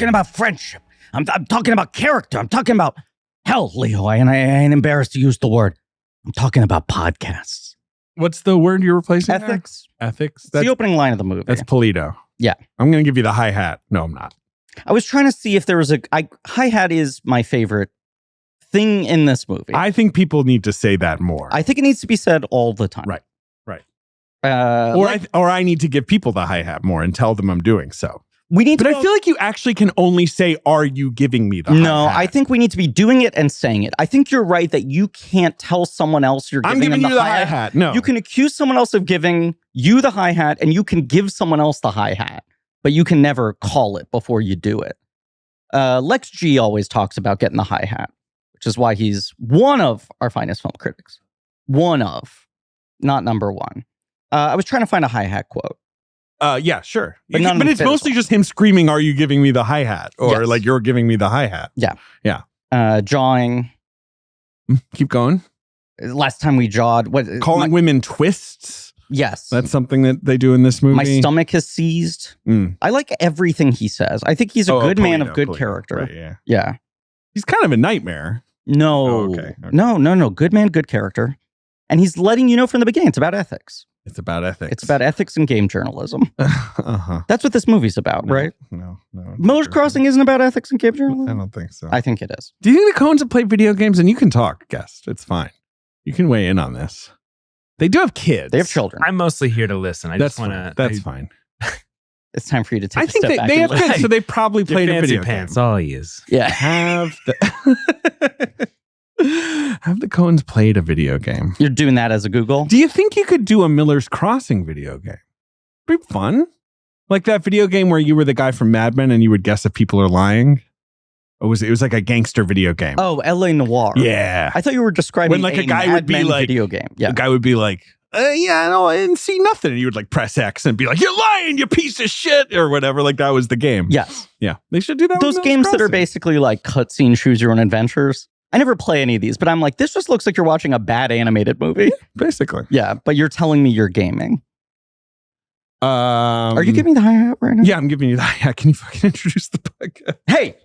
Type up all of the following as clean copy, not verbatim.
talking about friendship. I'm talking about character. I'm talking about, hell, Leo, and I ain't embarrassed to use the word. I'm talking about podcasts. What's the word you're replacing? Ethics. There? Ethics? That's the opening line of the movie. That's Polito. Yeah. I'm going to give you the hi-hat. No, I'm not. I was trying to see if there was hi-hat is my favorite thing in this movie. I think people need to say that more. I think it needs to be said all the time. Right. Or I need to give people the hi-hat more and tell them I'm doing so. We need to But I feel like you actually can only say, are you giving me the hi-hat? No, I think we need to be doing it and saying it. I think you're right that you can't tell someone else you're giving them you the hi-hat. No. You can accuse someone else of giving you the hi-hat, and you can give someone else the hi-hat, but you can never call it before you do it. Lex G always talks about getting the hi-hat, which is why he's one of our finest film critics. One of, not number one. I was trying to find a hi-hat quote. Yeah, sure. But it's mostly just him screaming, are you giving me the hi-hat? Or like, you're giving me the hi-hat. Yeah. Yeah. Jawing. Keep going. Last time we jawed. Calling women twists. Yes. That's something that they do in this movie. My stomach has seized. I like everything he says. I think he's a good man of good character. Right, yeah. He's kind of a nightmare. No. Oh, okay. No. Good man, good character. And he's letting you know from the beginning, it's about ethics. It's about ethics. It's about ethics and game journalism. That's what this movie's about, right? No. Miller's Crossing isn't about ethics and game journalism? I don't think so. I think it is. Do you think the Coens have played video games? And you can talk, guest. It's fine. You can weigh in on this. They do have kids. They have children. I'm mostly here to listen. I just want to. That's fine. It's time for you to take I think they have kids, so they probably played a video pants, game. all he is. Yeah. Have the Coens played a video game? You're doing that as a Google? Do you think you could do a Miller's Crossing video game? Pretty fun. Like that video game where you were the guy from Mad Men and you would guess if people are lying. It was like a gangster video game. Oh, L.A. Noir. Yeah. I thought you were describing when like a guy would be like video game. Yeah. The guy would be like, yeah, no, I didn't see nothing. And you would like press X and be like, you're lying, you piece of shit, or whatever. Like that was the game. Yes. Yeah. They should do that. Those games that are basically like cutscene choose your own adventures. I never play any of these, but I'm like, this just looks like you're watching a bad animated movie. Basically. Yeah, but you're telling me you're gaming. Are you giving me the hi-hat right now? Yeah, I'm giving you the hi-hat. Can you fucking introduce the podcast? Hey!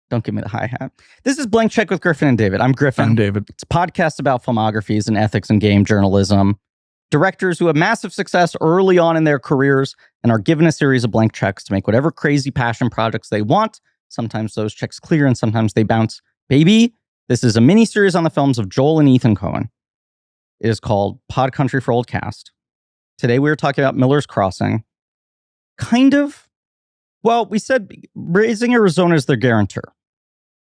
Don't give me the hi-hat. This is Blank Check with Griffin and David. I'm Griffin. I'm David. It's a podcast about filmographies and ethics and game journalism. Directors who have massive success early on in their careers and are given a series of blank checks to make whatever crazy passion projects they want. Sometimes those checks clear and sometimes they bounce. Baby, this is a mini-series on the films of Joel and Ethan Coen. It is called Pod Country for Old Cast. Today we are talking about Miller's Crossing. Well, we said Raising Arizona is their guarantor.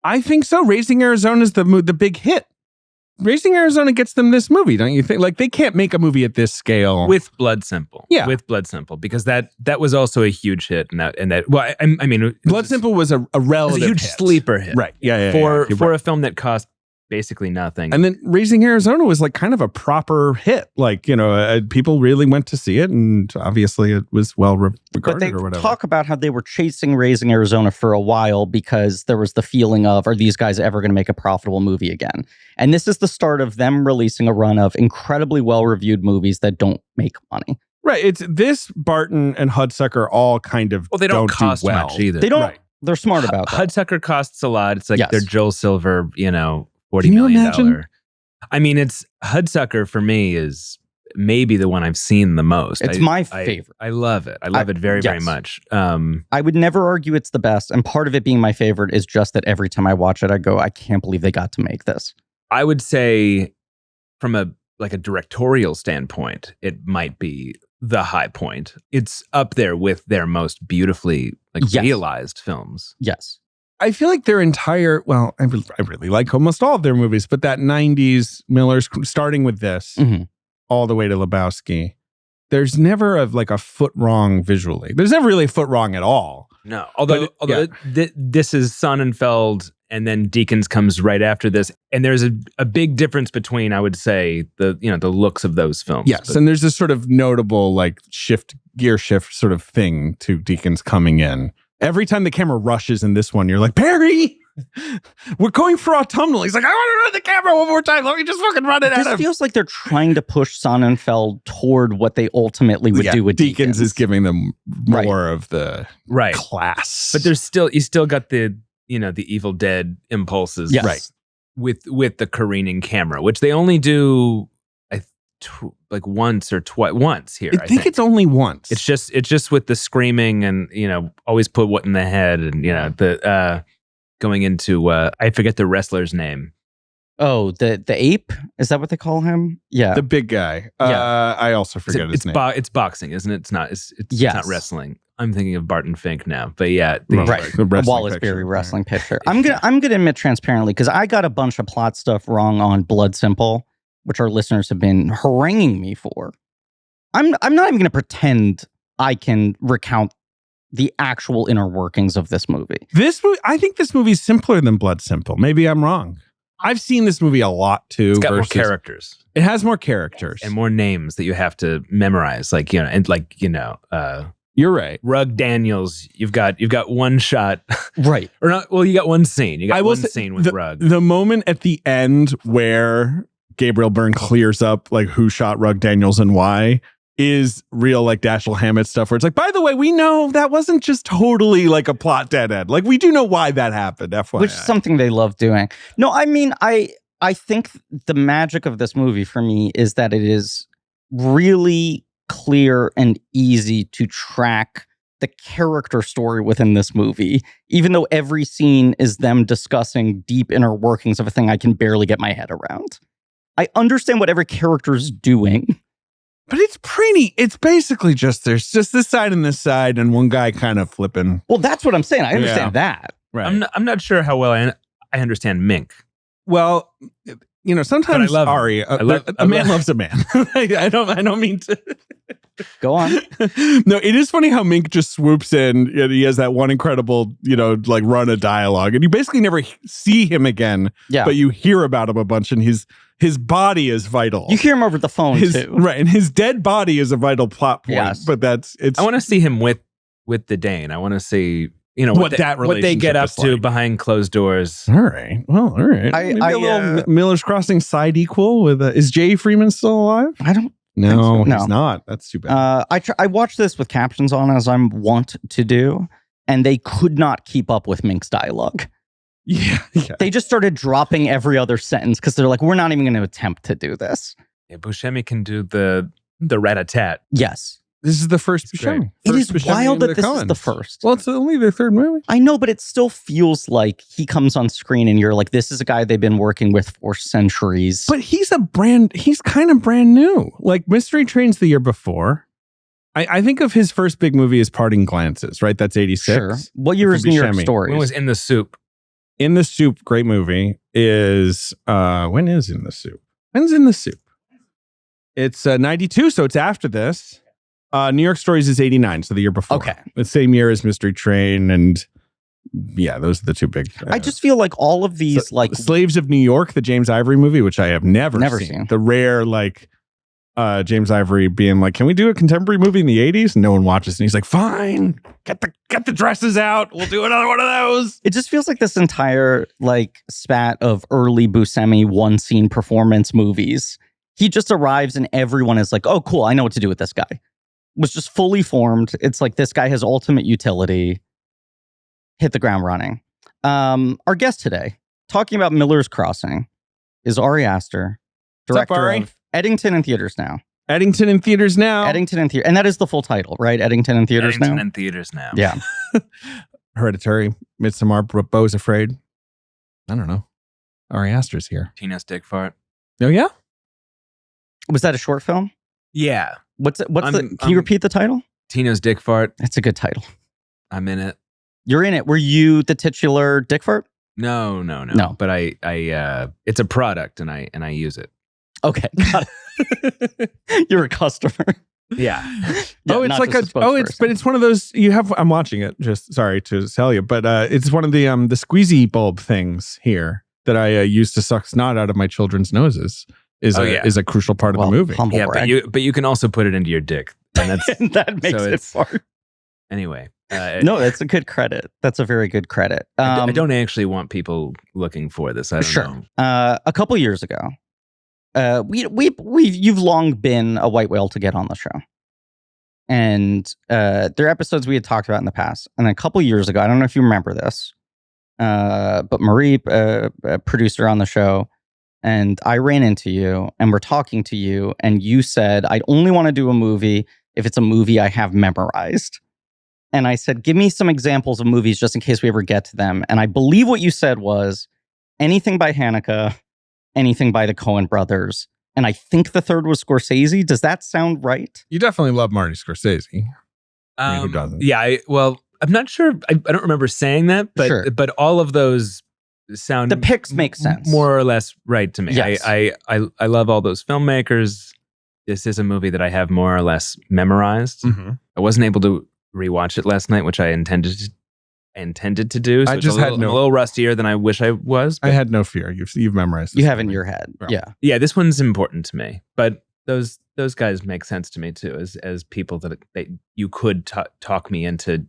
I think so. Raising Arizona is the big hit. Raising Arizona gets them this movie, don't you think? Like, they can't make a movie at this scale. With Blood Simple. Yeah. With Blood Simple. Because that was also a huge hit. Well, I mean... Blood Simple was a relative huge hit. sleeper hit. Right. Yeah. For a film that cost basically nothing. And then Raising Arizona was like kind of a proper hit. Like, people really went to see it, and obviously it was well regarded or whatever. But they talk about how they were chasing Raising Arizona for a while because there was the feeling of, are these guys ever going to make a profitable movie again? And this is the start of them releasing a run of incredibly well-reviewed movies that don't make money. Right. It's this, Barton, and Hudsucker all kind of they don't cost do well. much either. They don't. Right. They're smart about that. Hudsucker costs a lot. It's like Yes. they're Joel Silver, $40 Can you million. imagine? I mean, it's Hudsucker for me is maybe the one I've seen the most. It's my favorite. I love it. I love it very, very yes. much. I would never argue it's the best. And part of it being my favorite is just that every time I watch it, I go, I can't believe they got to make this. I would say from a directorial standpoint, it might be the high point. It's up there with their most beautifully Yes. realized films. Yes. I feel like their entire, well, I really like almost all of their movies, but that 90s Miller's, starting with this, all the way to Lebowski, there's never a foot wrong visually. There's never really a foot wrong at all. No, although this is Sonnenfeld, and then Deakins comes right after this, and there's a big difference between, I would say, the looks of those films. Yes, and there's this sort of notable gear shift sort of thing to Deakins coming in. Every time the camera rushes in this one, you're like, Perry! We're going for autumnal. He's like, I want to run the camera one more time. Let me just fucking run it at him. This feels like they're trying to push Sonnenfeld toward what they ultimately would do with Deakins. Is giving them more of the class. But there's still, you still got the, the Evil Dead impulses. Yes. Right. With the careening camera, which they only do like once or twice. Once here, I think it's only once. It's just with the screaming and always put what in the head and the going into I forget the wrestler's name. Oh, the ape? Is that what they call him? Yeah, the big guy. I also forget his name. It's boxing, isn't it? It's not. It's not wrestling. I'm thinking of Barton Fink now, but yeah, the Wallace Berry wrestling picture. I'm gonna admit transparently because I got a bunch of plot stuff wrong on Blood Simple, which our listeners have been haranguing me for. I'm not even going to pretend I can recount the actual inner workings of this movie. I think this movie is simpler than Blood Simple. Maybe I'm wrong. I've seen this movie a lot too. It's got more characters. It has more characters and more names that you have to memorize. You're right. Rug Daniels. You've got one shot, right? Or not? Well, you got one scene. You got one scene with Rug. The moment at the end where Gabriel Byrne clears up like who shot Rug Daniels and why is real like Dashiell Hammett stuff where it's like, by the way, we know that wasn't just totally like a plot dead end. Like we do know why that happened. FYI. Which is something they love doing. No, I mean, I think the magic of this movie for me is that it is really clear and easy to track the character story within this movie, even though every scene is them discussing deep inner workings of a thing I can barely get my head around. I understand what every character is doing. But it's basically just, there's just this side and this side and one guy kind of flipping. Well, that's what I'm saying. I understand that. Right. I'm not sure how well I understand Mink. Well, sometimes Ari, a man loves a man. I don't mean to. Go on. No, it is funny how Mink just swoops in and he has that one incredible, like run of dialogue and you basically never see him again. Yeah. But you hear about him a bunch and his body is vital. You hear him over the phone too. Right. And his dead body is a vital plot point. Yes. But I want to see him with the Dane. I want to see what they get up to behind closed doors. All right. Well, all right. Maybe a little Miller's Crossing side equal with is Jay Freeman still alive? I don't. No, he's not. That's too bad. I watched this with captions on, as I'm wont to do, and they could not keep up with Mink's dialogue. Yeah. They just started dropping every other sentence because they're like, we're not even going to attempt to do this. Yeah, Buscemi can do the rat-a-tat. Yes. This is the first Buscemi. It is wild that this is the first. Well, it's only their third movie. I know, but it still feels like he comes on screen and you're like, this is a guy they've been working with for centuries. But he's kind of brand new. Like Mystery Train's the year before. I think of his first big movie as Parting Glances, right? That's 86. Sure. What year is New York Stories? When was In the Soup? In the Soup, great movie, is when is In the Soup? When's In the Soup? It's 92, so it's after this. New York Stories is 89, so the year before. Okay. The same year as Mystery Train, and yeah, those are the two big. I just feel like all of these, like Slaves of New York, the James Ivory movie, which I have never seen. The rare, like, James Ivory being like, "Can we do a contemporary movie in the '80s?" And no one watches, and he's like, "Fine, get the dresses out. We'll do another one of those." It just feels like this entire like spat of early Buscemi one scene performance movies. He just arrives, and everyone is like, "Oh, cool, I know what to do with this guy." Was just fully formed. It's like this guy has ultimate utility. Hit the ground running. Our guest today, talking about Miller's Crossing, is Ari Aster, director of Eddington in theaters now. Eddington in theaters now. Eddington in theaters, and that is the full title, right? Eddington in theaters now. Eddington in theaters now. Yeah. Hereditary, Midsommar, Bo's Afraid. I don't know. Ari Aster's here. Tina's Dick Fart. Oh yeah. Was that a short film? Yeah. Can you repeat the title? Tina's Dick Fart. That's a good title. I'm in it. You're in it. Were you the titular Dick Fart? No. But I it's a product and I use it. Okay. Got it. You're a customer. Yeah. But it's one of those I'm watching it. Just sorry to tell you, but it's one of the squeezy bulb things here that I use to suck snot out of my children's noses. Is a crucial part of the movie. Yeah, but you can also put it into your dick, and that's and that makes it fart. Anyway, No, that's a good credit. That's a very good credit. I don't actually want people looking for this. I don't know. A couple years ago, you've long been a white whale to get on the show. And there are episodes we had talked about in the past. And then a couple years ago, I don't know if you remember this, but Marie, a producer on the show, and I ran into you and we're talking to you. And you said, I'd only want to do a movie if it's a movie I have memorized. And I said, give me some examples of movies just in case we ever get to them. And I believe what you said was anything by Haneke, anything by the Coen Brothers. And I think the third was Scorsese. Does that sound right? You definitely love Marty Scorsese. I mean, who doesn't? Yeah, I'm not sure. I don't remember saying that, but all of those sound the picks make sense, more or less right to me. Yes. I love all those filmmakers. This is a movie that I have more or less memorized. Mm-hmm. I wasn't able to rewatch it last night, which I intended to do. So I just I'm a little rustier than I wish I was. I had no fear. You've memorized. You have in your head. Yeah. This one's important to me. But those guys make sense to me too, as people that you could talk me into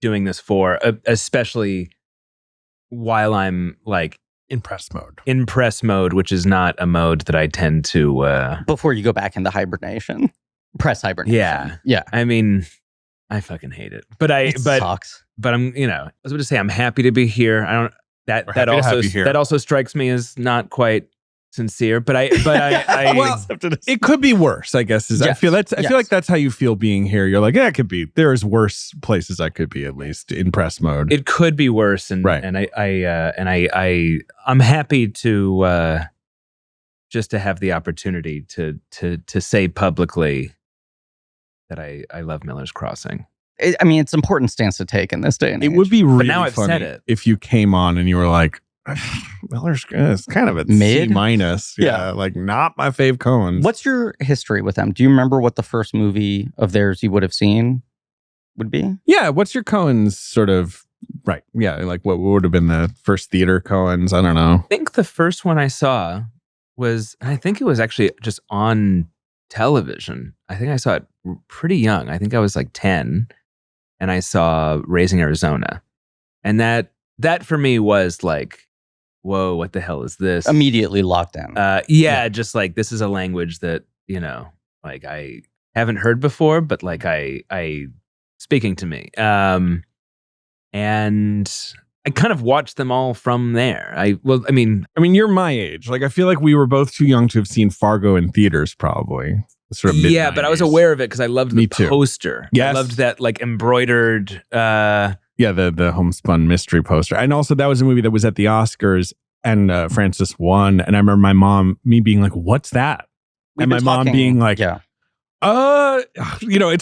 doing this for, especially while I'm like in press mode, which is not a mode that I tend to before you go back into hibernation, press hibernation. Yeah. I mean, I fucking hate it, but sucks. But I'm, I was going to say I'm happy to be here. I don't that also strikes me as not quite sincere, but I well, it could be worse, I guess. I feel like that's how you feel being here. You're like, yeah, it could be. There's worse places I could be, at least in press mode. It could be worse, and right. And I'm happy to just to have the opportunity to say publicly that I love Miller's Crossing. I mean, it's an important stance to take in this day and age. It would be really now I've funny said it. if you came on and you were like, Miller's it's kind of a mid C-. Yeah, like not my fave Coens. What's your history with them? Do you remember what the first movie of theirs you would have seen would be? Yeah, what's your Coens sort of right? Yeah, like what would have been the first theater Coens? I don't know. I think the first one I saw was, I think it was actually just on television. I think I saw it pretty young. I think I was like 10, and I saw Raising Arizona, and that for me was like, whoa, what the hell is this? Immediately locked down. Just like, this is a language that, like I haven't heard before, but like I speaking to me. And I kind of watched them all from there. I mean, you're my age. Like, I feel like we were both too young to have seen Fargo in theaters, probably. Sort of yeah, but I was aware of it because I loved the poster. Yes. I loved that like embroidered the homespun mystery poster. And also that was a movie that was at the Oscars and Francis won. And I remember me being like, what's that? And my mom being like, it's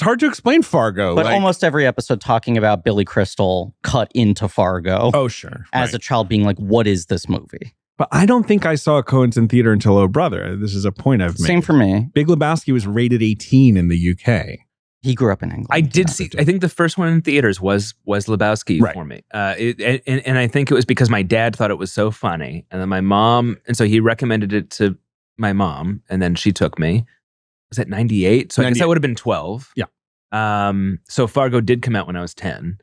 hard to explain Fargo. But like, almost every episode talking about Billy Crystal cut into Fargo. Oh, sure. As a child being like, what is this movie? But I don't think I saw Coens in theater until Oh Brother. This is a point I've made. Same for me. Big Lebowski was rated 18 in the UK. He grew up in England. I did see. I think the first one in theaters was Lebowski for me. And I think it was because my dad thought it was so funny, and then my mom, and so he recommended it to my mom, and then she took me. Was that 98? So I guess I would have been 12. Yeah. So Fargo did come out when I was 10,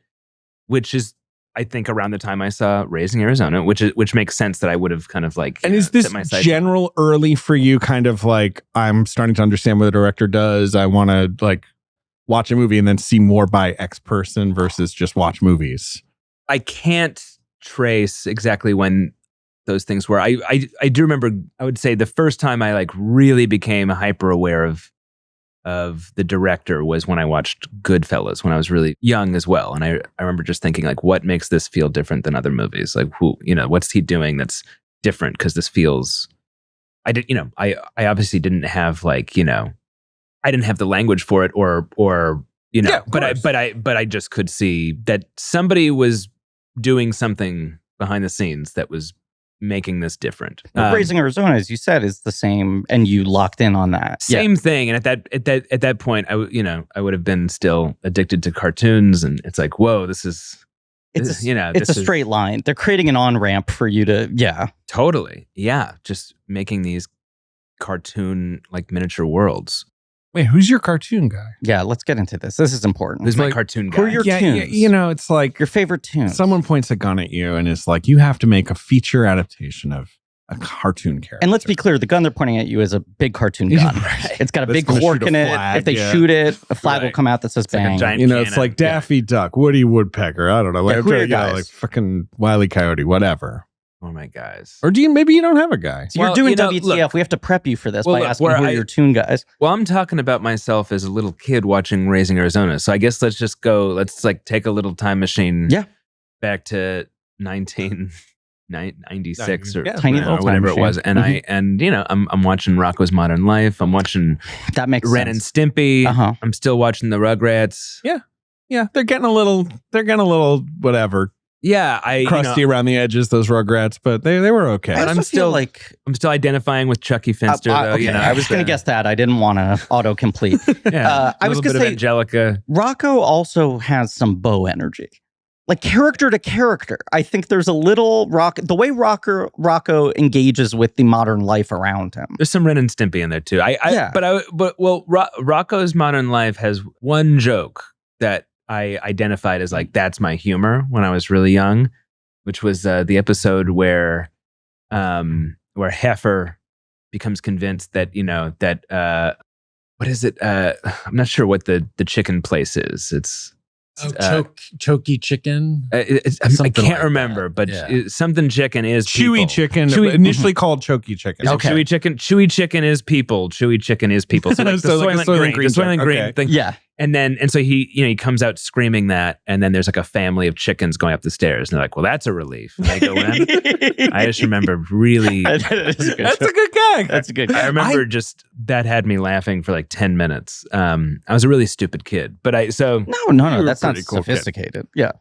which is, I think, around the time I saw Raising Arizona, which makes sense that I would have kind of like. And is this general early for you? Kind of like, I'm starting to understand what the director does. I want to like watch a movie and then see more by X person versus just watch movies. I can't trace exactly when those things were. I do remember, I would say the first time I like really became hyper aware of the director was when I watched Goodfellas when I was really young as well. And I remember just thinking like, what makes this feel different than other movies? Like, what's he doing that's different? Because this feels, I obviously didn't have like, I didn't have the language for it or but I just could see that somebody was doing something behind the scenes that was making this different. Raising Arizona, as you said, is the same, and you locked in on that. Same thing. And at that point, I would have been still addicted to cartoons, and it's like, whoa, this is it's a straight line. They're creating an on-ramp for you to totally just making these cartoon like miniature worlds. Wait, who's your cartoon guy? Yeah, let's get into this. This is important. Who's my like, cartoon guy? who are your tunes? You know, it's like Your favorite tunes. someone points a gun at you and it's like, you have to make a feature adaptation of a cartoon character. And let's be clear, the gun they're pointing at you is a big cartoon gun. Right. It's got a That's big gonna cork shoot a in it. flag, If they yeah. shoot it, a flag will Right. come out that says It's like a bang. giant You know, it's cannon. like Daffy Duck, Woody Woodpecker. I don't know. Like, Yeah, who are your guys? like fucking Wile E. Coyote, whatever. Oh my guys. Or maybe you don't have a guy. So you're Well, doing you know, WTF. look- We have to prep you for this Well, by look, asking where who are your tune guys. Well, I'm talking about myself as a little kid watching Raising Arizona. So I guess let's just go. Let's like take a little time machine. Yeah. Back to 1996 or, Yeah, Tiny you know, little or whatever time it was. machine. And I'm watching Rocko's Modern Life. I'm watching That makes Ren and sense. Stimpy. Uh-huh. I'm still watching the Rugrats. Yeah, they're getting a little whatever, Yeah, crusty around the edges, those Rugrats, but they were okay. I But also I'm feel still- like I'm still identifying with Chucky Finster though. okay, You know, I was going to guess that. I didn't want to autocomplete. Yeah, I was a little gonna bit of say- Angelica. Rocco also has some Bo energy. Like character to character. I think there's a little the way Rocco engages with the modern life around him. There's some Ren and Stimpy in there too. Yeah. Rocco's Modern Life has one joke that I identified as like that's my humor when I was really young, which was the episode where Heifer becomes convinced that what is it? I'm not sure what the chicken place is. It's Choky chicken. I Something can't like remember, that. but Yeah. something chicken is Chewy people. chicken, Chewy- initially called Choky chicken. It's Okay. Chewy chicken is people. Chewy chicken is people. So like the So like a Soylent Soylent Green, Green the Soylent joke. Green Okay. thing. Yeah. And so he comes out screaming that, and then there's like a family of chickens going up the stairs, and they're like, "Well, that's a relief." And they go in. I just remember really. That is a good That's joke. a good gag. That's a good I remember just that had me laughing for like 10 minutes. I was a really stupid kid, but No, You were that's not pretty cool kid. sophisticated. Yeah.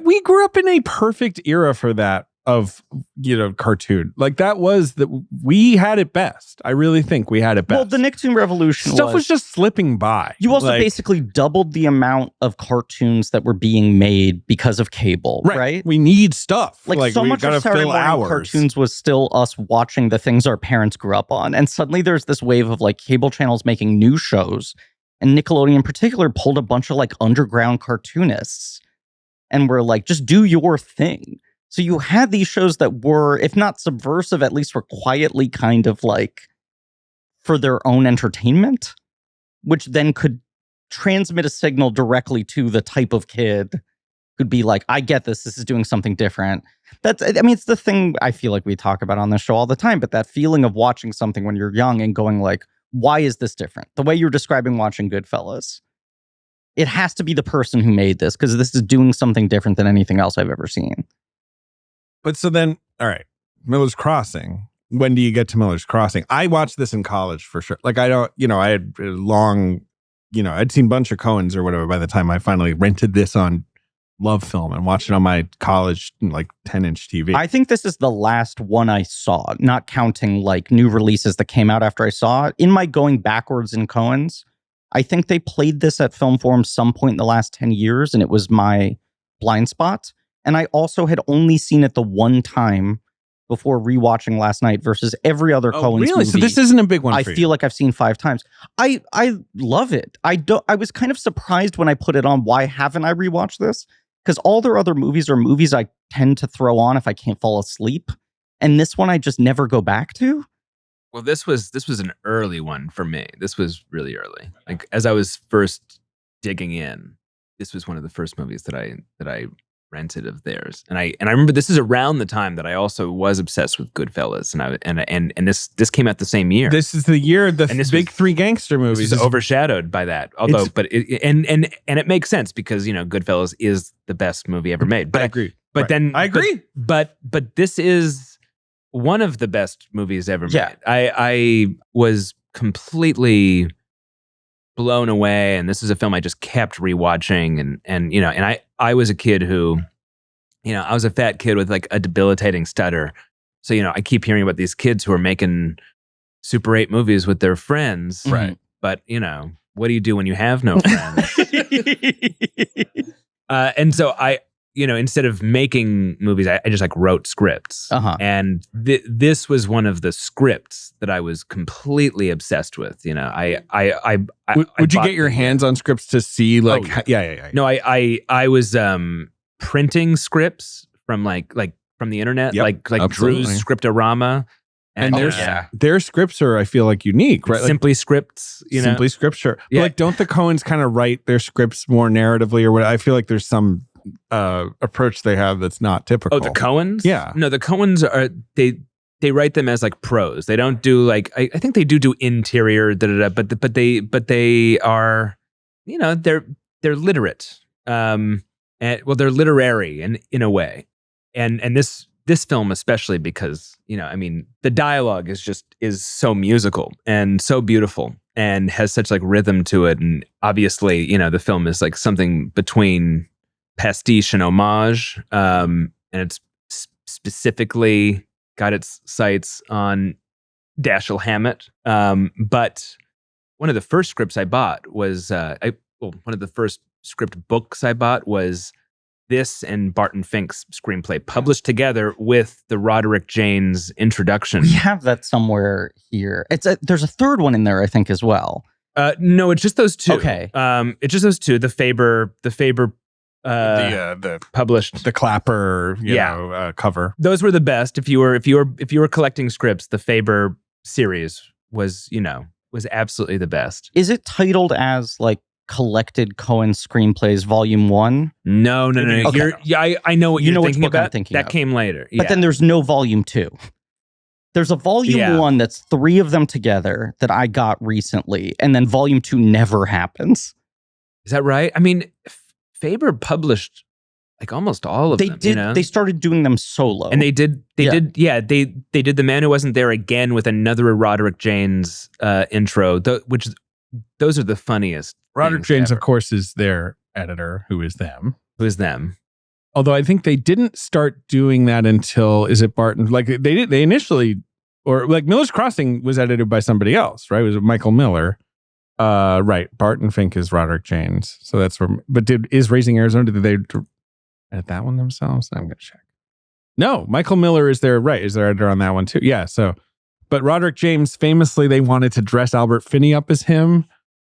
We grew up in a perfect era for that of cartoon. Like that was we had it best. I really think we had it best. Well, the Nicktoon Revolution stuff was just slipping by. You also Like, basically doubled the amount of cartoons that were being made because of cable, right? We need stuff. Like so we much gotta of Saturday fill morning hours. cartoons was still us watching the things our parents grew up on. And suddenly there's this wave of like cable channels making new shows. And Nickelodeon in particular pulled a bunch of like underground cartoonists and were like, just do your thing. So you had these shows that were, if not subversive, at least were quietly kind of like for their own entertainment, which then could transmit a signal directly to the type of kid who'd be like, I get this. This is doing something different. It's the thing I feel like we talk about on this show all the time, but that feeling of watching something when you're young and going like, why is this different? The way you're describing watching Goodfellas. It has to be the person who made this because this is doing something different than anything else I've ever seen. But so then, all right, Miller's Crossing. When do you get to Miller's Crossing? I watched this in college for sure. Like I don't, I had a long, I'd seen a bunch of Coens or whatever by the time I finally rented this on Love Film and watched it on my college like 10-inch TV. I think this is the last one I saw, not counting like new releases that came out after I saw it. In my going backwards in Coens, I think they played this at Film Forum some point in the last 10 years, and it was my blind spot. And I also had only seen it the one time before rewatching last night versus every other Coens really? movie. So this isn't a big one I for you. feel like I've seen 5 times. I love it. I was kind of surprised when I put it on. Why haven't I rewatched this? Because all their other movies are movies I tend to throw on if I can't fall asleep. And this one I just never go back to. Well, this was an early one for me. This was really early. Like as I was first digging in, this was one of the first movies that I rented of theirs. And I remember this is around the time that I also was obsessed with Goodfellas, and this came out the same year. This is the year the And this big was- 3 gangster movies. This is overshadowed by that. Although, It's- but it makes sense because Goodfellas is the best movie ever made. But I agree. But Right. then I agree. But this is one of the best movies ever Yeah. made. I was completely blown away, and this is a film I just kept rewatching, and I was a kid who, I was a fat kid with like a debilitating stutter. So, I keep hearing about these kids who are making Super 8 movies with their friends. Right. But, what do you do when you have no friends? And so instead of making movies, I just like wrote scripts. And this was one of the scripts that I was completely obsessed with. Would you get your hands on scripts to see like? Yeah. No, I was printing scripts from like from the internet, like Drew's Scriptorama. And their scripts are, I feel like, unique, right? Like, Simply scripts, Simply scripts, sure. Yeah. But like, don't the Coens kind of write their scripts more narratively, or what? I feel like there's some approach they have that's not typical. Oh, the Coens? Yeah. No, the Coens are they write them as like prose. They don't do like I think they do interior, but they are, they're literate. And they're literary in a way, and this film especially because the dialogue is so musical and so beautiful and has such like rhythm to it, and obviously the film is like something between pastiche and homage, and it's specifically got its sights on Dashiell Hammett. But one of the first scripts I bought was one of the first script books I bought was this and Barton Fink's screenplay, published together with the Roderick Jaynes introduction. We have that somewhere here. There's a third one in there, I think, as well. No, it's just those two. Okay. It's just those two. The Faber the published, the Clapper, cover. Those were the best. If you were collecting scripts, the Faber series was absolutely the best. Is it titled as like Collected Coen Screenplays Volume 1? No. Okay. I know what you're thinking which book about. I'm thinking that of. Came later. But then there's no Volume 2. There's a Volume 1 that's 3 of them together that I got recently, and then Volume 2 never happens. Is that right? I mean, Faber published like almost all of them. They started doing them solo. And they did The Man Who Wasn't There again with another Roderick Jaynes intro, which those are the funniest. Roderick Jaynes, of course, is their editor, who is them. Although I think they didn't start doing that until, is it Barton? Like they initially, or like Miller's Crossing was edited by somebody else, right? It was Michael Miller. Right. Barton Fink is Roderick Jaynes. So that's where, but is Raising Arizona, did they edit that one themselves? I'm going to check. No, Michael Miller is their editor on that one too. Yeah. So, but Roderick Jaynes, famously, they wanted to dress Albert Finney up as him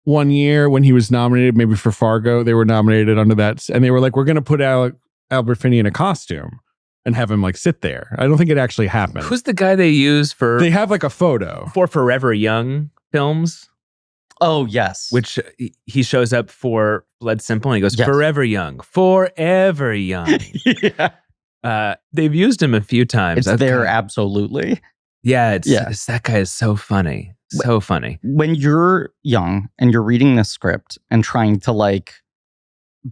one year when he was nominated, maybe for Fargo. They were nominated under that. And they were like, we're going to put Albert Finney in a costume and have him like sit there. I don't think it actually happened. Who's the guy they use for? They have like a photo for Forever Young films. Oh, yes. Which he shows up for Blood Simple and he goes, Forever Young, Forever Young. Yeah. They've used him a few times. It's there, absolutely. Yeah, it's that guy is so funny. So funny. When you're young and you're reading this script and trying to like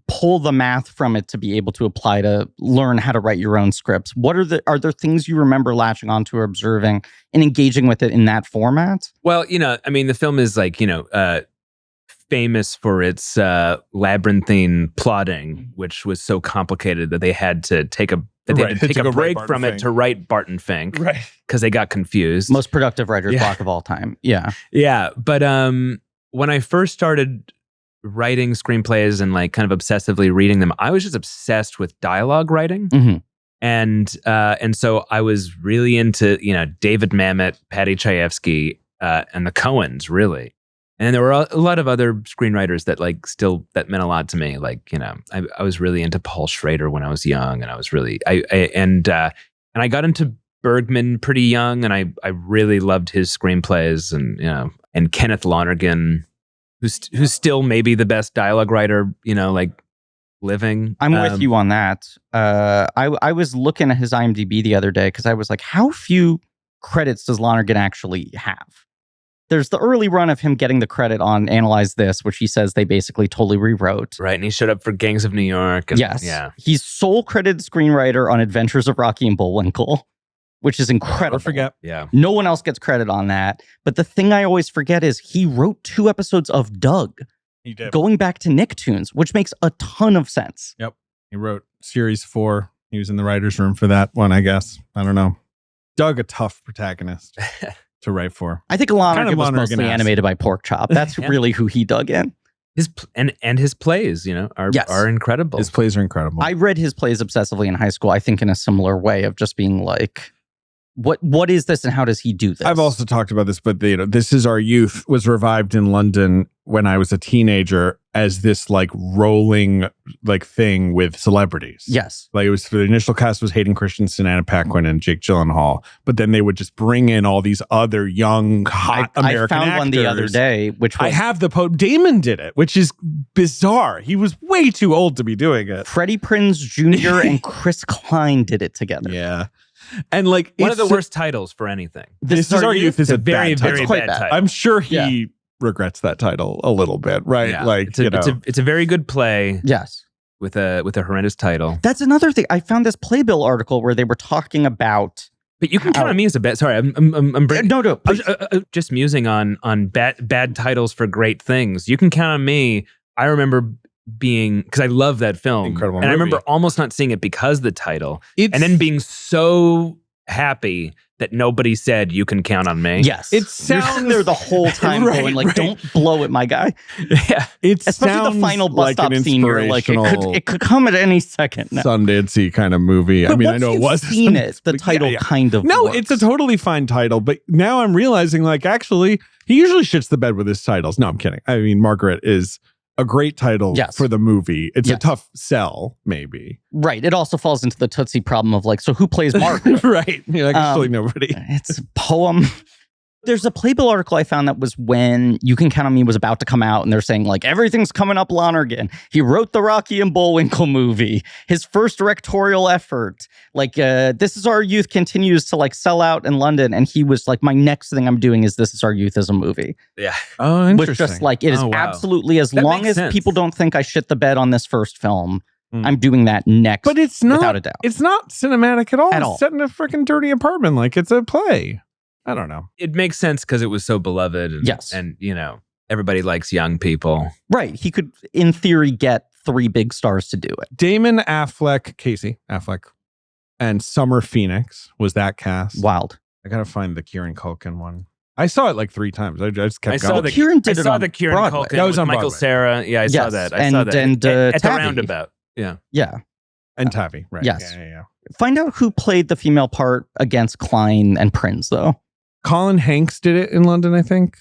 pull the math from it to be able to apply to learn how to write your own scripts, are there things you remember latching onto or observing and engaging with it in that format? Well, I mean, the film is like, famous for its labyrinthine plotting, which was so complicated that they had to take a break from it to write Barton Fink, right? Because they got confused. Most productive writer's block of all time. Yeah, yeah. But when I first started writing screenplays and like kind of obsessively reading them, I was just obsessed with dialogue writing, and so I was really into David Mamet, Paddy Chayefsky, and the Coens, really. And there were a lot of other screenwriters that that meant a lot to me. Like, I was really into Paul Schrader when I was young, and I was really, and I got into Bergman pretty young, and I really loved his screenplays, and Kenneth Lonergan, who's still maybe the best dialogue writer, living. I'm with you on that. I was looking at his IMDb the other day because I was like, how few credits does Lonergan actually have? There's the early run of him getting the credit on Analyze This, which he says they basically totally rewrote. Right, and he showed up for Gangs of New York. And, yes. Yeah. He's sole credited screenwriter on Adventures of Rocky and Bullwinkle, which is incredible. Never forget. Yeah. No one else gets credit on that. But the thing I always forget is he wrote 2 episodes of Doug. He did. Going back to Nicktoons, which makes a ton of sense. Yep. He wrote Series 4. He was in the writer's room for that one, I guess. I don't know. Doug, a tough protagonist to write for. I think Lonergan was mostly animated by Porkchop. That's really who he dug in. his plays, are incredible. His plays are incredible. I read his plays obsessively in high school, I think in a similar way of just being like, what is this and how does he do this? I've also talked about this, but This Is Our Youth was revived in London when I was a teenager as this like rolling like thing with celebrities. Yes. Like it was, the initial cast was Hayden Christensen, Anna Paquin, and Jake Gyllenhaal. But then they would just bring in all these other young, hot American I found actors. one the other day, which was... I have the Pope. Damon did it, which is bizarre. He was way too old to be doing it. Freddie Prinze Jr. and Chris Klein did it together. Yeah. And like one of the worst titles for anything. This Is Our Youth is a very, bad very title. bad title. I'm sure he regrets that title a little bit, right? Yeah. Like it's a very good play. Yes. With a horrendous title. That's another thing. I found this Playbill article where they were talking about. But you can count on me as a bad. Sorry, I'm bringing. No. Just musing on bad titles for great things. You can count on me. I remember being, because I love that film, incredible and movie. I remember almost not seeing it because of the title, and then being so happy that nobody said you can count on me. Yes, it You're sounds sitting there the whole time going like, "Don't blow it, my guy." Yeah, especially the final bus stop scene. You're like, it could come at any second. No. Sundance-y kind of movie. But I mean, I know it was. Seen it. The title kind of no. works. It's a totally fine title, but now I'm realizing like actually he usually shits the bed with his titles. No, I'm kidding. I mean, Margaret is a great title for the movie. It's a tough sell, maybe. Right. It also falls into the Tootsie problem of like, so who plays Margaret? Right. You're like, actually nobody. It's a poem. There's a Playbill article I found that was when You Can Count on Me was about to come out, and they're saying like, everything's coming up Lonergan. He wrote the Rocky and Bullwinkle movie, his first directorial effort. Like, This Is Our Youth continues to like sell out in London, and he was like, my next thing I'm doing is This Is Our Youth as a movie. Yeah. Oh, interesting. Which just like, it is absolutely, as long as people don't think I shit the bed on this first film, I'm doing that next. But it's not, without a doubt. It's not cinematic at all. It's set in a freaking dirty apartment like it's a play. I don't know. It makes sense because it was so beloved. And, and everybody likes young people. Right. He could, in theory, get 3 big stars to do it. Damon Affleck, Casey Affleck, and Summer Phoenix was that cast. Wild. I gotta find the Kieran Culkin one. I saw it like 3 times. I just kept going. Kieran did I saw the Kieran Broadway. Culkin that was on Michael Broadway. Cera. Yeah, I saw that. I saw that. And at the Tavi. roundabout. Yeah. Yeah. And Tavi, right. Yes. Yeah. Find out who played the female part against Klein and Prinze, though. Colin Hanks did it in London, I think.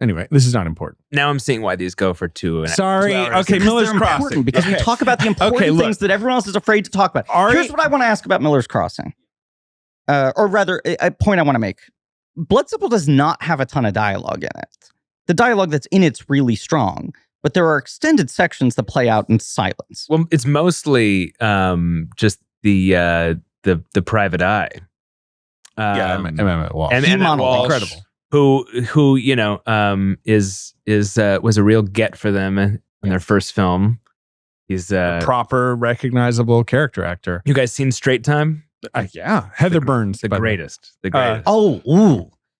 Anyway, this is not important. Now I'm seeing why these go for 2 and Sorry. 2 hours. Okay, Miller's Crossing. Because we talk about the important things that everyone else is afraid to talk about. Here's what I want to ask about Miller's Crossing. Or rather, a point I want to make. Blood Simple does not have a ton of dialogue in it. The dialogue that's in it's really strong, but there are extended sections that play out in silence. Well, it's mostly just the private eye. Emmett Walsh. Emmett Walsh, incredible. Who was a real get for them in their first film. He's a proper, recognizable character actor. You guys seen Straight Time? Yeah, Heather Burns, the greatest. The greatest.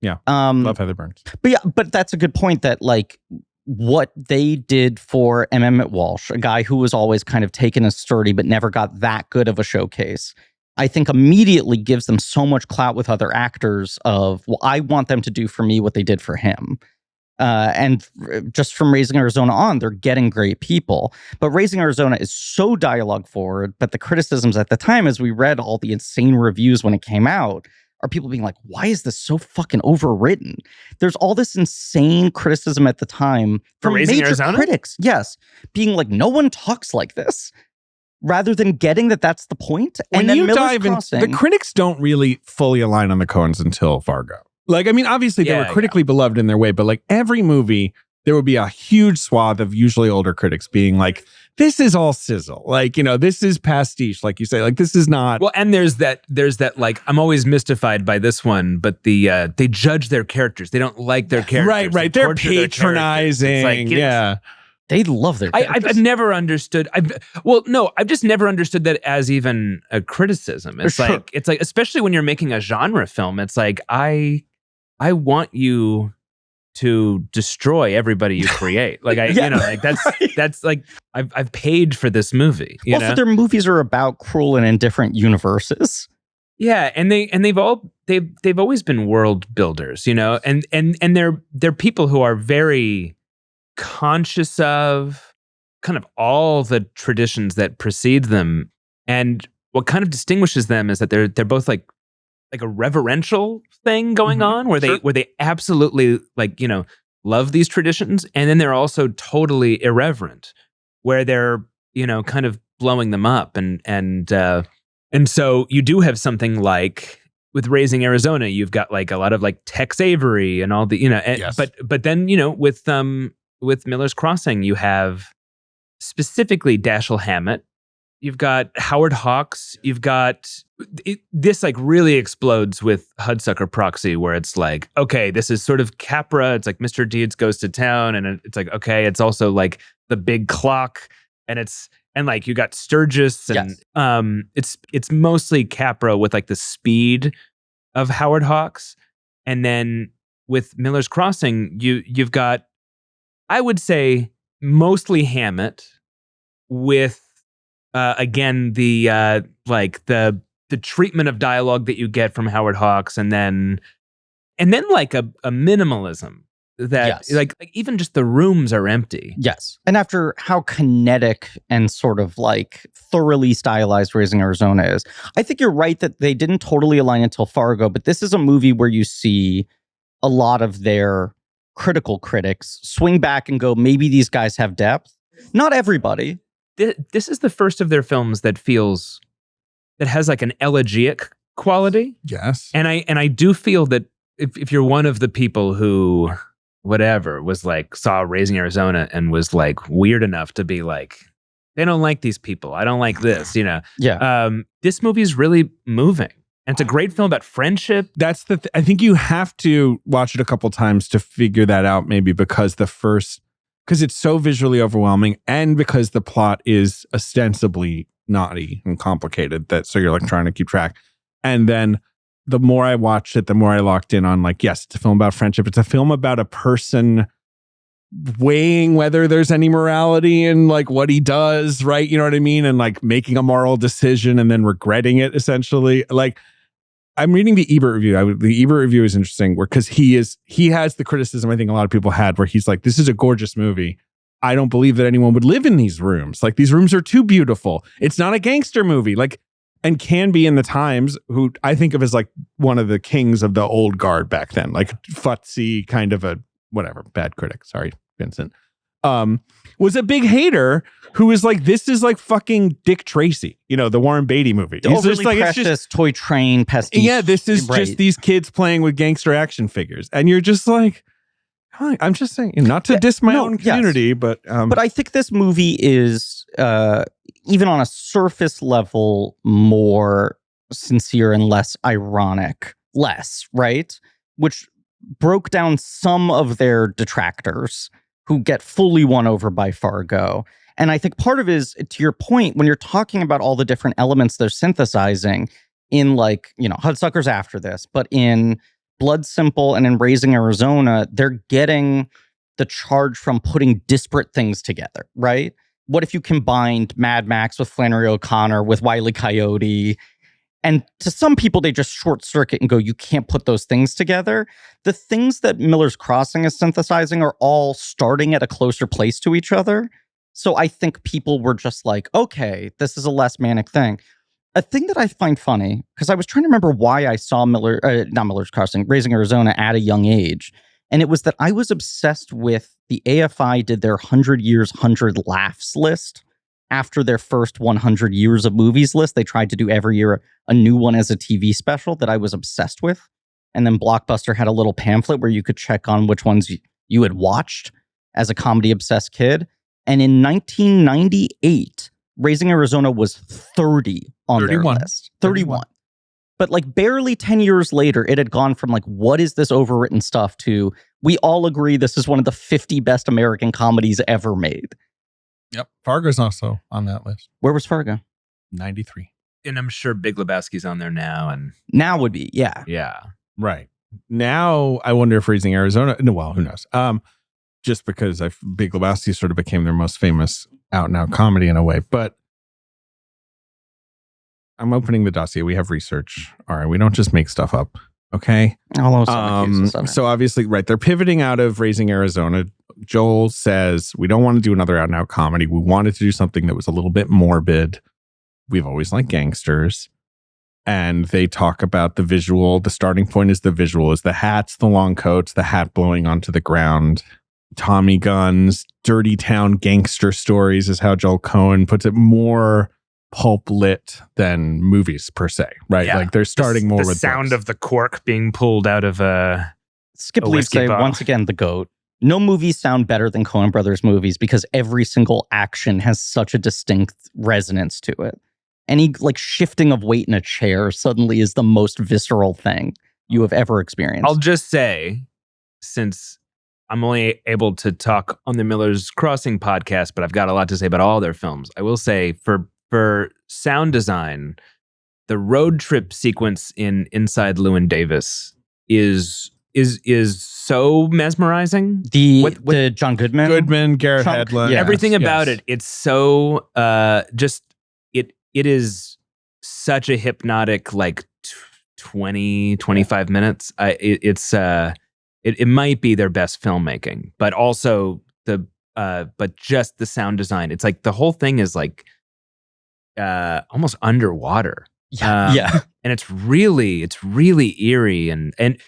Yeah, love Heather Burns. But that's a good point. That like what they did for Emmett Walsh, a guy who was always kind of taken as sturdy but never got that good of a showcase, I think immediately gives them so much clout with other actors of, well, I want them to do for me what they did for him. And just from Raising Arizona on, they're getting great people. But Raising Arizona is so dialogue forward, but the criticisms at the time, as we read all the insane reviews when it came out, are people being like, why is this so fucking overwritten? There's all this insane criticism at the time from Raising major Arizona? critics. Yes. Being like, no one talks like this. Rather than getting that that's the point. When and then you Miller's dive in, Crossing, the critics don't really fully align on the Coens until Fargo. Like, I mean, obviously they were critically beloved in their way, but like every movie, there would be a huge swath of usually older critics being like, this is all sizzle. Like, this is pastiche, like you say, like this is not. Well, and there's that like, I'm always mystified by this one, but they judge their characters. They don't like their characters. Right. They're patronizing. Like, they love their characters. I've never understood. I've just never understood that as even a criticism. It's like, especially when you're making a genre film, it's like, I want you to destroy everybody you create. Like that's like, I've paid for this movie. Also, their movies are about cruel and indifferent universes. Yeah, and they've always been world builders, and they're people who are very conscious of kind of all the traditions that precede them. And what kind of distinguishes them is that they're both like a reverential thing going on where they absolutely like, love these traditions. And then they're also totally irreverent where they're, kind of blowing them up. And so you do have something like with Raising Arizona, you've got like a lot of like Tex Avery and all the, Yes. but then, with Miller's Crossing, you have specifically Dashiell Hammett. You've got Howard Hawks. You've got this like really explodes with Hudsucker Proxy, where it's like, okay, this is sort of Capra. It's like Mr. Deeds Goes to Town, and it's like, okay, it's also like The Big Clock, and like you got Sturgis, and it's mostly Capra with like the speed of Howard Hawks, and then with Miller's Crossing, you've got, I would say, mostly Hammett with. Again, the treatment of dialogue that you get from Howard Hawks, and then like a minimalism that like even just the rooms are empty. Yes. And after how kinetic and sort of like thoroughly stylized Raising Arizona is, I think you're right that they didn't totally align until Fargo, but this is a movie where you see a lot of their critical critics swing back and go, maybe these guys have depth. Not everybody. This is the first of their films that has like an elegiac quality. Yes. And I do feel that if you're one of the people who was like saw Raising Arizona and was like weird enough to be like, they don't like these people, I don't like this, this movie is really moving. And it's a great film about friendship. That's I think you have to watch it a couple times to figure that out, maybe because it's so visually overwhelming, and because the plot is ostensibly knotty and complicated, so you're like trying to keep track. And then the more I watched it, the more I locked in on like, yes, it's a film about friendship. It's a film about a person weighing whether there's any morality in like what he does, right? You know what I mean? And like making a moral decision and then regretting it, essentially. Like, I'm reading the Ebert review. The Ebert review is interesting because he has the criticism I think a lot of people had, where he's like, this is a gorgeous movie. I don't believe that anyone would live in these rooms. Like, these rooms are too beautiful. It's not a gangster movie. Like, and can be in the times, who I think of as like one of the kings of the old guard back then, like futzy kind of a whatever, bad critic. Sorry, Vincent. Was a big hater who was like, this is like fucking Dick Tracy, the Warren Beatty movie. He's just like, precious, it's just toy train pastiche. Yeah, this is just these kids playing with gangster action figures. And you're just like, I'm just saying, not to diss my own community, but I think this movie is, even on a surface level, more sincere and less ironic. Right? Which broke down some of their detractors who get fully won over by Fargo. And I think part of it is, to your point, when you're talking about all the different elements they're synthesizing in, like, Hudsucker's after this, but in Blood Simple and in Raising Arizona, they're getting the charge from putting disparate things together, right? What if you combined Mad Max with Flannery O'Connor with Wile E. Coyote? And to some people, they just short circuit and go, you can't put those things together. The things that Miller's Crossing is synthesizing are all starting at a closer place to each other. So I think people were just like, okay, this is a less manic thing. A thing that I find funny, because I was trying to remember why I saw not Miller's Crossing, Raising Arizona at a young age. And it was that I was obsessed with the AFI did their 100 Years, 100 Laughs list. After their first 100 Years of Movies list, they tried to do every year a new one as a TV special that I was obsessed with. And then Blockbuster had a little pamphlet where you could check on which ones you had watched as a comedy-obsessed kid. And in 1998, Raising Arizona was 30 on 31. Their list. 31. But like barely 10 years later, it had gone from like, what is this overwritten stuff to, we all agree this is one of the 50 best American comedies ever made. Yep. Fargo's also on that list. Where was Fargo? 93. And I'm sure Big Lebowski's on there now. And now would be, yeah. Yeah. Right. Now, I wonder if Raising Arizona, no, well, who knows? Just because Big Lebowski sort of became their most famous out-and-out comedy in a way. But I'm opening the dossier. We have research. All right. We don't just make stuff up. Okay. So obviously, right, they're pivoting out of Raising Arizona. Joel says, we don't want to do another out and out comedy. We wanted to do something that was a little bit morbid. We've always liked gangsters. And they talk about the visual. The starting point is the visual, is the hats, the long coats, the hat blowing onto the ground. Tommy guns, dirty town gangster stories is how Joel Coen puts it. More pulp lit than movies per se, right? Yeah. Like they're starting more the with sound books. of the cork being pulled out of Skip a Lee whiskey say bottle. once again the GOAT. No movies sound better than Coen Brothers movies because every single action has such a distinct resonance to it. Any like shifting of weight in a chair suddenly is the most visceral thing you have ever experienced. I'll just say, since I'm only able to talk on the Miller's Crossing podcast, but I've got a lot to say about all their films. I will say for sound design, the road trip sequence in Inside Llewyn Davis is so mesmerizing. The John Goodman, Garrett Chunk, Hedlund. yeah. Everything about it, it's so it is such a hypnotic, like 25 minutes. It might be their best filmmaking, but also but just the sound design. It's like the whole thing is like almost underwater. Yeah. And it's really eerie and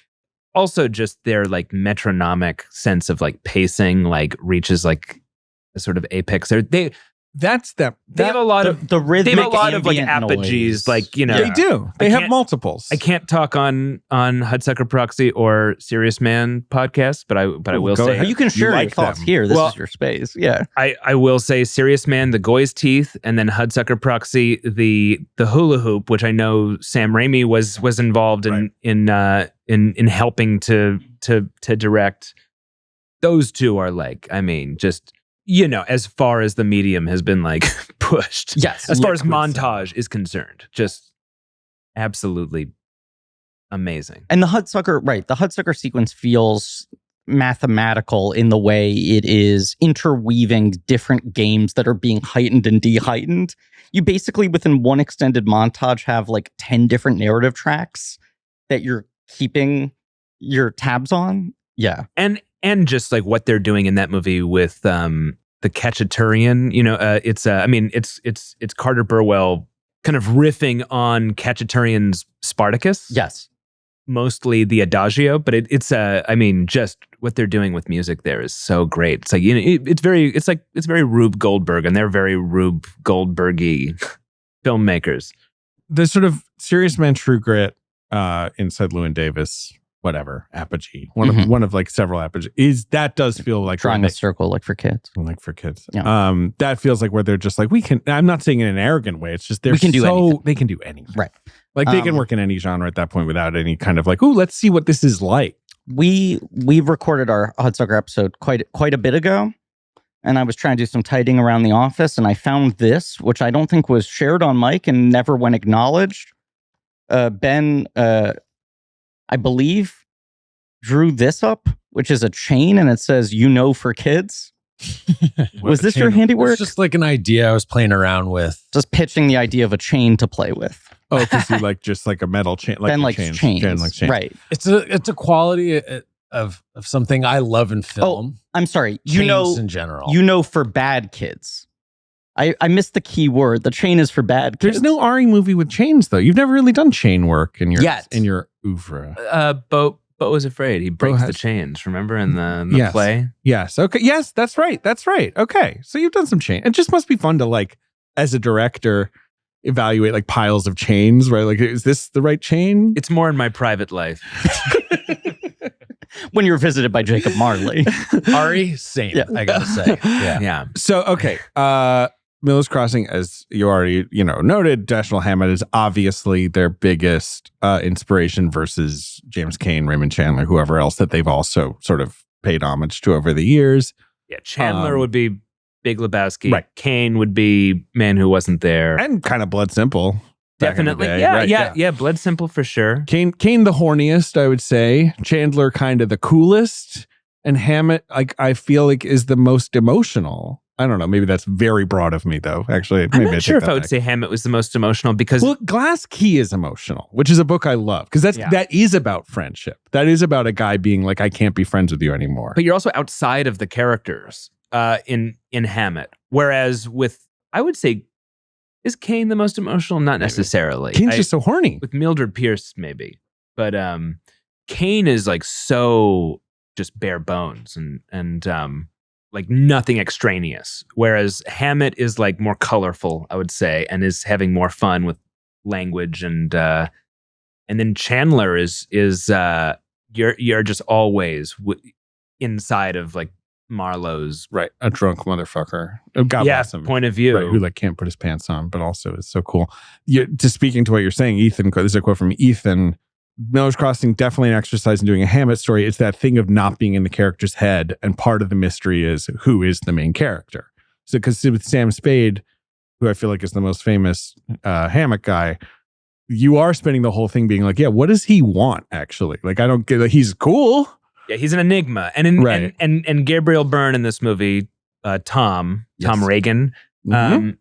also just their like metronomic sense of like pacing like reaches like a sort of apex. They have a lot of the rhythmic, they have a lot of like ambient apogees, noise. like, you know. They do. They have multiples. I can't talk on Hudsucker Proxy or Serious Man podcast, but I will go say ahead. You can share like your thoughts them. here. This Well, is your space. Yeah. I will say Serious Man, the Goy's Teeth, and then Hudsucker Proxy, the hula hoop, which I know Sam Raimi was involved in helping to direct. Those two are like, I mean, just, you know, as far as the medium has been like pushed. Yes. As far as liquid montage is concerned, just absolutely amazing. And the Hudsucker sequence feels mathematical in the way it is interweaving different games that are being heightened and de-heightened. You basically, within one extended montage, have like 10 different narrative tracks that you're keeping your tabs on. Yeah. And just like what they're doing in that movie with the Cacciaturian, you know, it's Carter Burwell kind of riffing on Cacciaturian's Spartacus. Yes. Mostly the Adagio, but it's just what they're doing with music there is so great. It's like, you know, it's very Rube Goldberg, and they're very Rube Goldberg-y filmmakers. The sort of Serious Man, True Grit, Inside Llewyn Davis, whatever, apogee, one of like several apogees, that does feel like Drawing a circle like for kids. Like for kids. Yeah. That feels like where they're just like, I'm not saying in an arrogant way. It's just We can do anything. They can do anything. Right. Like they can work in any genre at that point without any kind of like, ooh, let's see what this is like. We recorded our Hudsucker episode quite a bit ago, and I was trying to do some tidying around the office, and I found this, which I don't think was shared on mic and never went acknowledged. Ben, I believe, drew this up, which is a chain, and it says, "You know, for kids." Was this your handiwork? It's just like an idea I was playing around with. Just pitching the idea of a chain to play with. Oh, because you like just like a metal chain, like Ben likes chains. Jen likes chains. Right. It's a quality of something I love in film. I'm sorry. Chains in general. You know, for bad kids. I missed the key word. The chain is for bad kids. There's no Ari movie with chains though. You've never really done chain work in your oeuvre. Bo was afraid. He breaks the chains. Remember in the play? Yes. Okay. Yes, that's right. That's right. Okay. So you've done some chain. It just must be fun to like, as a director, evaluate like piles of chains, right? Like, is this the right chain? It's more in my private life. When you're visited by Jacob Marley. Ari, same. Yeah. I gotta say. Yeah. So okay. Miller's Crossing, as you already noted, Dashiell Hammett is obviously their biggest inspiration versus James Cain, Raymond Chandler, whoever else that they've also sort of paid homage to over the years. Yeah, Chandler would be Big Lebowski. Right. Cain would be Man Who Wasn't There. And kind of Blood Simple. Definitely. Yeah. Blood Simple for sure. Cain the horniest, I would say. Chandler kind of the coolest. And Hammett, like, I feel like is the most emotional. I don't know. Maybe that's very broad of me, though. Actually, I'm maybe not sure if I would say Hammett was the most emotional because well, Glass Key is emotional, which is a book I love because that is about friendship. That is about a guy being like, I can't be friends with you anymore. But you're also outside of the characters in Hammett. Whereas with, I would say, is Kane the most emotional? Not necessarily. Kane's just so horny. With Mildred Pierce, maybe. But Kane is like so just bare bones and like nothing extraneous. Whereas Hammett is like more colorful, I would say, and is having more fun with language and then Chandler is you're just always inside of like Marlowe's a drunk motherfucker. God bless him. Point of view, who like can't put his pants on, but also is so cool. To speaking to what you're saying, Ethan. This is a quote from Ethan. Miller's Crossing, definitely an exercise in doing a Hammett story. It's that thing of not being in the character's head, and part of the mystery is who is the main character. So, because with Sam Spade, who I feel like is the most famous Hammett guy, you are spending the whole thing being like, yeah, what does he want actually? Like, I don't get. Like, he's cool. Yeah, he's an enigma, and Gabriel Byrne in this movie, Tom Reagan.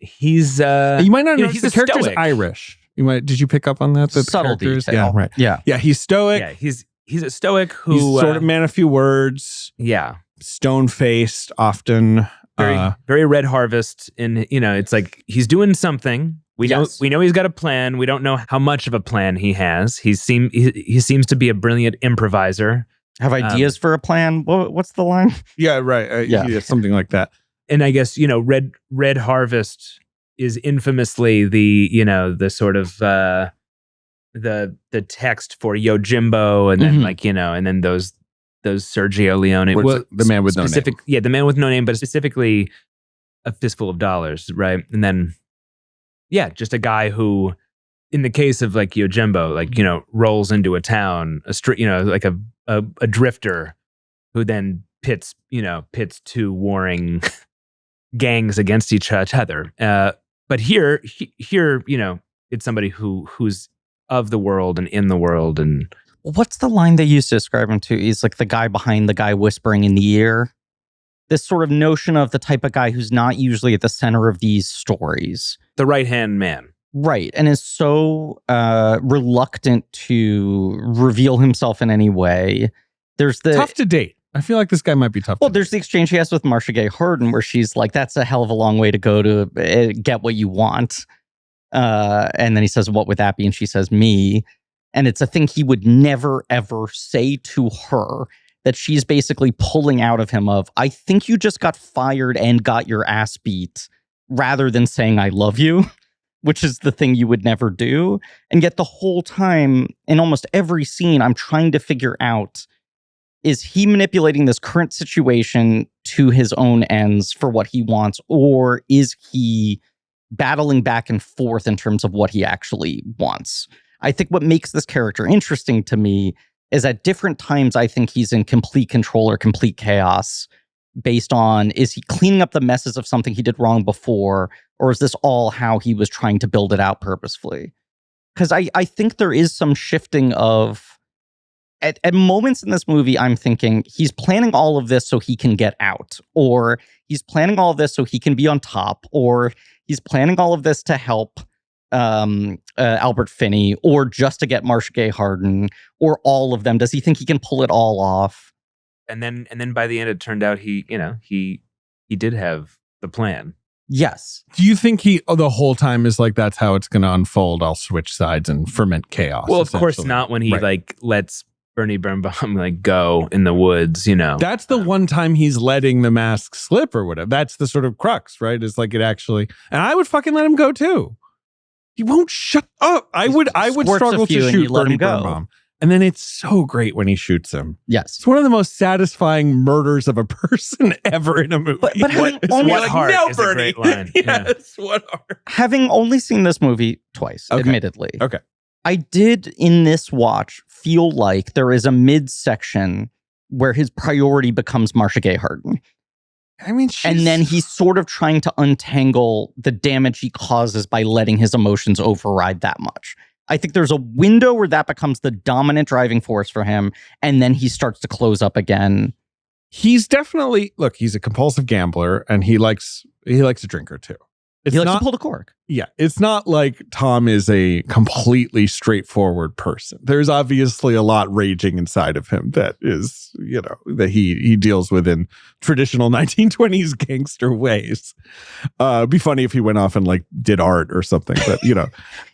He's you might not know he's the character's stoic. Irish. Did you pick up on that? Subtle detail. Yeah, right. Yeah, he's stoic. Yeah, he's a stoic who he's sort of man of few words. Yeah, stone faced often. Very Red Harvest. And it's like he's doing something. We know he's got a plan. We don't know how much of a plan he has. He seems to be a brilliant improviser. Have ideas for a plan? What's the line? Yeah, right. Yeah, something like that. And I guess Red Harvest is infamously the sort of the text for Yojimbo, and then and then those Sergio Leone, the man with no name. Yeah, the man with no name, but specifically A Fistful of Dollars, right? And then just a guy who, in the case of like Yojimbo, rolls into a town, a street, like a drifter who then pits two warring gangs against each other. But here, it's somebody who's of the world and in the world. And what's the line they used to describe him to? He's like the guy behind the guy whispering in the ear. This sort of notion of the type of guy who's not usually at the center of these stories. The right-hand man. Right. And is so reluctant to reveal himself in any way. There's tough to date. I feel like this guy might be tough. Well, there's the exchange he has with Marcia Gay Harden where she's like, that's a hell of a long way to go to get what you want. And then he says, what would that be? And she says, me. And it's a thing he would never, ever say to her, that she's basically pulling out of him of, I think you just got fired and got your ass beat, rather than saying, I love you, which is the thing you would never do. And yet the whole time, in almost every scene, I'm trying to figure out, is he manipulating this current situation to his own ends for what he wants, or is he battling back and forth in terms of what he actually wants? I think what makes this character interesting to me is at different times, I think he's in complete control or complete chaos based on, is he cleaning up the messes of something he did wrong before, or is this all how he was trying to build it out purposefully? Because I think there is some shifting of, at moments in this movie, I'm thinking he's planning all of this so he can get out, or he's planning all of this so he can be on top, or he's planning all of this to help Albert Finney, or just to get Marcia Gay Harden, or all of them. Does he think he can pull it all off? And then by the end, it turned out he did have the plan. Yes. Do you think he the whole time is like, that's how it's going to unfold? I'll switch sides and ferment chaos. Well, of course not when he lets Bernie Birnbaum go in the woods, That's the one time he's letting the mask slip or whatever. That's the sort of crux, right? It's like it actually, and I would fucking let him go too. He won't shut up. I would struggle to shoot Bernie Birnbaum. And then it's so great when he shoots him. Yes. It's one of the most satisfying murders of a person ever in a movie. But what heart is Bernie. A great line. Yes, what heart. Having only seen this movie twice, admittedly. Okay. I did, in this watch, feel like there is a midsection where his priority becomes Marcia Gay Harden. I mean, and then he's sort of trying to untangle the damage he causes by letting his emotions override that much. I think there's a window where that becomes the dominant driving force for him, and then he starts to close up again he's definitely, look, he's a compulsive gambler and he likes a drink or two. It's He likes not, to pull the cork. yeah, it's not like Tom is a completely straightforward person. There's obviously a lot raging inside of him that is, that he deals with in traditional 1920s gangster ways. It'd be funny if he went off and like did art or something, but He's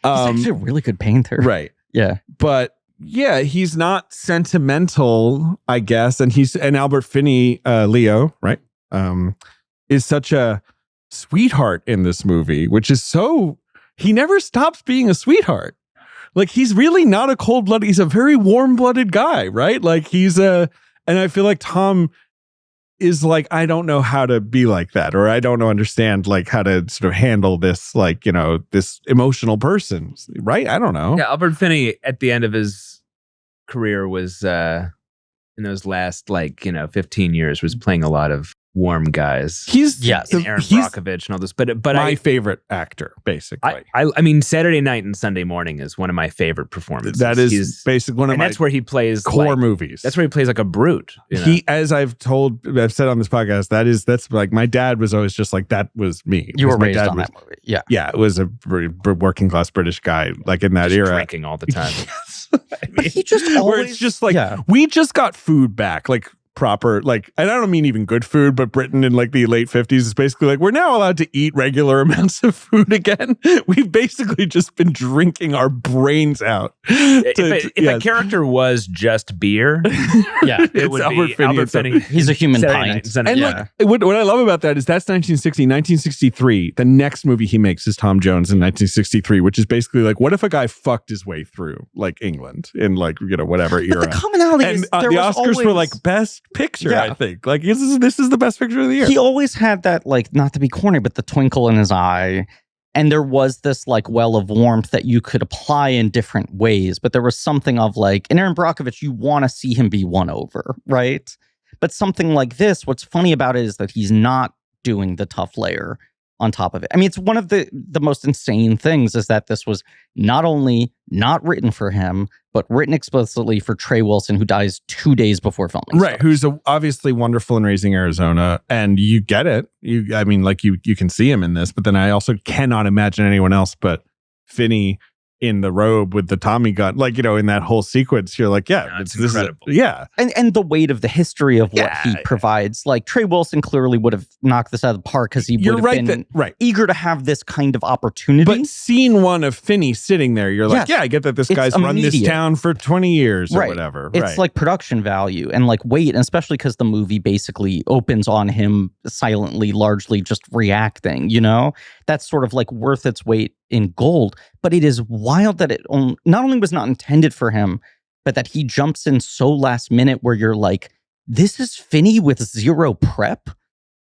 actually a really good painter. right. Yeah. But yeah, he's not sentimental, I guess. And Albert Finney, Leo, right? Is such a sweetheart in this movie, which is he never stops being a sweetheart. Like, he's really not a cold-blooded, he's a very warm-blooded guy, right? Like, and I feel like Tom is like, I don't know how to be like that, or I don't understand like how to sort of handle this, like, this emotional person, right? I don't know. Yeah, Albert Finney at the end of his career was in those last 15 years was playing a lot of warm guys. He's and Aaron Brockovich and all this, but my favorite actor, basically. I mean, Saturday Night and Sunday Morning is one of my favorite performances. That is basically one of my that's where he plays core movies. That's where he plays like a brute. He, as I've said on this podcast, that's like my dad was always just like, that was me. You were raised on that movie. Yeah. Yeah, it was a working class British guy, like in that era. Drinking all the time. But he just always, where it's just like, we just got food back, like proper, like, and I don't mean even good food, but Britain in like the late 50s is basically like, we're now allowed to eat regular amounts of food again. We've basically just been drinking our brains out. If a character was just beer, it would be Albert Finney. He's a human pint. And like, what I love about that is that's 1963. The next movie he makes is Tom Jones in 1963, which is basically like, what if a guy fucked his way through like England in like, whatever era. But the commonality is the Oscars were like best picture, I think. Like, this is the best picture of the year. He always had that, like, not to be corny, but the twinkle in his eye. And there was this like well of warmth that you could apply in different ways. But there was something of like, in Aaron Brockovich, you want to see him be won over, right? But something like this, what's funny about it is that he's not doing the tough layer on top of it. I mean, it's one of the most insane things is that this was not only not written for him, but written explicitly for Trey Wilson, who dies 2 days before filming. Right, who's obviously wonderful in Raising Arizona, and you get it. You can see him in this, but then I also cannot imagine anyone else but Finney in the robe with the Tommy gun, like, in that whole sequence. You're like, it's incredible. And the weight of the history of what he provides. Like, Trey Wilson clearly would have knocked this out of the park because he would have been eager to have this kind of opportunity. But scene one of Finney sitting there, you're like, I get that this guy's run this town for 20 years or whatever. It's like production value and like weight, and especially because the movie basically opens on him silently, largely just reacting, That's sort of like worth its weight in gold. But it is wild that it not only was not intended for him, but that he jumps in so last minute where you're like, this is Finney with zero prep?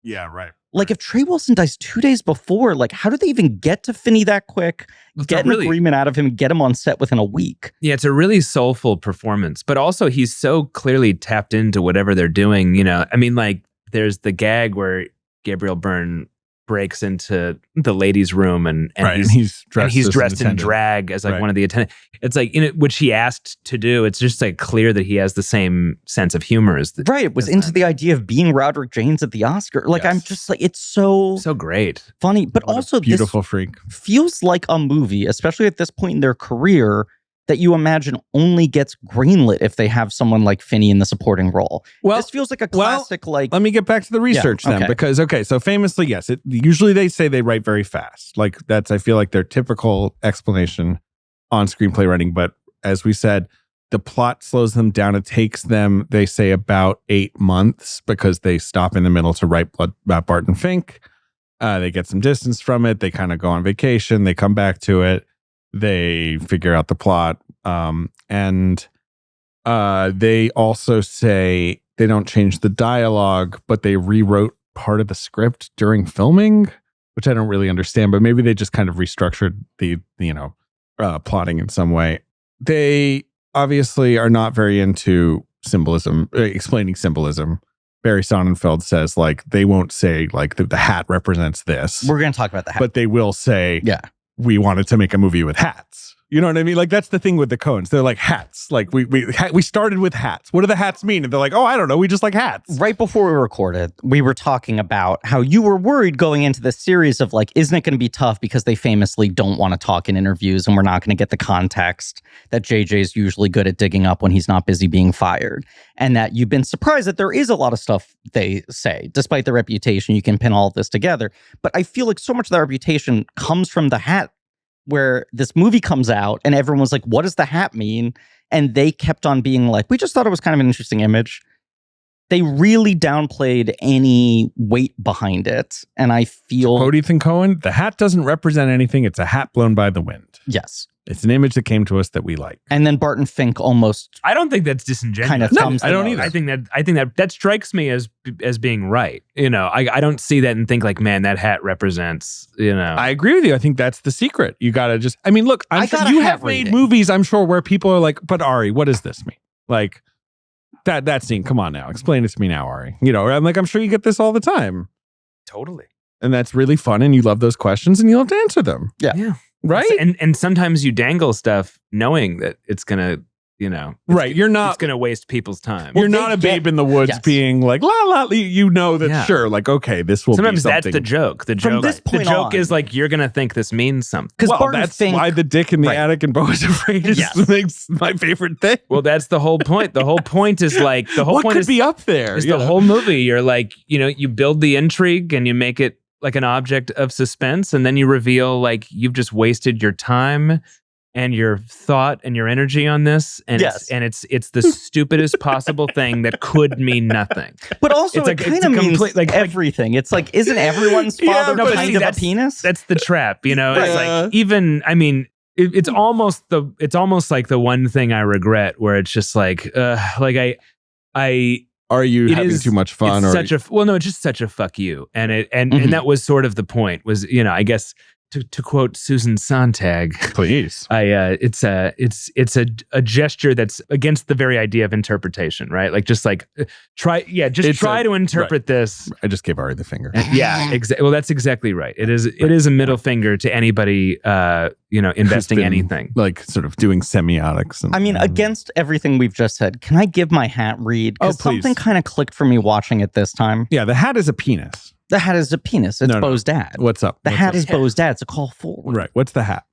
Yeah, right. Like, if Trey Wilson dies 2 days before, like, how did they even get to Finney that quick? Get an agreement out of him, get him on set within a week? Yeah, it's a really soulful performance. But also, he's so clearly tapped into whatever they're doing, I mean, like, there's the gag where Gabriel Byrne breaks into the ladies' room and he's dressed in drag as like one of the attendants. It's like, which he asked to do. It's just like clear that he has the same sense of humor as the it was into the idea of being Roderick Jaynes at the Oscar. Like, I'm just like, it's so great, funny, but also beautiful freak feels like a movie, especially at this point in their career, that you imagine only gets greenlit if they have someone like Finney in the supporting role. Well, this feels like a classic, like... Let me get back to the research then, because, so famously, yes, usually they say they write very fast. Like, that's, I feel like, their typical explanation on screenplay writing. But as we said, the plot slows them down. It takes them, they say, about 8 months because they stop in the middle to write about Barton Fink. They get some distance from it. They kind of go on vacation. They come back to it. They figure out the plot, and they also say they don't change the dialogue, but they rewrote part of the script during filming, which I don't really understand, but maybe they just kind of restructured the plotting in some way. They obviously are not very into symbolism, explaining symbolism. Barry Sonnenfeld says, like, they won't say, like, the hat represents this. We're going to talk about the hat. But they will say, we wanted to make a movie with hats, You know what I mean? Like, that's the thing with the Coens. They're like hats. Like, we started with hats. What do the hats mean? And they're like, oh, I don't know. We just like hats. Right before we recorded, we were talking about how you were worried going into this series of like, isn't it going to be tough because they famously don't want to talk in interviews and we're not going to get the context that JJ's usually good at digging up when he's not busy being fired. And that you've been surprised that there is a lot of stuff they say, despite the reputation, you can pin all of this together. But I feel like so much of that reputation comes from the hat, where this movie comes out and everyone was like, what does the hat mean? And they kept on being like, we just thought it was kind of an interesting image. They really downplayed any weight behind it. And I feel... Quote Ethan Coen, the hat doesn't represent anything. It's a hat blown by the wind. Yes. It's an image that came to us that we like. And then Barton Fink almost... I don't think that's disingenuous. Kind of I don't either. I think that strikes me as being right. You know, I don't see that and think like, man, that hat represents, you know. I agree with you. I think that's the secret. You got to just... I mean, look, I'm sure you have made reading. movies, I'm sure, where people are like, but Ari, what does this mean? Like, that scene, come on now. Explain it to me now, Ari. You know, I'm like, I'm sure you get this all the time. Totally. And that's really fun, and you love those questions, and you love to answer them. Yeah. Right? And sometimes you dangle stuff knowing that it's gonna, you know, right. You're not... It's gonna waste people's time. You're not a babe in the woods being like, la, la, you know that, sure, like, okay, this will sometimes be something. that's the joke. The From joke, this point the joke on, is like, you're gonna think this means something. Because well, that's why the dick in the attic and Beau is Afraid makes my favorite thing. Well, that's the whole point. The whole point is like, the whole what point could is be up there? Is the whole movie. You're like, you know, you build the intrigue and you make it like an object of suspense, and then you reveal like you've just wasted your time and your thought and your energy on this, and it's the stupidest possible thing that could mean nothing. But also, it's it kind of means like everything. It's like, isn't everyone's father kind of a penis? That's the trap, you know. It's like, even, I mean, it's almost like the one thing I regret, where it's just like I. Are you having too much fun? It's it's just such a fuck you. And that was sort of the point, was, you know, I guess to quote Susan Sontag, please. It's a gesture that's against the very idea of interpretation, right? Like, just like try to interpret this. I just gave Ari the finger. Yeah, exactly. Well, that's exactly right. It is a middle finger to anybody, you know, investing anything. Like, sort of doing semiotics. I mean, against everything we've just said, can I give my hat read? Because something kind of clicked for me watching it this time. Yeah, the hat is a penis. The hat is a penis. It's Beau's dad. What's up? The hat is Beau's dad. It's a call forward. Right. What's the hat?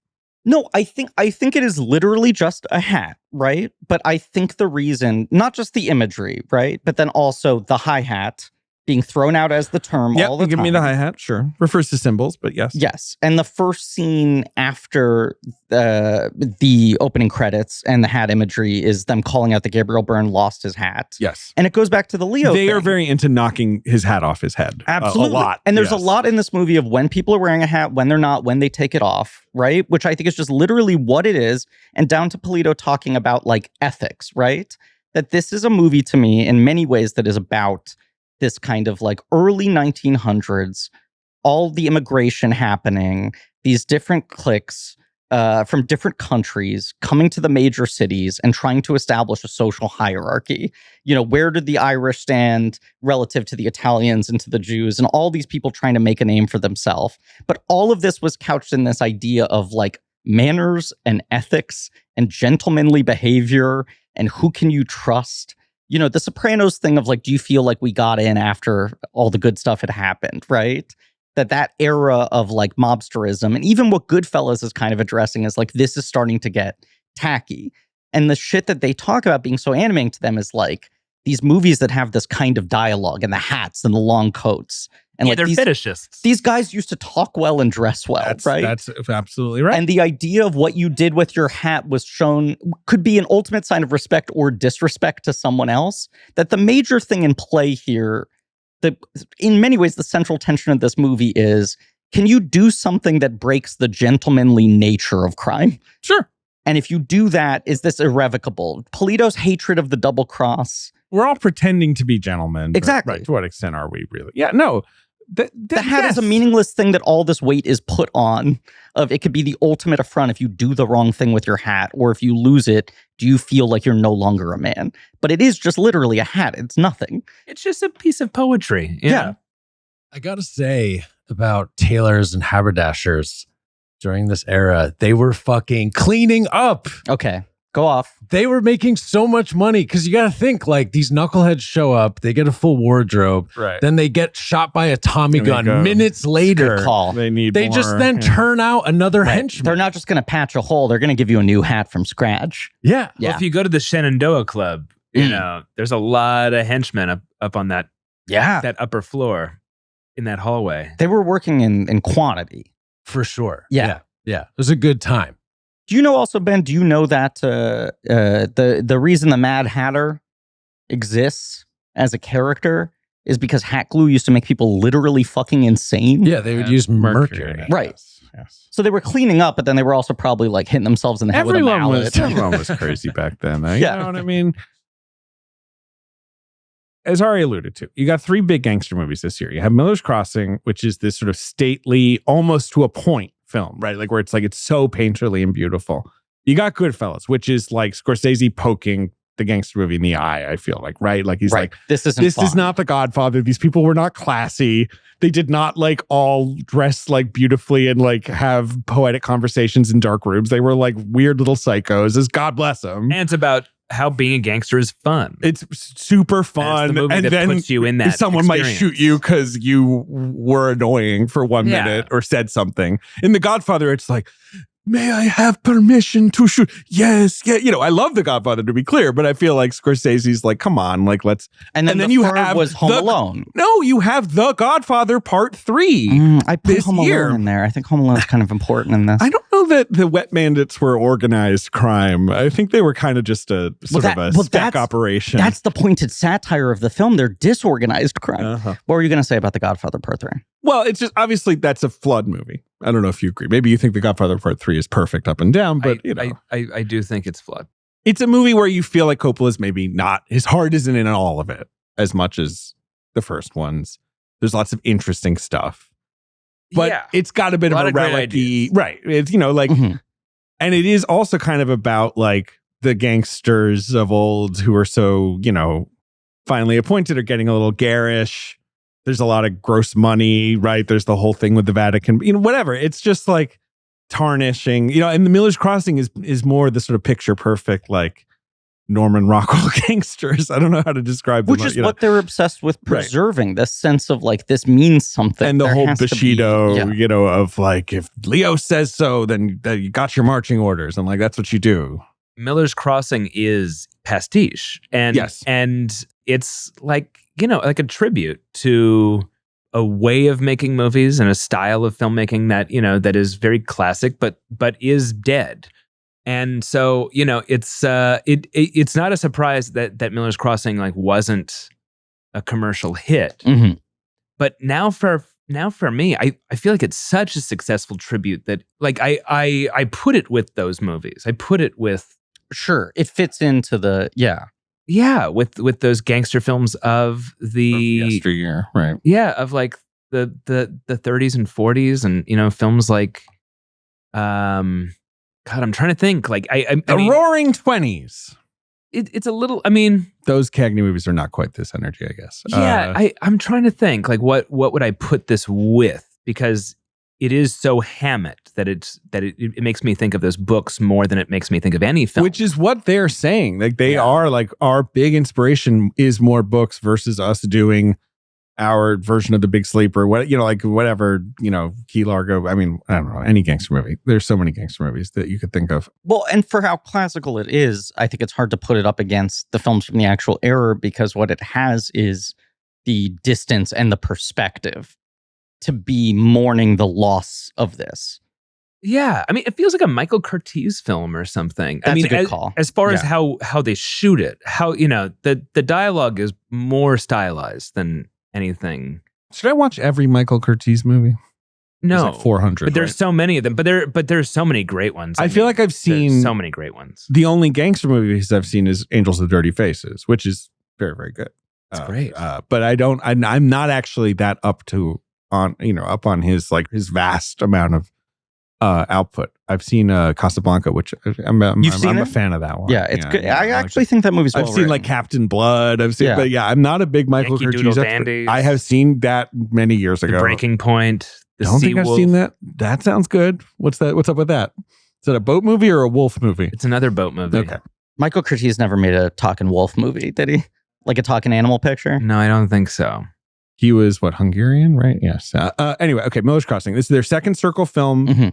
No, I think it is literally just a hat, right? But I think the reason, not just the imagery, right? But then also the hi-hat being thrown out as the term all the time. Give me the hi-hat, sure. Refers to symbols, but yes. Yes. And the first scene after the opening credits and the hat imagery is them calling out that Gabriel Byrne lost his hat. Yes. And it goes back to the Leo They thing. are very into knocking his hat off his head. Absolutely. A lot. And there's a lot in this movie of when people are wearing a hat, when they're not, when they take it off, right? Which I think is just literally what it is. And down to Polito talking about like ethics, right? That this is a movie to me in many ways that is about this kind of like early 1900s, all the immigration happening, these different cliques from different countries coming to the major cities and trying to establish a social hierarchy. You know, where did the Irish stand relative to the Italians and to the Jews, and all these people trying to make a name for themselves. But all of this was couched in this idea of like manners and ethics and gentlemanly behavior and who can you trust. You know, the Sopranos thing of like, do you feel like we got in after all the good stuff had happened, right? That era of like mobsterism, and even what Goodfellas is kind of addressing is like, this is starting to get tacky. And the shit that they talk about being so animating to them is like these movies that have this kind of dialogue and the hats and the long coats. And like they're fetishists. These guys used to talk well and dress well, right? That's absolutely right. And the idea of what you did with your hat was shown, could be an ultimate sign of respect or disrespect to someone else. That the major thing in play here, in many ways, the central tension of this movie is, can you do something that breaks the gentlemanly nature of crime? Sure. And if you do that, is this irrevocable? Polito's hatred of the double cross. We're all pretending to be gentlemen. Exactly. Right. To what extent are we really? Yeah, no. The hat is a meaningless thing that all this weight is put on. Of it could be the ultimate affront if you do the wrong thing with your hat, or if you lose it, do you feel like you're no longer a man? But it is just literally a hat. It's nothing. It's just a piece of poetry. Yeah. I gotta say about tailors and haberdashers, during this era, they were fucking cleaning up. Okay, go off. They were making so much money because you got to think like these knuckleheads show up, they get a full wardrobe, Right. then they get shot by a Tommy gun minutes later. Good call. They just then turn out another henchman. They're not just going to patch a hole. They're going to give you a new hat from scratch. Yeah. Well, if you go to the Shenandoah Club, you know, there's a lot of henchmen up on that upper floor in that hallway. They were working in quantity. For sure. Yeah. It was a good time. Do you know also, Ben, do you know that the reason the Mad Hatter exists as a character is because hat glue used to make people literally fucking insane? Yeah, they would use mercury. Right. Yes. So they were cleaning up, but then they were also probably like hitting themselves in the head with a mallet. Everyone was crazy back then. You Yeah. know what I mean? As Ari alluded to, you got 3 big gangster movies this year. You have Miller's Crossing, which is this sort of stately, almost to a point film, right? Like where it's so painterly and beautiful. You got Goodfellas, which is like Scorsese poking the gangster movie in the eye, I feel like, right? Like he's like, this is not The Godfather. These people were not classy. They did not like all dress like beautifully and like have poetic conversations in dark rooms. They were like weird little psychos, as God bless them. And it's about how being a gangster is fun. It's super fun. And it's the movie and that then puts you in that someone might shoot you because you were annoying for 1 minute or said something. In The Godfather, it's like, may I have permission to shoot? Yes. Yeah. You know, I love The Godfather, to be clear, but I feel like Scorsese's like, come on, like let's. And then you have was Home Alone. No, you have The Godfather Part 3. I put Home Alone in there. I think Home Alone is kind of important in this. I don't know that the Wet Bandits were organized crime. I think they were kind of just a sort of a spec operation. That's the pointed satire of the film. They're disorganized crime. What were you going to say about The Godfather Part 3? Well, it's just obviously that's a flawed movie. I don't know if you agree. Maybe you think The Godfather Part 3 is perfect up and down, but I do think it's flawed. It's a movie where you feel like Coppola's maybe not, his heart isn't in all of it as much as the first ones. There's lots of interesting stuff, but it's got a bit of a relic-y, right? It's, you know, like, and it is also kind of about like the gangsters of old who are so, you know, finally appointed are getting a little garish. There's a lot of gross money, right? There's the whole thing with the Vatican, you know, whatever. It's just like tarnishing, you know, and the Miller's Crossing is more the sort of picture perfect, like Norman Rockwell gangsters. I don't know how to describe them. Which is what they're obsessed with preserving, this sense of like, this means something. And the whole Bushido, you know, of like, if Leo says so, then you got your marching orders. And like, that's what you do. Miller's Crossing is pastiche. And, and it's like, you know, like a tribute to a way of making movies and a style of filmmaking that, you know, that is very classic, but is dead. And so, you know, it's not a surprise that Miller's Crossing like wasn't a commercial hit. But now for me, I feel like it's such a successful tribute that like I put it with those movies. I put it with it fits into the with those gangster films of the yesteryear, right? Yeah, of like the 30s and 40s, and you know, films like God, I'm trying to think. Like I mean, Roaring 20s. It's a little. I mean, those Cagney movies are not quite this energy, I guess. Yeah, I'm trying to think. Like, what would I put this with? Because it is so Hammett that it makes me think of those books more than it makes me think of any film. Which is what they're saying. Like they are like, our big inspiration is more books versus us doing our version of The Big Sleeper. What, you know, like whatever, you know, Key Largo. I mean, I don't know, any gangster movie. There's so many gangster movies that you could think of. Well, and for how classical it is, I think it's hard to put it up against the films from the actual era, because what it has is the distance and the perspective to be mourning the loss of this. Yeah, I mean, it feels like a Michael Curtiz film or something. That's I mean, a good call. As far as how they shoot it, how, you know, the dialogue is more stylized than anything. Should I watch every Michael Curtiz movie? No, like 400. But there's so many of them. But there's so many great ones. I feel like I've seen so many great ones. The only gangster movies I've seen is Angels with Dirty Faces, which is very, very good. It's great. But I'm not actually that up on his like his vast amount of output. I've seen Casablanca, which I'm a fan of that one. Yeah, it's good. I actually think that movie's well I've seen like Captain Blood. I've seen, but I'm not a big Michael Yankee Doodle Curtiz Dandies. I have seen that many years ago. The Breaking Point. Don't think I've Seawolf. seen that. That sounds good. What's that? What's up with that? Is it a boat movie or a wolf movie? It's another boat movie. Okay. Michael Curtiz never made a talking wolf movie, did he? Like a talking animal picture? No, I don't think so. He was Hungarian, right? Yes. Anyway, okay. Miller's Crossing. This is their second Circle film,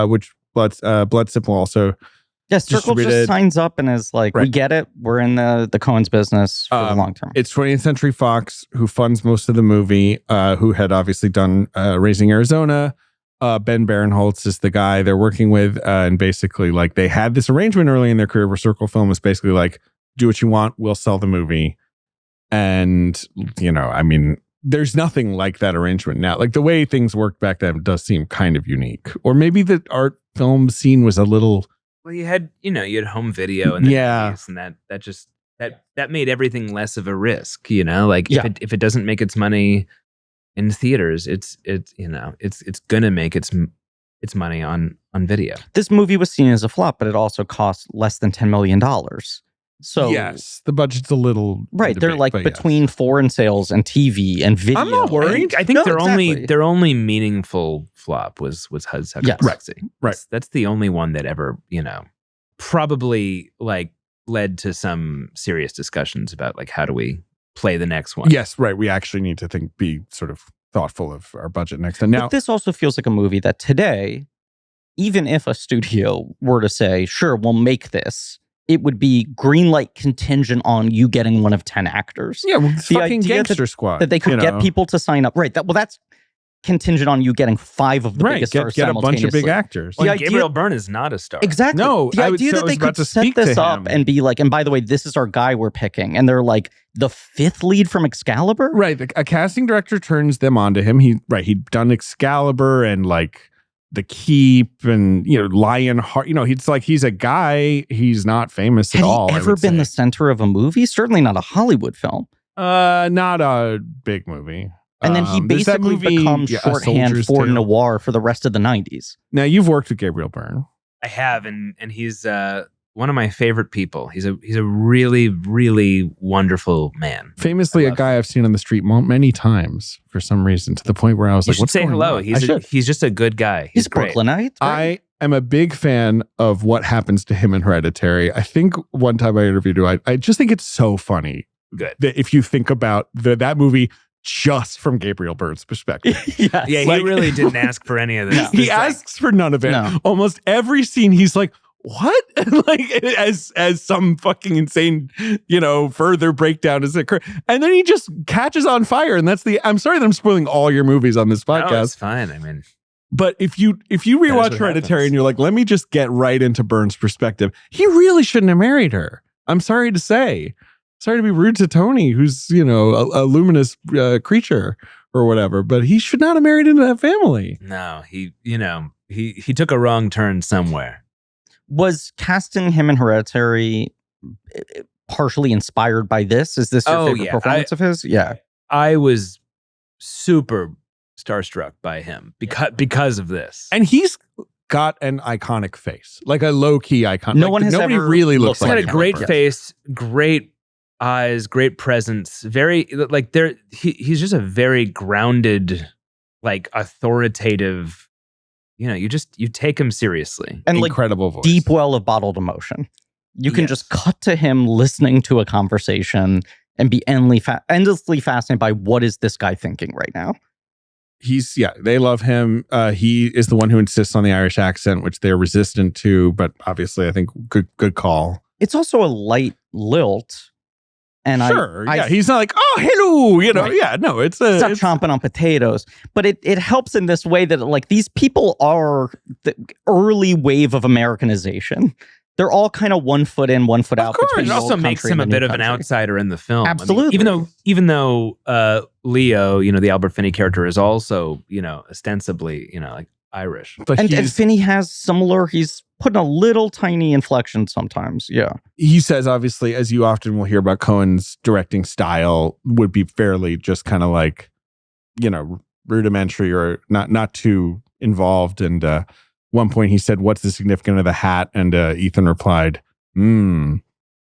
which Blood Simple also. Yeah, Circle just distributed. signs up and is like, we Right. get it. We're in the Coens business for the long term. It's 20th Century Fox who funds most of the movie, who had obviously done Raising Arizona. Ben Barenholtz is the guy they're working with. And basically, like, they had this arrangement early in their career where Circle Film was basically like, do what you want, we'll sell the movie. And, I mean, there's nothing like that arrangement now. Like, the way things worked back then does seem kind of unique. Or maybe the art film scene was a little... Well, you had home video and and that made everything less of a risk, like if it doesn't make its money in theaters, it's gonna make its money on video. This movie was seen as a flop, but it also cost less than $10 million. So yes, the budget's a little right. They're like between yes. foreign sales and TV and video. I'm not worried. I think No, their only meaningful flop was Hudsucker Yes. Proxy. Right. That's the only one that ever, probably like led to some serious discussions about like how do we play the next one. Yes, right. We actually need to be sort of thoughtful of our budget next time. Now, But this also feels like a movie that today, even if a studio were to say, sure, we'll make this, it would be green light contingent on you getting one of 10 actors. yeah, well, it's the fucking idea Gangster Squad. That they could get people to sign up. Right. That's contingent on you getting 5 of the right. biggest Get stars a bunch of big simultaneously. actors. The Like idea- Gabriel Byrne is not a star. Exactly. No, the idea I that was they about could to set speak this to up him. and be like, and by the way, this is our guy we're picking. And they're like the 5th lead from Excalibur. Right. A casting director turns them on to him. He'd done Excalibur and like The Keep and, Lionheart. He's a guy. He's not famous Had at all. he ever been the center of a movie? Certainly not a Hollywood film. Not a big movie. And then he There's that basically movie, becomes A shorthand Soldier's for Tale. noir for the rest of the 90s. Now, you've worked with Gabriel Byrne. I have, and he's one of my favorite people. He's a really, really wonderful man. Famously, a guy I've seen on the street many times for some reason, to the point where I was You like, should what's say going hello. on? He's just a good guy. He's a great. Brooklynite. Right? I am a big fan of what happens to him in Hereditary. I think one time I interviewed him, I just think it's so funny Good. that if you think about that movie just from Gabriel Byrne's perspective. Yes. Yeah, Like- he really didn't ask for any of this. He It's like- asks for none of it. No. Almost every scene, he's like, what? Like, as some fucking insane, further breakdown is occurring. And then he just catches on fire. And I'm sorry that I'm spoiling all your movies on this No, podcast. it's fine. I mean, But if you what rewatch Hereditary happens. and you're like, let me just get right into Byrne's perspective, he really shouldn't have married her. I'm sorry to say. Sorry to be rude to Tony, who's, a luminous creature or whatever, but he should not have married into that family. no, he took a wrong turn somewhere. Was casting him in Hereditary partially inspired by this? Is this your favorite yeah. performance of his? Yeah. I was super starstruck by him because of this. And he's got an iconic face, like a low-key icon. No one has nobody ever really looks looked He's like got a him. great Yes. face, great eyes, great presence. Very like he's just a very grounded, like authoritative. You take him seriously. And like incredible voice. deep well of bottled emotion. You can Yes. just cut to him listening to a conversation and be endlessly fascinated by what is this guy thinking right now. They love him. He is the one who insists on the Irish accent, which they're resistant to, but obviously I think good call. It's also a light lilt. And he's not like, oh, hello, Right. it's not chomping on potatoes, but it helps in this way that like these people are the early wave of Americanization. They're all kind of 1 foot in, 1 foot out. course. between It the also old makes country him and a the bit new of an country. outsider in the film. I mean, Absolutely. even though Leo, the Albert Finney character, is also ostensibly like Irish. but And Finney has similar. He's putting a little tiny inflection sometimes. Yeah. he says, obviously, as you often will hear about Coen's directing style, would be fairly just kind of like, rudimentary or not too involved. And one point he said, "What's the significance of the hat?" And Ethan replied,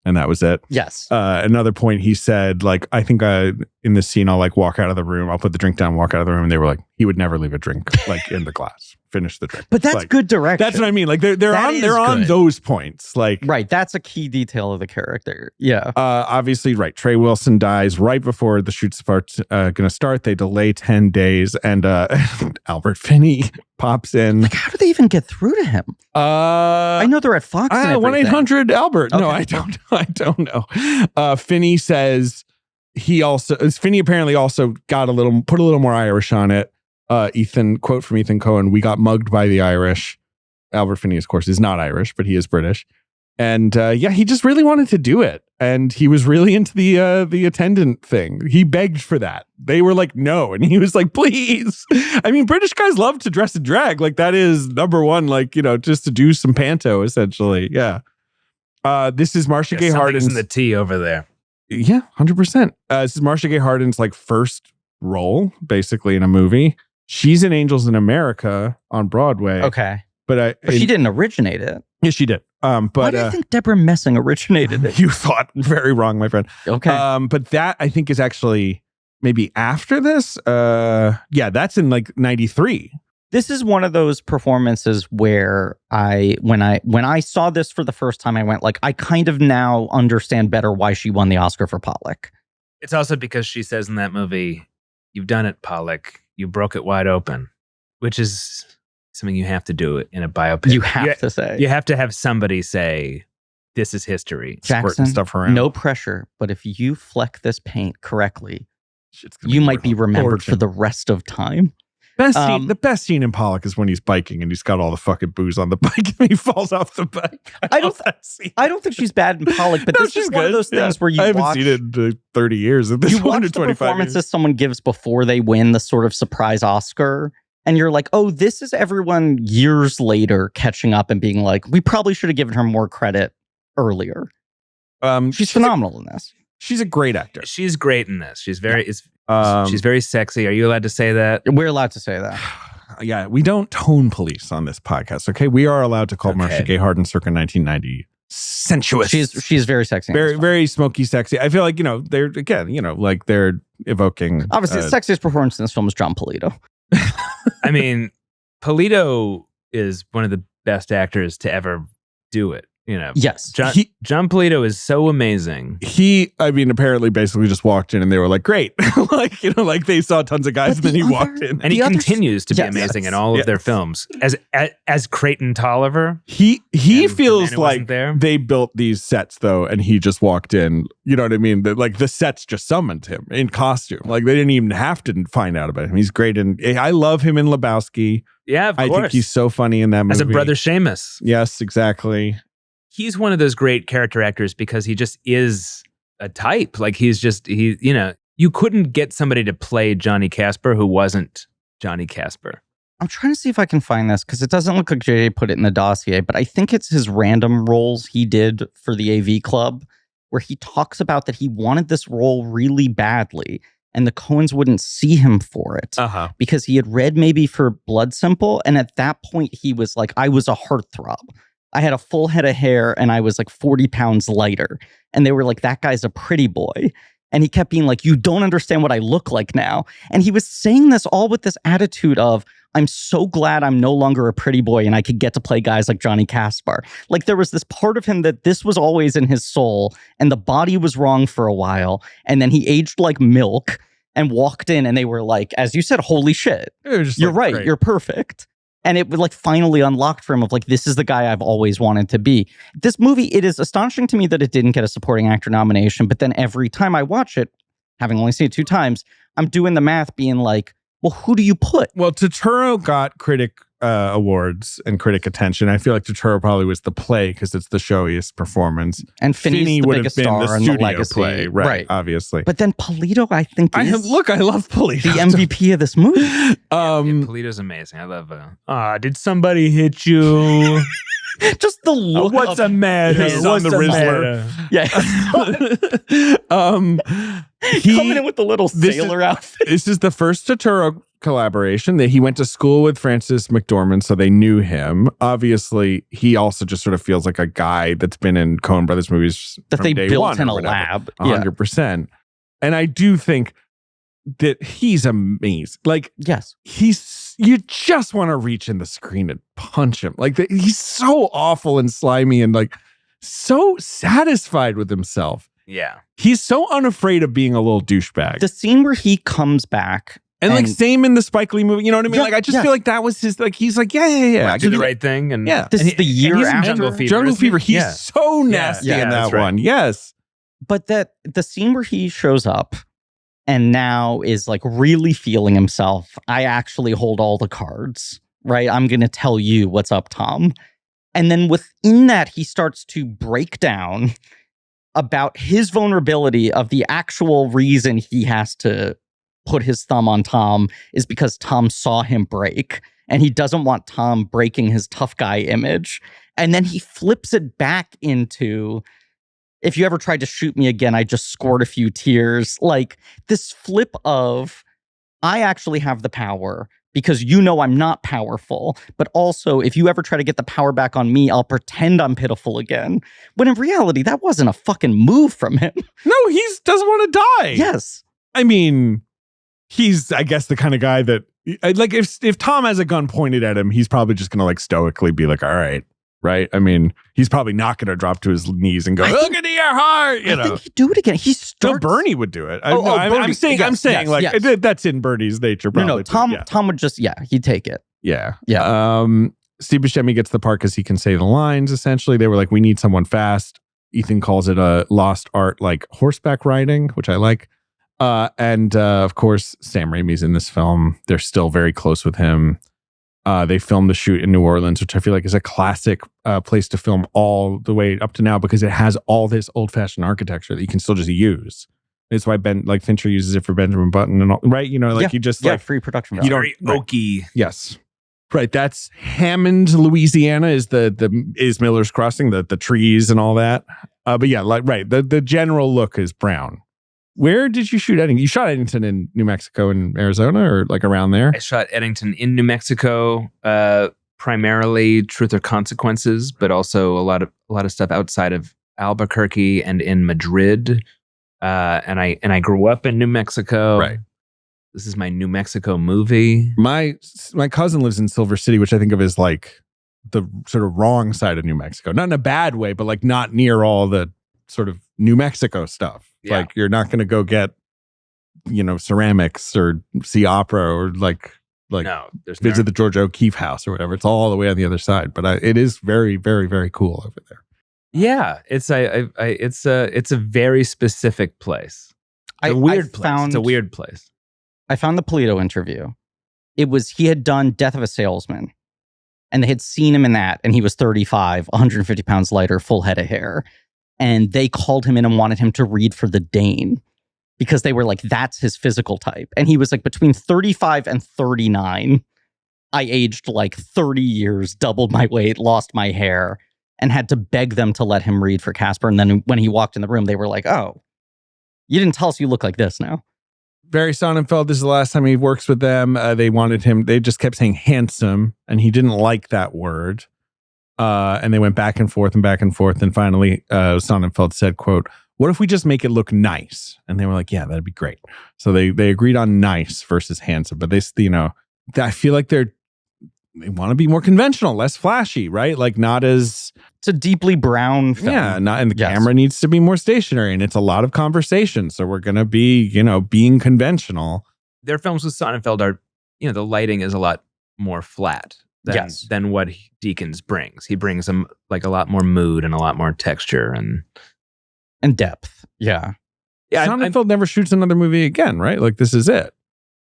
And that was it. Yes. Another point he said, like, I think in this scene, I'll like walk out of the room. I'll put the drink down, walk out of the room. And they were like, he would never leave a drink like in the glass. Finish the drink. But that's like, good direction. That's what I mean. Like they're on those points. Like right. That's a key detail of the character. Yeah. Obviously, right. Trey Wilson dies right before the shoot's going to start. They delay 10 days, and Albert Finney pops in. Like, how do they even get through to him? I know they're at Fox. 1-800 Albert. Okay. No, I don't know. Finney says Finney apparently also put a little more Irish on it. Quote from Ethan Coen: "We got mugged by the Irish." Albert Finney, of course, is not Irish, but he is British. And he just really wanted to do it. And he was really into the attendant thing. He begged for that. They were like, no. And he was like, please. I mean, British guys love to dress and drag. Like, that is number one, like, just to do some panto, essentially. Yeah. This is Marcia Gay Harden's in the tea over there. Yeah, 100%. This is Marcia Gay Harden's like first role, basically, in a movie. She's in Angels in America on Broadway. Okay. But she didn't originate it. Yeah, she did. But why do you think Deborah Messing originated it? You thought very wrong, my friend. Okay. But that I think is actually maybe after this. Yeah, that's in like 93. This is one of those performances where when I saw this for the first time, I went like, I kind of now understand better why she won the Oscar for Pollock. It's also because she says in that movie, "You've done it, Pollock. You broke it wide open," which is something you have to do in a biopic. You have to say. You have to have somebody say, "This is history." Jackson, stuff around. No pressure, but if you fleck this paint correctly, you might be remembered for the rest of time. The best scene in Pollock is when he's biking and he's got all the fucking booze on the bike and he falls off the bike. I don't think she's bad in Pollock, but this is one of those things where I haven't seen it in 30 years. At this you watch the performances someone gives before they win the sort of surprise Oscar, and you're like, oh, this is everyone years later catching up and being like, we probably should have given her more credit earlier. She's phenomenal in this. She's a great actor. She's great in this. She's very she's very sexy. Are you allowed to say that? We're allowed to say that. Yeah, we don't tone police on this podcast, okay? We are allowed to call Marcia Gay Harden circa 1990 sensuous. She's very sexy. Very smoky sexy. I feel like, they're evoking... Obviously, the sexiest performance in this film is Jon Polito. I mean, Polito is one of the best actors to ever do it. Yes. Jon Polito is so amazing. Apparently basically just walked in and they were like, great. like they saw tons of guys and then he walked in. And he continues to be amazing in all of their films. As Creighton Tolliver. He feels like they built these sets though, and he just walked in. You know what I mean? The sets just summoned him in costume. Like they didn't even have to find out about him. He's great. And I love him in Lebowski. Yeah, of course. I think he's so funny in that movie. As a Brother Seamus. Yes, exactly. He's one of those great character actors because he just is a type. Like you couldn't get somebody to play Johnny Casper who wasn't Johnny Casper. I'm trying to see if I can find this because it doesn't look like JJ put it in the dossier, but I think it's his random roles he did for the AV Club where he talks about that he wanted this role really badly and the Coens wouldn't see him for it because he had read maybe for Blood Simple. And at that point he was like, I was a heartthrob. I had a full head of hair and I was like 40 pounds lighter. And they were like, that guy's a pretty boy. And he kept being like, you don't understand what I look like now. And he was saying this all with this attitude of, I'm so glad I'm no longer a pretty boy and I could get to play guys like Johnny Casper. Like there was this part of him that this was always in his soul and the body was wrong for a while. And then he aged like milk and walked in and they were like, as you said, holy shit, you're right, great. You're perfect. And it like finally unlocked for him of like, this is the guy I've always wanted to be. This movie, it is astonishing to me that it didn't get a supporting actor nomination. But then every time I watch it, having only seen it 2 times, I'm doing the math being like, well, who do you put? Well, Turturro got critic awards and critic attention. I feel like Turturro probably was the play because it's the showiest performance. And Finney would have been the studio play, right? Obviously. But then Polito, I think, I love Polito. The MVP of this movie. Polito's amazing. I love did somebody hit you? Just the look. What's of, a matter? He's on the Rizzler. Yeah. Coming in with the little sailor outfit. This is the first Turturro collaboration that he went to school with Francis McDormand, so they knew him. Obviously, he also just sort of feels like a guy that's been in Coen Brothers movies that from they day built one in or a whatever. lab. 100%. And I do think that he's amazing. Like, Yes. you just want to reach in the screen and punch him. Like, he's so awful and slimy and like so satisfied with himself. Yeah. He's so unafraid of being a little douchebag. The scene where he comes back. And like same in the Spike Lee movie, you know what I mean? Yeah, like I just feel like that was his, like he's like, yeah. Do the right thing. And Yeah. This is the year he's in after Jungle Fever. Jungle isn't he? Fever, he's Yeah. so nasty Yeah, in that that's right. one. Yes. But that the scene where he shows up and now is like really feeling himself. I actually hold all the cards, right? I'm going to tell you what's up, Tom. And then within that, he starts to break down about his vulnerability of the actual reason he has to put his thumb on Tom is because Tom saw him break and he doesn't want Tom breaking his tough guy image. And then he flips it back into, if you ever tried to shoot me again, I just scored a few tears. Like this flip of, I actually have the power because you know I'm not powerful. But also, if you ever try to get the power back on me, I'll pretend I'm pitiful again. When in reality, that wasn't a fucking move from him. No, he doesn't want to die. Yes. I mean, he's, I guess, the kind of guy that, like, if Tom has a gun pointed at him, he's probably just going to, like, stoically be like, all right. I mean, he's probably not going to drop to his knees and go, look into your heart, you know. I think he'd do it again. He starts... No, Bernie would do it. Bernie. I'm saying, Yes, like, yes. that's in Bernie's nature, probably. No, Tom would just, he'd take it. Yeah. Yeah. Steve Buscemi gets the part because he can say the lines, essentially. They were like, we need someone fast. Ethan calls it a lost art, like horseback riding, which I like. And of course, Sam Raimi's in this film. They're still very close with him. They filmed the shoot in New Orleans, which I feel like is a classic place to film all the way up to now because it has all this old-fashioned architecture that you can still just use. It's why Fincher uses it for Benjamin Button and all, right? You know, like you just like free production. you Very don't oaky. Yes. Right. That's Hammond, Louisiana is is Miller's Crossing, the trees and all that. But yeah, like right. The general look is brown. Where did you shoot Eddington? You shot Eddington in New Mexico and Arizona or like around there? I shot Eddington in New Mexico, primarily Truth or Consequences, but also a lot of stuff outside of Albuquerque and in Madrid. And I grew up in New Mexico. Right. This is my New Mexico movie. My cousin lives in Silver City, which I think of as like the sort of wrong side of New Mexico. Not in a bad way, but like not near all the sort of New Mexico stuff. Yeah. Like you're not going to go get, ceramics or see opera or like No, there's visit the George O'Keeffe house or whatever. It's all the way on the other side, but it is very, very, very cool over there. Yeah, it's a very specific place. It's a weird place. It's a weird place. I found the Polito interview. He had done Death of a Salesman, and they had seen him in that, and he was 35, 150 pounds lighter, full head of hair. And they called him in and wanted him to read for the Dane because they were like, that's his physical type. And he was like, between 35 and 39, I aged like 30 years, doubled my weight, lost my hair, and had to beg them to let him read for Casper. And then when he walked in the room, they were like, oh, you didn't tell us you look like this now. Barry Sonnenfeld, this is the last time he works with them. They wanted him, they just kept saying handsome, and he didn't like that word. And they went back and forth. And finally, Sonnenfeld said, quote, what if we just make it look nice? And they were like, yeah, that'd be great. So they agreed on nice versus handsome. But I feel like they want to be more conventional, less flashy, right? Like not as... It's a deeply brown film. Yeah, and the camera needs to be more stationary, and it's a lot of conversation. So we're going to be, being conventional. Their films with Sonnenfeld are, the lighting is a lot more flat than what Deakins brings. He brings them like a lot more mood and a lot more texture and depth. Yeah. Yeah. Sonnenfeld never shoots another movie again, right? Like this is it.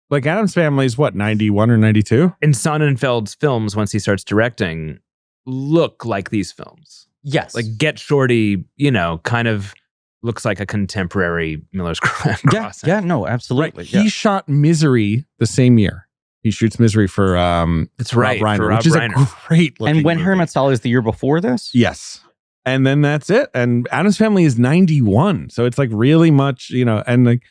Like Addams Family is what, 91 or 92? And Sonnenfeld's films, once he starts directing, look like these films. Yes. Like Get Shorty, kind of looks like a contemporary Miller's Crossing. Yeah, no, absolutely. Right. He shot Misery the same year. He shoots Misery for That's right, Rob Reiner, for Rob which is Reiner. a great looking And When movie. Harry Met Sally is the year before this? Yes. And then that's it. And Addams Family is 91. So it's like really much, and like,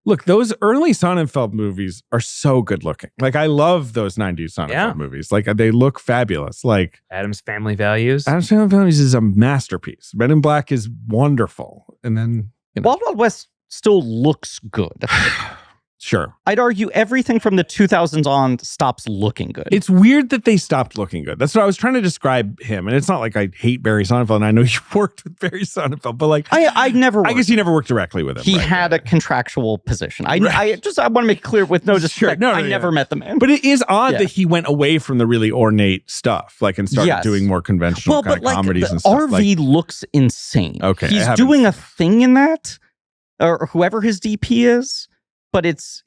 look, those early Sonnenfeld movies are so good looking. Like, I love those 90s Sonnenfeld movies. Like, they look fabulous. Like, Addams Family Values. Addams Family is a masterpiece. Men in Black is wonderful. And then, Wild Wild West still looks good. sure. I'd argue everything from the 2000s on stops looking good. It's weird that they stopped looking good. That's what I was trying to describe him. And it's not like I hate Barry Sonnenfeld, and I know you worked with Barry Sonnenfeld, but like I never. I guess you never worked directly with him. He right? had a contractual position. I want to make clear with no disrespect. No, I never met the man. But it is odd that he went away from the really ornate stuff, like, and started doing more conventional kind of comedies and stuff. RV looks insane. Okay, he's doing a thing in that, or whoever his DP is. But it's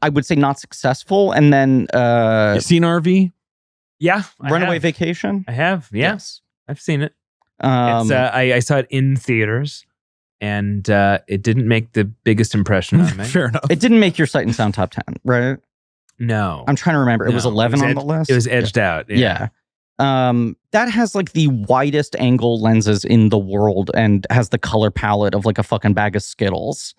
I would say not successful. And then you seen RV? Yeah, Runaway Vacation. I have. Yeah. Yes, I've seen it. It's, I saw it in theaters, and it didn't make the biggest impression on me. Fair enough. It didn't make your Sight and Sound top 10, right? No, I'm trying to remember. It was 11 on the list. It was edged out. Yeah. That has like the widest angle lenses in the world and has the color palette of like a fucking bag of Skittles.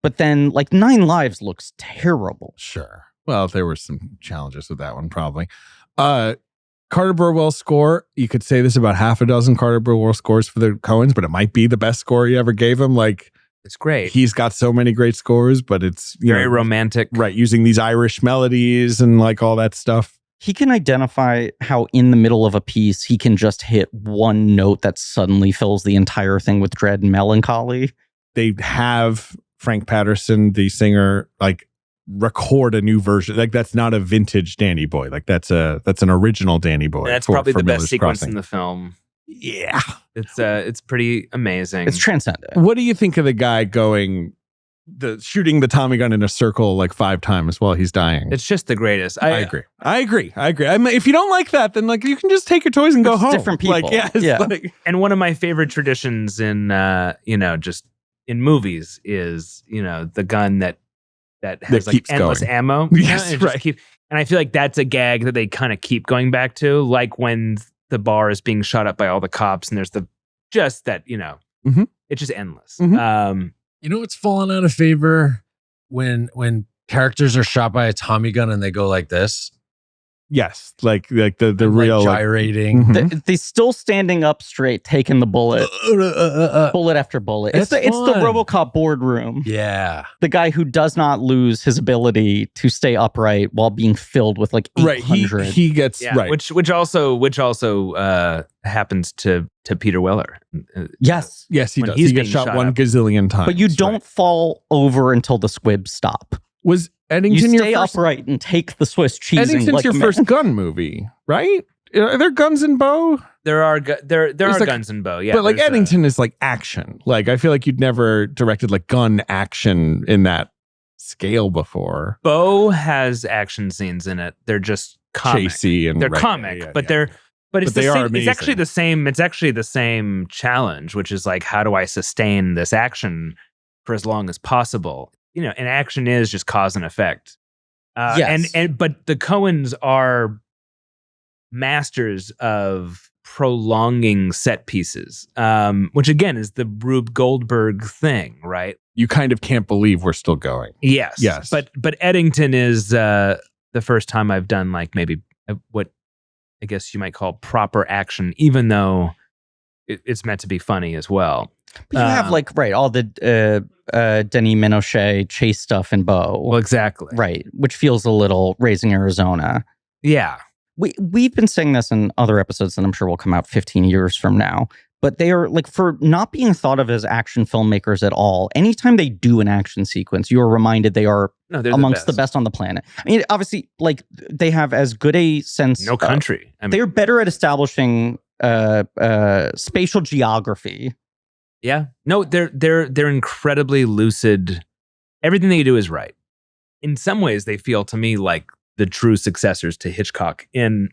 But then, like, 9 Lives looks terrible. Sure. Well, there were some challenges with that one, probably. Carter Burwell's score, you could say this about half a dozen Carter Burwell scores for the Coens, but it might be the best score he ever gave him. Like, it's great. He's got so many great scores, but it's very romantic. Right. Using these Irish melodies and like all that stuff. He can identify how in the middle of a piece, he can just hit one note that suddenly fills the entire thing with dread and melancholy. They have Frank Patterson, the singer, like record a new version. Like, that's not a vintage Danny Boy. Like, that's an original Danny Boy. That's probably the best Miller's sequence Crossing. in the film. Yeah. It's pretty amazing. It's transcendent. What do you think of the guy shooting the Tommy gun in a circle like 5 times while he's dying? It's just the greatest. I agree. I mean, if you don't like that, then like you can just take your toys and go home. Different people. Like, yeah. Like, and one of my favorite traditions in just in movies is the gun that has like endless going. ammo. Yes, and right. And I feel like that's a gag that they kind of keep going back to, like when the bar is being shot up by all the cops, and there's it's just endless. Mm-hmm. What's fallen out of favor when characters are shot by a Tommy gun and they go like this? yes, like the And, real like, gyrating. Mhm. They still standing up straight, taking the bullet, bullet after bullet. It's That's the fun. RoboCop boardroom. Yeah. The guy who does not lose his ability to stay upright while being filled with like 800. Right. He gets right. Which also happens to Peter Weller. Yes. Yes, he when does. he's He gets being shot shot 1 up. gazillion times. But you don't fall over until the squibs stop. Was Eddington You your stay first? upright and take the Swiss cheese. Eddington's your first gun movie, right? Are there guns in Bo? There are like- guns in Bo, yeah. but like there's, Eddington is like action. Like, I feel like you'd never directed like gun action in that scale before. Bo has action scenes in it. They're just comic. Chasey and They're right, comic, yeah, but yeah. they're it's But they are it's actually amazing. the same. It's actually the same challenge, which is like, how do I sustain this action for as long as possible? And action is just cause and effect. Yes. But the Coens are masters of prolonging set pieces, which again is the Rube Goldberg thing, right? You kind of can't believe we're still going. Yes. But Eddington is the first time I've done like maybe what I guess you might call proper action, even though it's meant to be funny as well. But you have like all the Denis Menochet chase stuff in Bo. Well, exactly. Right, which feels a little Raising Arizona. Yeah. We've been saying this in other episodes that I'm sure will come out 15 years from now. But they are like, for not being thought of as action filmmakers at all, anytime they do an action sequence, you are reminded they are they're amongst the best on the planet. I mean, obviously, like they have as good a sense. No country. I mean, they're better at establishing spatial geography. Yeah. No, they're incredibly lucid. Everything they do is right. In some ways, they feel to me like the true successors to Hitchcock. I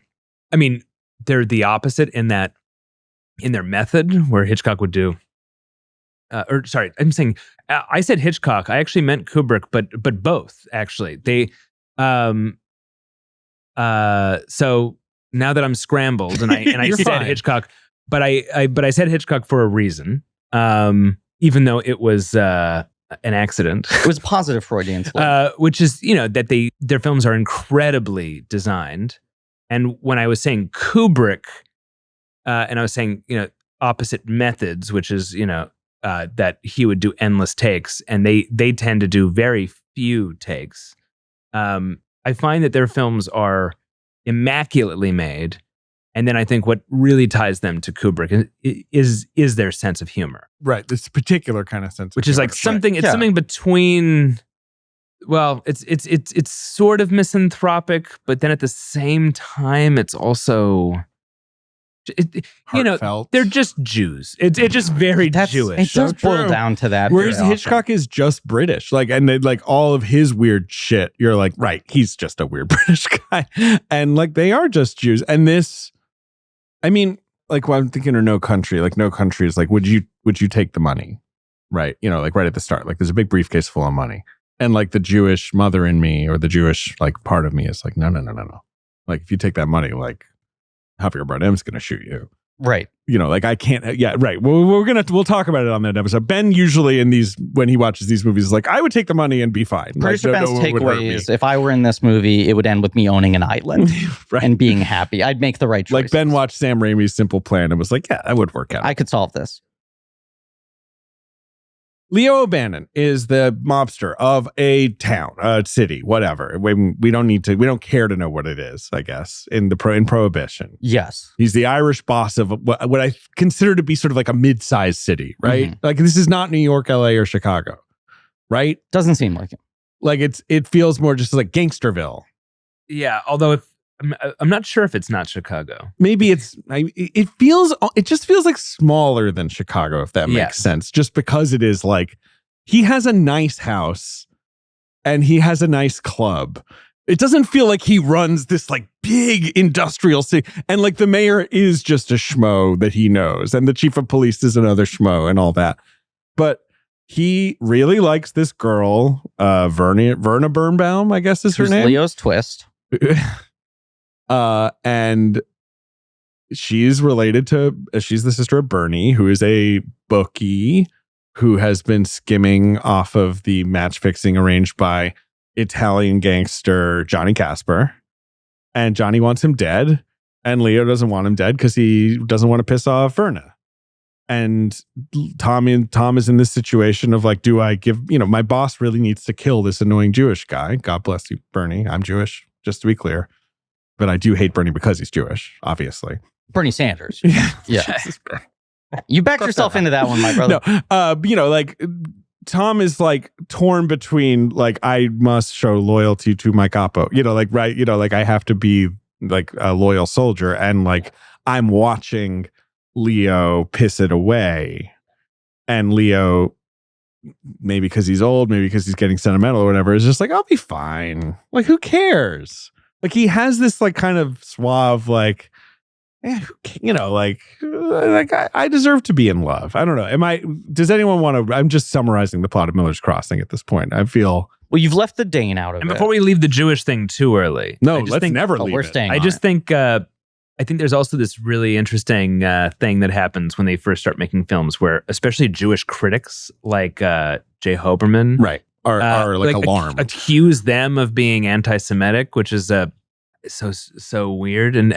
mean, they're the opposite in that in their method, where Hitchcock would do. I said Hitchcock. I actually meant Kubrick, but both actually. They So now that I'm scrambled and I You're said fine. Hitchcock, but I said Hitchcock for a reason, even though it was an accident. It was a positive Freudian slip. Which is, that their films are incredibly designed. And when I was saying Kubrick, and I was saying, opposite methods, which is, that he would do endless takes, and they tend to do very few takes. I find that their films are immaculately made. And then I think what really ties them to Kubrick is their sense of humor. Right. This particular kind of sense. Which is like something, it's something between, well, it's sort of misanthropic, but then at the same time, it's also, Heartfelt. they're just Jews. It's just very Jewish. It does So boil true. down to that. Whereas very often. Hitchcock is just British. Like, and they, like all of his weird shit, you're like, right, he's just a weird British guy. And like, they are just Jews. And this, I mean, like, well, I'm thinking of No Country. Like, No Country is like, would you take the money? Right. Like right at the start, like there's a big briefcase full of money. And like the Jewish mother in me or the Jewish like part of me is like, no. Like if you take that money, like Javier Bardem's going to shoot you. Right. Like I can't. Yeah. Right. Well, we'll talk about it on that episode. Ben usually when he watches these movies is like, I would take the money and be fine. Producer like, Ben's one would hurt me. takeaways, if I were in this movie, it would end with me owning an island Right. and being happy. I'd make the right choice. Like Ben watched Sam Raimi's Simple Plan and was like, yeah, that would work out. I could solve this. Leo O'Bannon is the mobster of a town, a city, whatever. We don't care to know what it is, I guess, in Prohibition. Yes. He's the Irish boss of what I consider to be sort of like a mid-sized city, right? Mhm. Like this is not New York, LA, or Chicago, right? Doesn't seem like it. Like it feels more just like Gangsterville. Yeah, although I'm not sure if it's not Chicago. Maybe it just feels like smaller than Chicago, if that makes sense. Just because it is like, he has a nice house and he has a nice club. It doesn't feel like he runs this like big industrial city. And like the mayor is just a schmo that he knows. And the chief of police is another schmo and all that. But he really likes this girl, Verna Birnbaum, I guess is her Who's name. Leo's twist. And she's related to, she's the sister of Bernie, who is a bookie who has been skimming off of the match fixing arranged by Italian gangster Johnny Casper. And Johnny wants him dead. And Leo doesn't want him dead because he doesn't want to piss off Verna. And Tom is in this situation of like, do I give, my boss really needs to kill this annoying Jewish guy. God bless you, Bernie. I'm Jewish, just to be clear. But I do hate Bernie because he's Jewish, obviously. Bernie Sanders. Yeah. You backed yourself into that one, my brother. No, like Tom is like torn between like, I must show loyalty to my capo, right. Like I have to be like a loyal soldier. And like, I'm watching Leo piss it away. And Leo, maybe because he's old, maybe because he's getting sentimental or whatever, is just like, I'll be fine. Like, who cares? Like he has this like kind of suave, like, like I deserve to be in love. I don't know. Does anyone want to, I'm just summarizing the plot of Miller's Crossing at this point. I feel. Well, you've left the Dane out of And it. before we leave the Jewish thing too early. No, let's never leave we're it. staying I on just it. think, I think there's also this really interesting thing that happens when they first start making films where especially Jewish critics like Jay Hoberman. Right. Are like alarmed. Accuse them of being anti-Semitic, which is so weird. And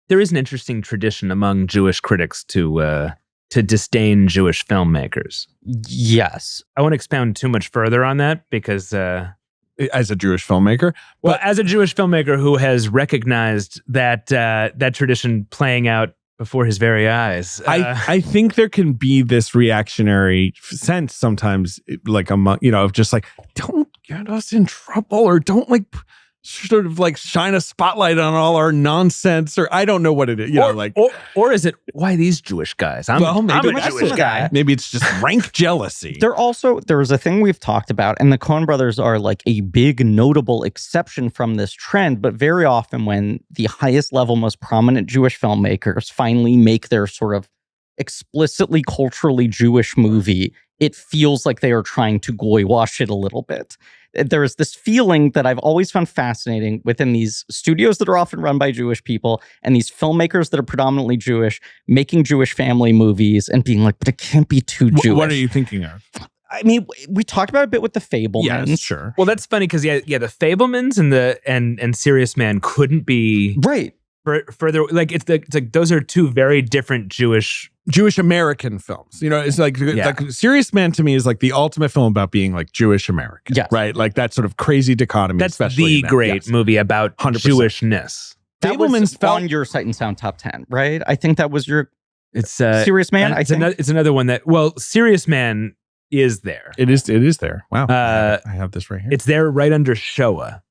there is an interesting tradition among Jewish critics to disdain Jewish filmmakers. Yes. I won't expound too much further on that because as a Jewish filmmaker, well, as a Jewish filmmaker who has recognized that that tradition playing out before his very eyes. I think there can be this reactionary sense sometimes, like of just like, don't get us in trouble, or don't like sort of like shine a spotlight on all our nonsense, or I don't know what it is, or is it why these Jewish guys? I'm maybe a Jewish guy. Maybe it's just rank jealousy. There's a thing we've talked about, and the Coen Brothers are like a big notable exception from this trend, but very often when the highest level, most prominent Jewish filmmakers finally make their sort of explicitly culturally Jewish movie, it feels like they are trying to goy wash it a little bit. there is this feeling that I've always found fascinating within these studios that are often run by Jewish people and these filmmakers that are predominantly Jewish, making Jewish family movies and being like, but it can't be too Jewish. What are you thinking of? I mean, we talked about it a bit with the Fabelmans. Yes, sure. Well, that's funny because the Fabelmans and Serious Man couldn't be right. Further, like it's like those are two very different Jewish American films. You know, it's like Serious Man to me is like the ultimate film about being like Jewish American. Yes. Right? Like that sort of crazy dichotomy. That's especially the great movie about 100%. Jewishness. That was on your Sight and Sound top 10, right? I think that was your Serious Man. It's another one that Serious Man is there. It is there. Wow. I have this right here. It's there right under Shoah.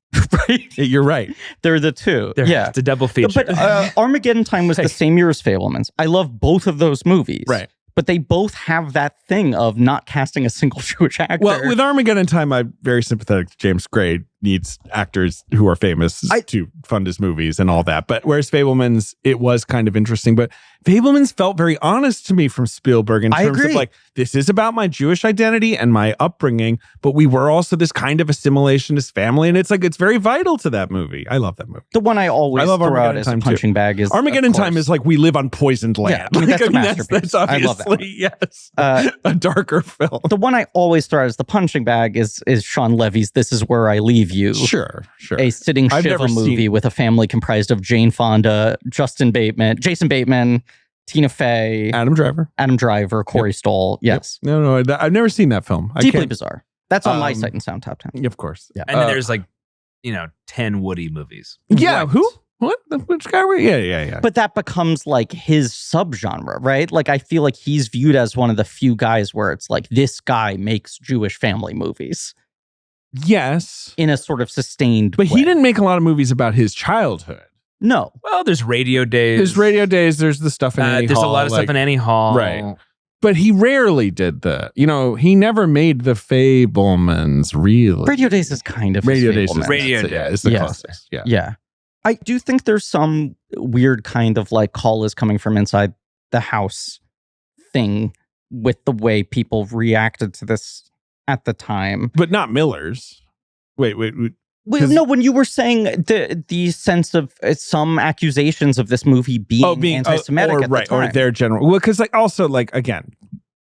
Right? You're right. They're the two. It's a double feature. But Armageddon Time was the same year as Fabelmans. I love both of those movies. Right. But they both have that thing of not casting a single Jewish actor. Well, with Armageddon Time, I'm very sympathetic to James Gray. Needs actors who are famous to fund his movies and all that. But whereas Fabelmans, it was kind of interesting. But Fabelmans felt very honest to me from Spielberg in terms of like, this is about my Jewish identity and my upbringing, but we were also this kind of assimilationist family. And it's like, it's very vital to that movie. I love that movie. The one I always throw out as a punching bag is Armageddon Time is like, we live on poisoned land. Yeah, I mean, that's a masterpiece. That's obviously, I love that one. yes, a darker film. The one I always throw out as the punching bag is Sean Levy's This Is Where I Leave You. Sure. A sitting Shiva movie with a family comprised of Jane Fonda, Jason Bateman, Tina Fey, Adam Driver, Corey Stoll. Yes. Yep. No, I've never seen that film. Deeply bizarre. That's on my Sight and Sound top 10. Of course. Yeah. And then there's 10 Woody movies. Yeah. Right. Who? What? Which guy were you? Yeah. But that becomes like his subgenre, right? Like I feel like he's viewed as one of the few guys where it's like this guy makes Jewish family movies. Yes. In a sort of sustained way. But he didn't make a lot of movies about his childhood. No. Well, there's Radio Days. There's the stuff in Annie Hall. There's a lot of stuff in Annie Hall. Right. But he rarely did that. You know, he never made the Fabelmans, really. Radio Days is kind of Radio Days. It's the closest. Yeah. Yeah. I do think there's some weird kind of like call is coming from inside the house thing with the way people reacted to this at the time. But not Miller's. Wait. No, when you were saying the sense of some accusations of this movie being anti-Semitic at the time. Or their general. Well, because also again,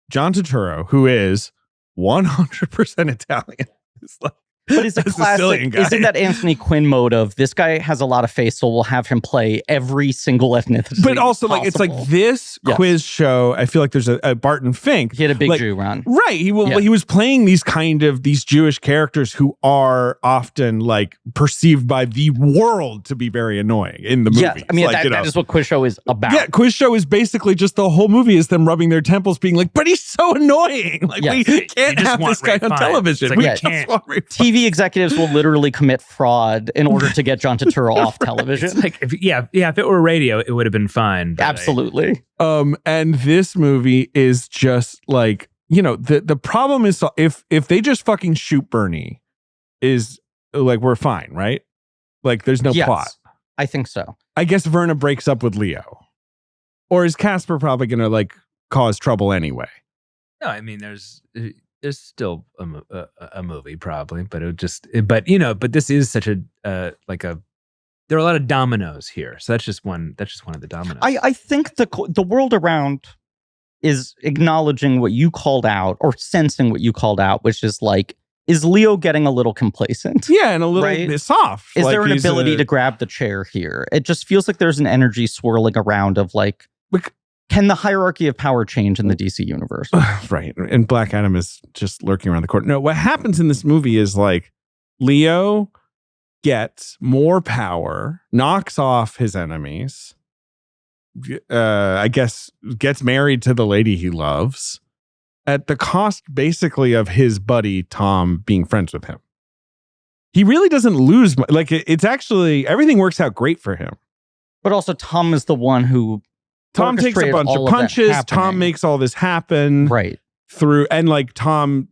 John Turturro, who is 100% Italian, is like, but it's a classic. Isn't that Anthony Quinn mode of this guy has a lot of face, so we'll have him play every single ethnicity. But also, it's like this quiz show. I feel like there's a Barton Fink. He had a big Jew run, right? He was playing these Jewish characters who are often like perceived by the world to be very annoying in the movie. Yes, I mean that is what quiz show is about. Yeah, quiz show is basically just the whole movie is them rubbing their temples, being like, "But he's so annoying! Like we can't have this guy on television. We just want TV executives will literally commit fraud in order to get John Turturro off television. It's like, if it were radio, it would have been fine. Absolutely. And this movie is just like, the problem is if they just fucking shoot Bernie, is like we're fine, right? Like there's no plot. I think so. I guess Verna breaks up with Leo, or is Casper probably gonna like cause trouble anyway? No, I mean there's still a movie probably, but but this is such a there are a lot of dominoes here, so that's just one of the dominoes. I think the world around is acknowledging what you called out or sensing what you called out, which is like, is Leo getting a little complacent? Yeah, and a little bit soft. Is there an ability to grab the chair here? It just feels like there's an energy swirling around of like, can the hierarchy of power change in the DC universe? Right. And Black Adam is just lurking around the corner. No, what happens in this movie is like Leo gets more power, knocks off his enemies, I guess gets married to the lady he loves at the cost basically of his buddy Tom being friends with him. He really doesn't lose. Like it's actually, everything works out great for him. But also Tom is the one who Tom takes a bunch of punches. Tom makes all this happen. Right. And like Tom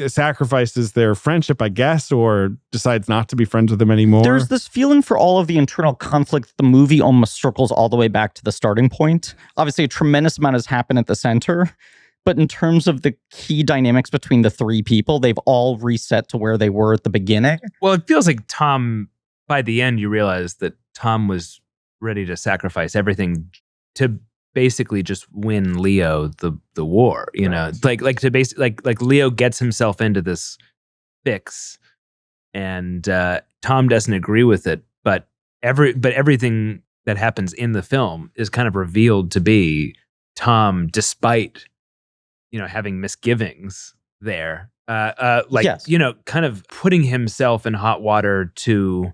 sacrifices their friendship, I guess, or decides not to be friends with them anymore. There's this feeling for all of the internal conflict. The movie almost circles all the way back to the starting point. Obviously, a tremendous amount has happened at the center, But in terms of the key dynamics between the three people, they've all reset to where they were at the beginning. Well, it feels like Tom, by the end, you realize that Tom was ready to sacrifice everything to basically just win Leo the war. You know, like Leo gets himself into this fix, and Tom doesn't agree with it. But everything that happens in the film is kind of revealed to be Tom, despite having misgivings there, Yes. kind of putting himself in hot water to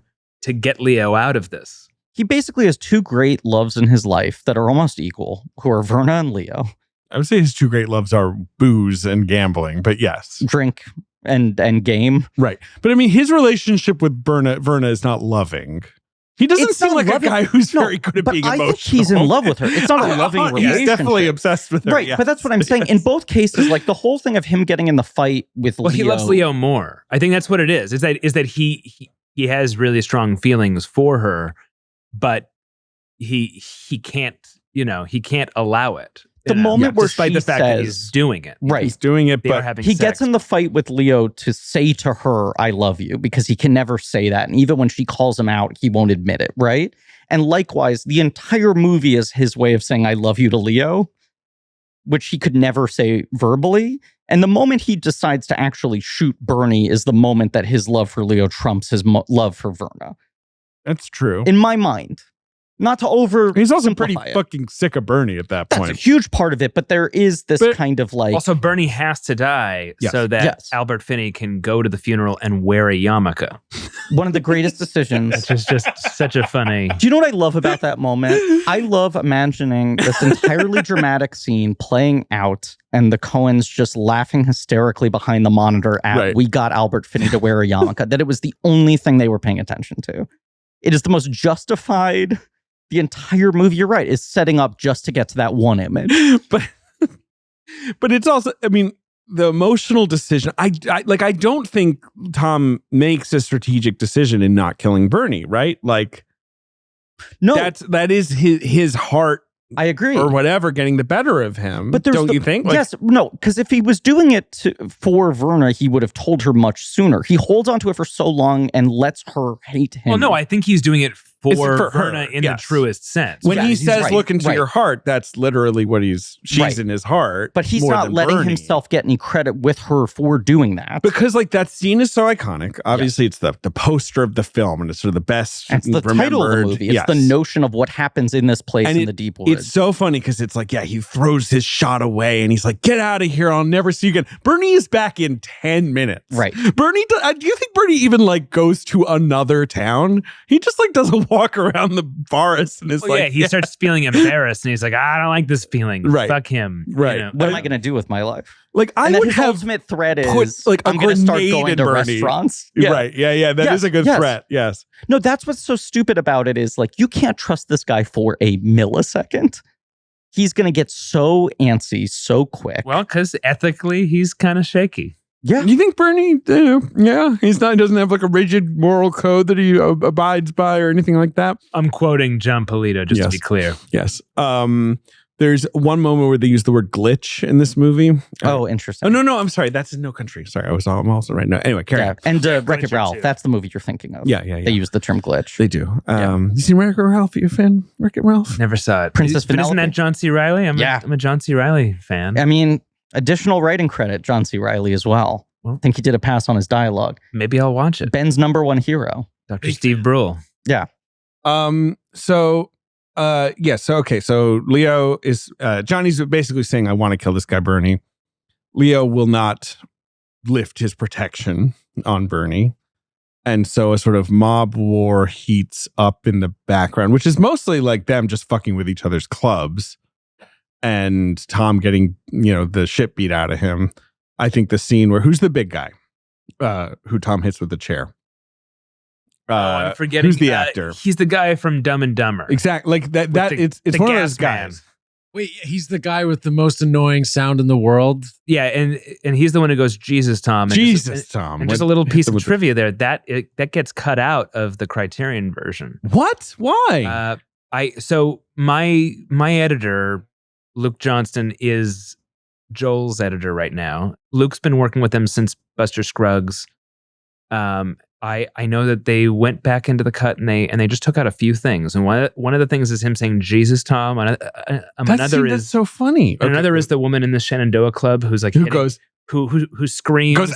get Leo out of this. He basically has two great loves in his life that are almost equal, who are Verna and Leo. I would say his two great loves are booze and gambling, but yes. Drink and game. Right. But I mean, his relationship with Verna is not loving. He doesn't seem like a guy who's very good at being emotional. I think he's in love with her. It's not a loving relationship. He's definitely obsessed with her. Right, yes. but that's what I'm saying. In both cases, like the whole thing of him getting in the fight with Leo. He loves Leo more. I think that's what it is. Is that he has really strong feelings for her, but he can't allow it. The moment where despite the fact that he's doing it. Right. He's doing it, but he gets in the fight with Leo to say to her, I love you, because he can never say that. And even when she calls him out, he won't admit it, right? And likewise, the entire movie is his way of saying, I love you to Leo, which he could never say verbally. And the moment he decides to actually shoot Bernie is the moment that his love for Leo trumps his love for Verna. That's true. In my mind. Not to over. He's also pretty fucking sick of Bernie at that point. That's a huge part of it, but there is this kind of like. Also, Bernie has to die so that Albert Finney can go to the funeral and wear a yarmulke. One of the greatest decisions. Which is just such a funny. Do you know what I love about that moment? I love imagining this entirely dramatic scene playing out and the Coens just laughing hysterically behind the monitor at we got Albert Finney to wear a yarmulke, that it was the only thing they were paying attention to. It is the most justified. The entire movie, you're right, is setting up just to get to that one image. But it's also, I mean, the emotional decision. I don't think Tom makes a strategic decision in not killing Bernie, right? Like, no, that is his heart. I agree. Or whatever, getting the better of him. But don't you think? Like, yes, no, because if he was doing it for Verna, he would have told her much sooner. He holds on to it for so long and lets her hate him. Well, no, I think he's doing it for Verna her, in the truest sense. When he says, look into your heart, that's literally what she's in his heart. But he's not letting himself get any credit with her for doing that. Because like that scene is so iconic. Obviously, it's the poster of the film and it's sort of the best It's the title of the movie. It's the notion of what happens in this place in the deep woods. It's so funny because it's like, he throws his shot away and he's like, get out of here. I'll never see you again. Bernie is back in 10 minutes. Right. Bernie, do you think Bernie even like goes to another town? He just like does a walk around the forest and is he starts feeling embarrassed and he's like, I don't like this feeling. Right. Fuck him. Right. What am I going to do with my life? Like I would have ultimate threat is like I'm going to start going to restaurants. Yeah. Right. Yeah. That is a good threat. Yes. No, that's what's so stupid about it is like you can't trust this guy for a millisecond. He's going to get so antsy so quick. Well, because ethically he's kind of shaky. Yeah. You think Bernie, he doesn't have like a rigid moral code that he abides by or anything like that? I'm quoting Jon Polito just to be clear. Yes. There's one moment where they use the word glitch in this movie. Oh, interesting. Oh, no, I'm sorry. That's in No Country. Sorry, I'm also right now. Anyway, carry on. And Wreck-It Ralph, that's the movie you're thinking of. Yeah. They use the term glitch. They do. You seen Wreck-It Ralph? Are you a fan? Wreck-It Ralph? Never saw it. Princess But isn't that John C. Reilly? I'm a John C. Reilly fan. I mean, additional writing credit, John C. Reilly as well. I think he did a pass on his dialogue. Maybe I'll watch it. Ben's number one hero. Dr. Steve Brule. Yeah. So Leo is Johnny's basically saying, I want to kill this guy Bernie. Leo will not lift his protection on Bernie. And so a sort of mob war heats up in the background, which is mostly like them just fucking with each other's clubs and Tom getting, the shit beat out of him. I think the scene where who's the big guy who Tom hits with the chair? I'm forgetting. Who's the actor? He's the guy from Dumb and Dumber. Exactly. Like that. It's one of those guys. Wait, he's the guy with the most annoying sound in the world. Yeah, and he's the one who goes, Jesus, Tom. And Tom. And just a little piece of trivia there that gets cut out of the Criterion version. What? Why? My editor, Luke Johnston, is Joel's editor right now. Luke's been working with them since Buster Scruggs. I know that they went back into the cut and they just took out a few things. And one of the things is him saying "Jesus, Tom." Another that's is so funny. and another is the woman in the Shenandoah Club who's like who goes who screams. goes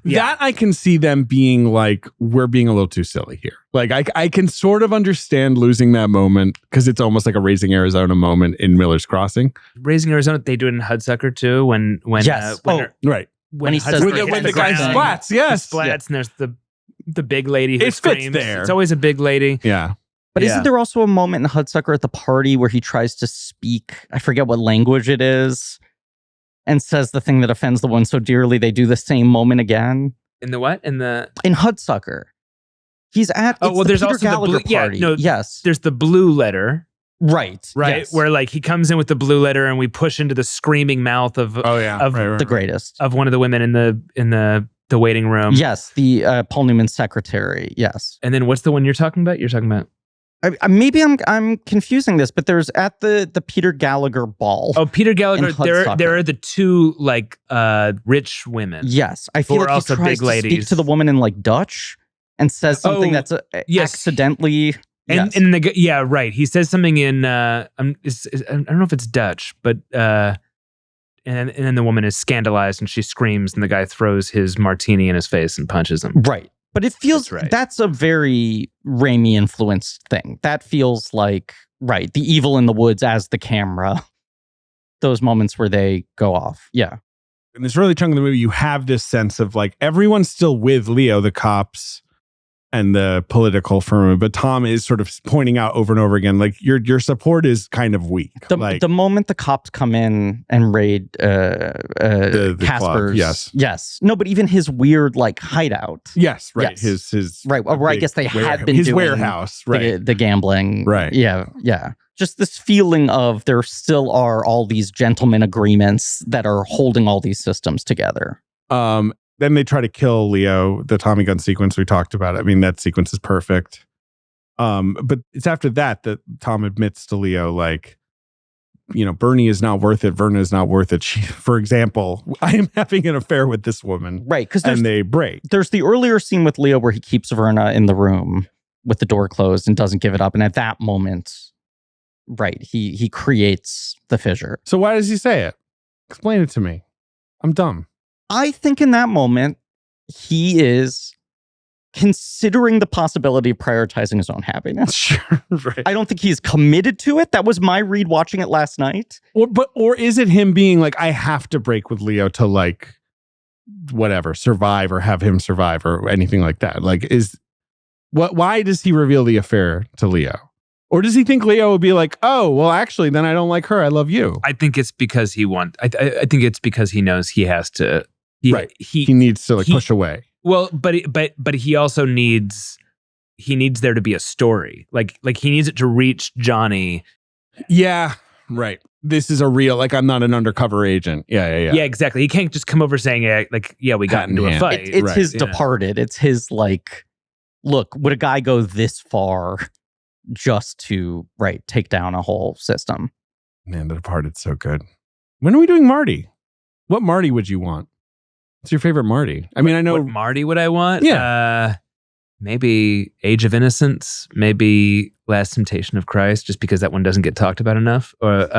That I can see them being like, we're being a little too silly here. Like I can sort of understand losing that moment because it's almost like a Raising Arizona moment in Miller's Crossing. Raising Arizona, they do it in Hudsucker too. When Yes. Right. When he says Hudsucker when hits the guy ground, splats, yes. he splats, and there's the big lady who It fits screams. there. It's always a big lady. Yeah. But Yeah. isn't there also a moment in Hudsucker at the party where he tries to speak, I forget what language it is, and says the thing that offends the one so dearly they do the same moment again? In the what? In Hudsucker. He's at there's Peter also Gallagher the blue, party. no, Yes. there's the blue letter, Right. right? Yes. Where like he comes in with the blue letter and we push into the screaming mouth of Oh yeah. Of right, right, the right. greatest. of one of the women in the waiting room. Yes, the Paul Newman secretary. Yes. And then what's the one you're talking about? You're talking about Maybe I'm confusing this, but there's at the Peter Gallagher ball. Peter Gallagher. In There Hudsucker. are the two like rich women. Yes, I feel Who are like he also tries big to speak ladies. to the woman in like Dutch and says something Oh, that's yes. accidentally. And Yes. and yeah, right. He says something in I don't know if it's Dutch, but and then the woman is scandalized and she screams and the guy throws his martini in his face and punches him. Right. But it feels That's right. that's a very Raimi influenced thing. That feels like, right, the evil in the woods as the camera. Those moments where they go off. Yeah. In this early chunk of the movie, you have this sense of like everyone's still with Leo, the cops and the political firm, but Tom is sort of pointing out over and over again, like your support is kind of weak. The moment the cops come in and raid the club, Casper's. yes. No, but even his weird like hideout. yes, right. Yes. His Right. Where I guess they had been his doing warehouse, right? the gambling. Right. Yeah. Yeah. Just this feeling of there still are all these gentleman agreements that are holding all these systems together. Then they try to kill Leo, the Tommy gun sequence we talked about. I mean, that sequence is perfect. But it's after that Tom admits to Leo, like, Bernie is not worth it. Verna is not worth it. For example, I am having an affair with this woman. Right. Because And they break. there's the earlier scene with Leo where he keeps Verna in the room with the door closed and doesn't give it up. And at that moment, right, he creates the fissure. So why does he say it? Explain it to me. I'm dumb. I think in that moment, he is considering the possibility of prioritizing his own happiness. Sure, right. I don't think he's committed to it. That was my read watching it last night. Or is it him being like, I have to break with Leo to like whatever, survive or have him survive or anything like that? Like, why does he reveal the affair to Leo? Or does he think Leo will be like, oh, well, actually, then I don't like her. I love you. I think it's because he wants. I think it's because he knows he has to. Right. He needs to like push away. Well, but he also needs. He needs there to be a story. Like he needs it to reach Johnny. Yeah. Right. This is a real, like, I'm not an undercover agent. Yeah. Yeah, exactly. He can't just come over saying, we got Hat in into a hand. fight. It's Right, his yeah. Departed. It's his like, look, would a guy go this far just to take down a whole system? Man, The Departed's so good. When are we doing Marty? What Marty would you want? What's your favorite Marty? I mean, I know What Marty would I want? Yeah. Maybe Age of Innocence, maybe Last Temptation of Christ, just because that one doesn't get talked about enough. Or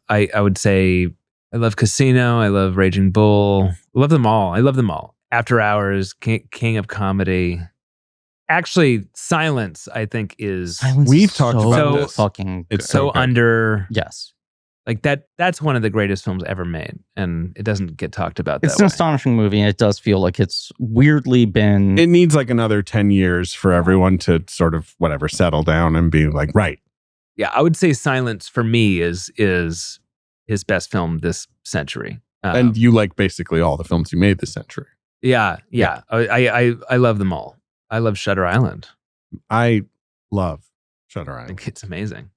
I would say I love Casino, I love Raging Bull. I love them all. After Hours, King of Comedy. Actually, Silence, I think is We've talked about this. Fucking It's good. so so good. under Yes. like that's one of the greatest films ever made, and it doesn't get talked about It's that an way. astonishing movie, and it does feel like it's weirdly been it needs like another 10 years for everyone to sort of settle down and be like, right. Yeah, I would say Silence for me is his best film this century. And you like basically all the films you made this century. Yeah. I love them all. I love Shutter Island. I love Shutter I Island. think it's amazing.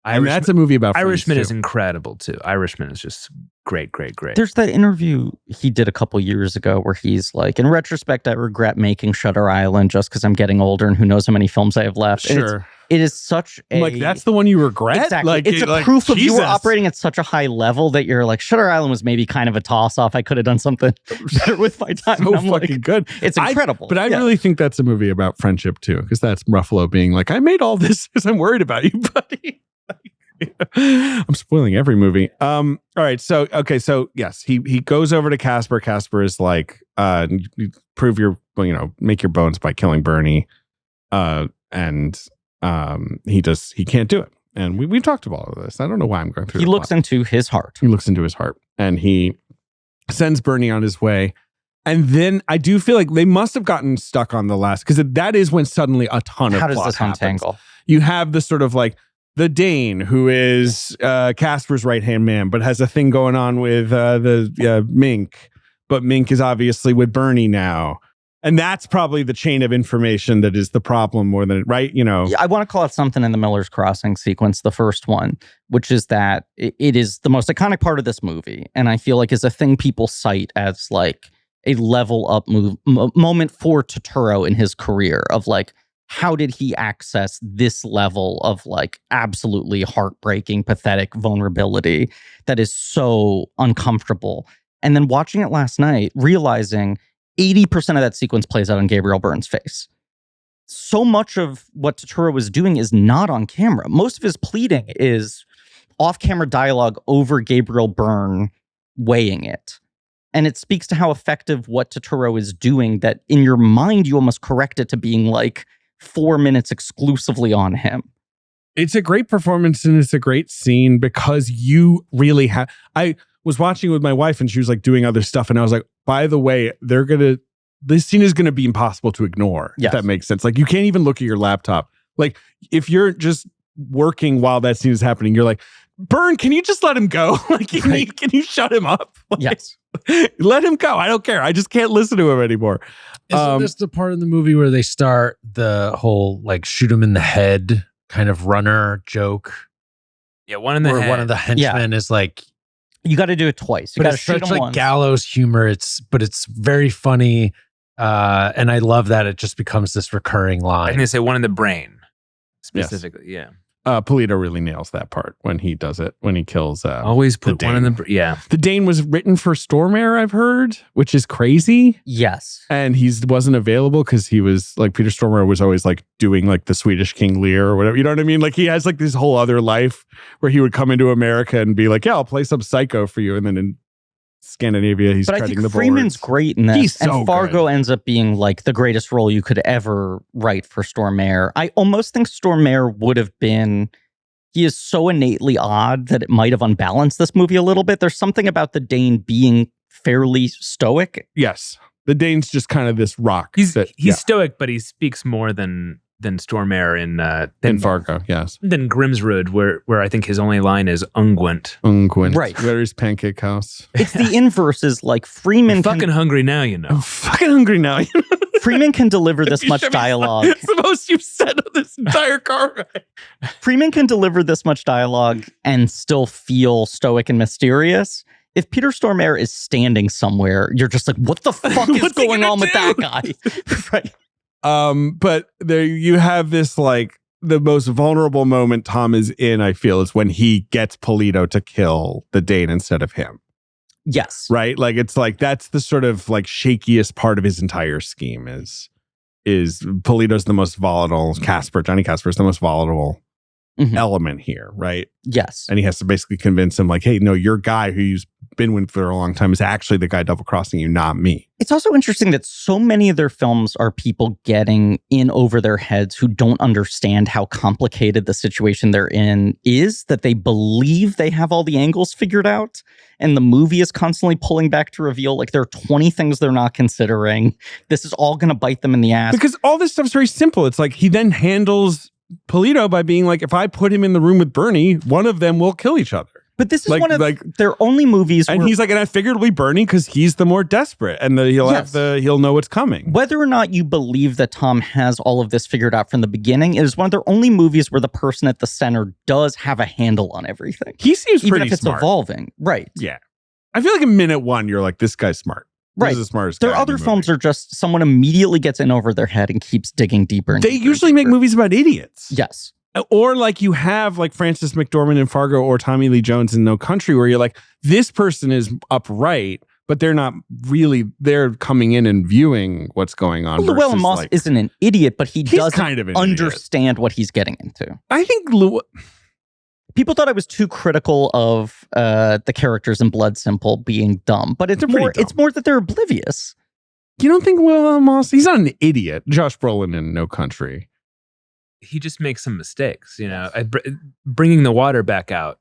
And that's a movie about friends, Irishman too. is incredible too. Irishman is just great. There's that interview he did a couple years ago where he's like, in retrospect, I regret making Shutter Island just because I'm getting older and who knows how many films I have left. And Sure. it is such a... Like, that's the one you regret? Exactly. Like, it's a like, proof of you were Jesus. operating at such a high level that you're like, Shutter Island was maybe kind of a toss-off. I could have done something better with my time. So And I'm fucking like, good. It's incredible. But I really think that's a movie about friendship too, because that's Ruffalo being like, I made all this because I'm worried about you, buddy. I'm spoiling every movie. All right. So yes, he goes over to Casper. Casper is like, you prove your, make your bones by killing Bernie. And he can't do it. And we've talked about all of this. I don't know why I'm going through. He looks into his heart. He looks into his heart, and he sends Bernie on his way. And then I do feel like they must have gotten stuck on the last, because that is when suddenly a ton of How does plot this happens. untangle? You have the sort of like the Dane, who is Casper's right-hand man, but has a thing going on with the Mink. But Mink is obviously with Bernie now. And that's probably the chain of information that is the problem more than, right? Yeah, I want to call it something in the Miller's Crossing sequence, the first one, which is that it is the most iconic part of this movie. And I feel like is a thing people cite as like a level up moment for Turturro in his career of like, how did he access this level of like absolutely heartbreaking, pathetic vulnerability that is so uncomfortable? And then watching it last night, realizing 80% of that sequence plays out on Gabriel Byrne's face. So much of what Turturro was doing is not on camera. Most of his pleading is off-camera dialogue over Gabriel Byrne weighing it. And it speaks to how effective what Turturro is doing, that in your mind, you almost correct it to being like 4 minutes exclusively on him. It's a great performance and it's a great scene because you really have... I was watching it with my wife and she was like doing other stuff. And I was like, by the way, this scene is going to be impossible to ignore. Yes. If that makes sense. Like you can't even look at your laptop. Like if you're just working while that scene is happening, you're like, Byrne, can you just let him go? Like, can you shut him up? Like, Yes. Let him go. I don't care. I just can't listen to him anymore. Isn't this the part in the movie where they start the whole like shoot him in the head kind of runner joke? Yeah, one in the head. One of the henchmen is like, you got to do it twice. You got to it's shoot such him like once. gallows humor. It's very funny. And I love that it just becomes this recurring I line. think they say one in the brain specifically. Yeah. Polito really nails that part when he does it, when he kills Always put the one in the Dane. yeah. The Dane was written for Stormare, I've heard, which is crazy. Yes. And he wasn't available because he was like, Peter Stormare was always like doing like the Swedish King Lear or whatever. You know what I mean? Like he has like this whole other life where he would come into America and be like, yeah, I'll play some psycho for you. And then in Scandinavia, he's But I treading think the Freeman's boards. great in this. He's so and Fargo good. ends up being like the greatest role you could ever write for Stormare. I almost think Stormare would have been... He is so innately odd that it might have unbalanced this movie a little bit. There's something about the Dane being fairly stoic. Yes. The Dane's just kind of this rock. He's stoic, but he speaks more than Stormare in Fargo, yes. than Grimsrud, where I think his only line is unguent. Unguent. Right. Where is Pancake House? It's the inverse is like Freeman I'm fucking hungry now, you know. I'm fucking hungry now. Freeman can deliver this much dialogue. It's the most you've said on this entire car ride. Freeman can deliver this much dialogue and still feel stoic and mysterious. If Peter Stormare is standing somewhere, you're just like, what the fuck is What's he going gonna on with do? that guy? Right. But there you have this like the most vulnerable moment Tom is in, I feel, is when he gets Polito to kill the Dane instead of him. Yes. Right? Like it's like that's the sort of like shakiest part of his entire scheme is Polito's the most volatile. Johnny Casper is the most volatile element here, right? Yes. And he has to basically convince him like, hey, no, your guy who you've been with for a long time is actually the guy double crossing you, not me. It's also interesting that so many of their films are people getting in over their heads who don't understand how complicated the situation they're in is, that they believe they have all the angles figured out. And the movie is constantly pulling back to reveal like there are 20 things they're not considering. This is all going to bite them in the ass. Because all this stuff's very simple. It's like he then handles Polito by being like, if I put him in the room with Bernie, one of them will kill each other. But this is Like- one of like- their only movies And where he's like, and figuratively Bernie because he's the more desperate, and he'll Yes. he'll know what's coming. whether or not you believe that Tom has all of this figured out from the beginning, it is one of their only movies where the person at the center does have a handle on everything. He seems Even pretty if it's smart. evolving. Right. Yeah, I feel like in minute one, you're like, this guy's smart. Right. This is the smartest guy Their in other the films movie. are just someone immediately gets in over their head and keeps digging deeper. And They deeper and usually make deeper. movies about idiots. Yes. Or like you have like Frances McDormand in Fargo or Tommy Lee Jones in No Country, where you're like, this person is upright, but they're not really, they're coming in and viewing what's going on. Llewellyn versus, Moss like, isn't an idiot, but he he's doesn't kind of an idiot. understand what he's getting into. I think People thought I was too critical of the characters in Blood Simple being dumb, but it's They're pretty more dumb. it's more that they're oblivious. you don't think Llewellyn Moss, he's not an idiot. Josh Brolin in No Country. He just makes some mistakes, bringing the water back out.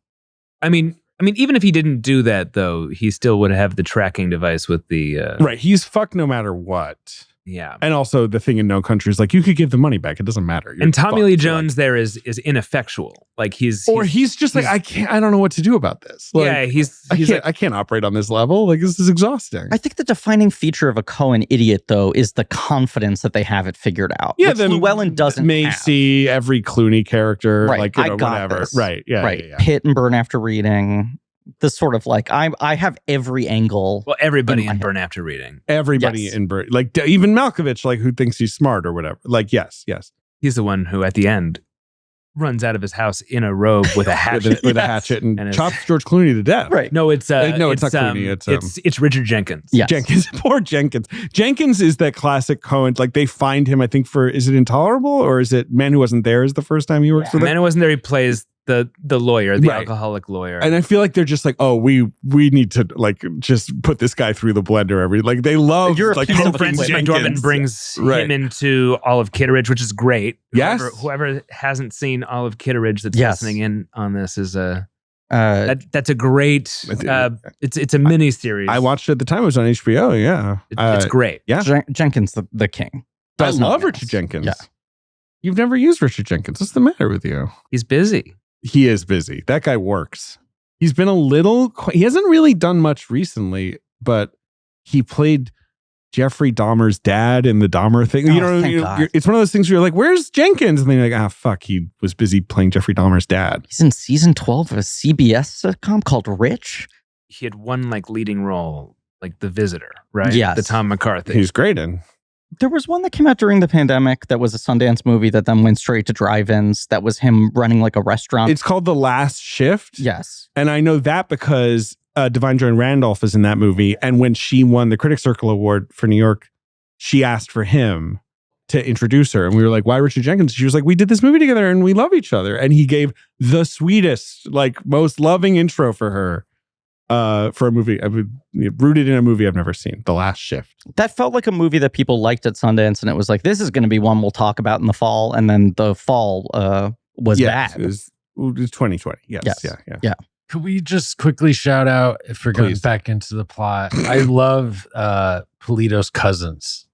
I mean, even if he didn't do that, though, he still would have the tracking device with the Right. He's fucked no matter what. Yeah. And also the thing in No Country is like, you could give the money back. It doesn't matter. You're And Tommy Lee fucked. Jones there is ineffectual. Like he's just like, I don't know what to do about this. Like, yeah, he's I can't operate on this level. Like, this is exhausting. I think the defining feature of a Coen idiot, though, is the confidence that they have it figured out. Yeah, which then Llewellyn doesn't Macy, every Clooney character, Right, like, I got whatever. this. Right. Yeah. have. Right. Yeah, yeah. Pitt and Burn After Reading. This sort of like, I have every angle. well, everybody in my in head. Burn After Reading. Everybody Yes. in like even Malkovich, like who thinks he's smart or whatever. Like, yes. He's the one who, at the end, runs out of his house in a robe with a hatchet. With a Yes. hatchet and And it's- chops George Clooney to death. Right. No, it's No, it's not Clooney, It's Richard Jenkins. Yes. Jenkins, poor Jenkins. Jenkins is that classic Coen. Like they find him, I think, for is it Intolerable or is it Man Who Wasn't There? Is the first time he works The with man him? who wasn't there, he plays the lawyer, the Right. alcoholic lawyer. And I feel like they're just like, oh, we need to like just put this guy through the blender. Like they love You're a like piece of poking Francis Jenkins. McDormand brings Right. him into Olive Kitteridge, which is great. Yes. Whoever hasn't seen Olive Kitteridge that's Yes. listening in on this is that's a great. It's a mini series. I watched it at the time. It was on HBO. Yeah, It's great. yeah. Jenkins, the king. I Does not love miss. Richard Jenkins. Yeah. You've never used Richard Jenkins. What's the matter with you? He's busy. He is busy. That guy works. He's been a little. He hasn't really done much recently, but he played Jeffrey Dahmer's dad in the Dahmer thing. Oh, thank God. It's one of those things where you're like, "Where's Jenkins?" And then you're like, "Ah, fuck, he was busy playing Jeffrey Dahmer's dad." He's in season 12 of a CBS sitcom called Rich. He had one like leading role, like The Visitor, right? Yes. The Tom McCarthy. He's great in. There was one that came out during the pandemic that was a Sundance movie that then went straight to drive-ins. That was him running like a restaurant. It's called The Last Shift. Yes. And I know that because Divine Joy Randolph is in that movie. And when she won the Critics Circle Award for New York, she asked for him to introduce her. And we were like, why Richard Jenkins? She was like, we did this movie together and we love each other. And he gave the sweetest, like most loving intro for her for a movie. I mean, rooted in a movie I've never seen, The Last Shift. That felt like a movie that people liked at Sundance, and it was like, this is going to be one we'll talk about in the fall. And then the fall was Yes, bad. it was 2020. Yes. Yes. Yeah. Could we just quickly shout out, if we're going Please. back into the plot? I love Polito's cousins,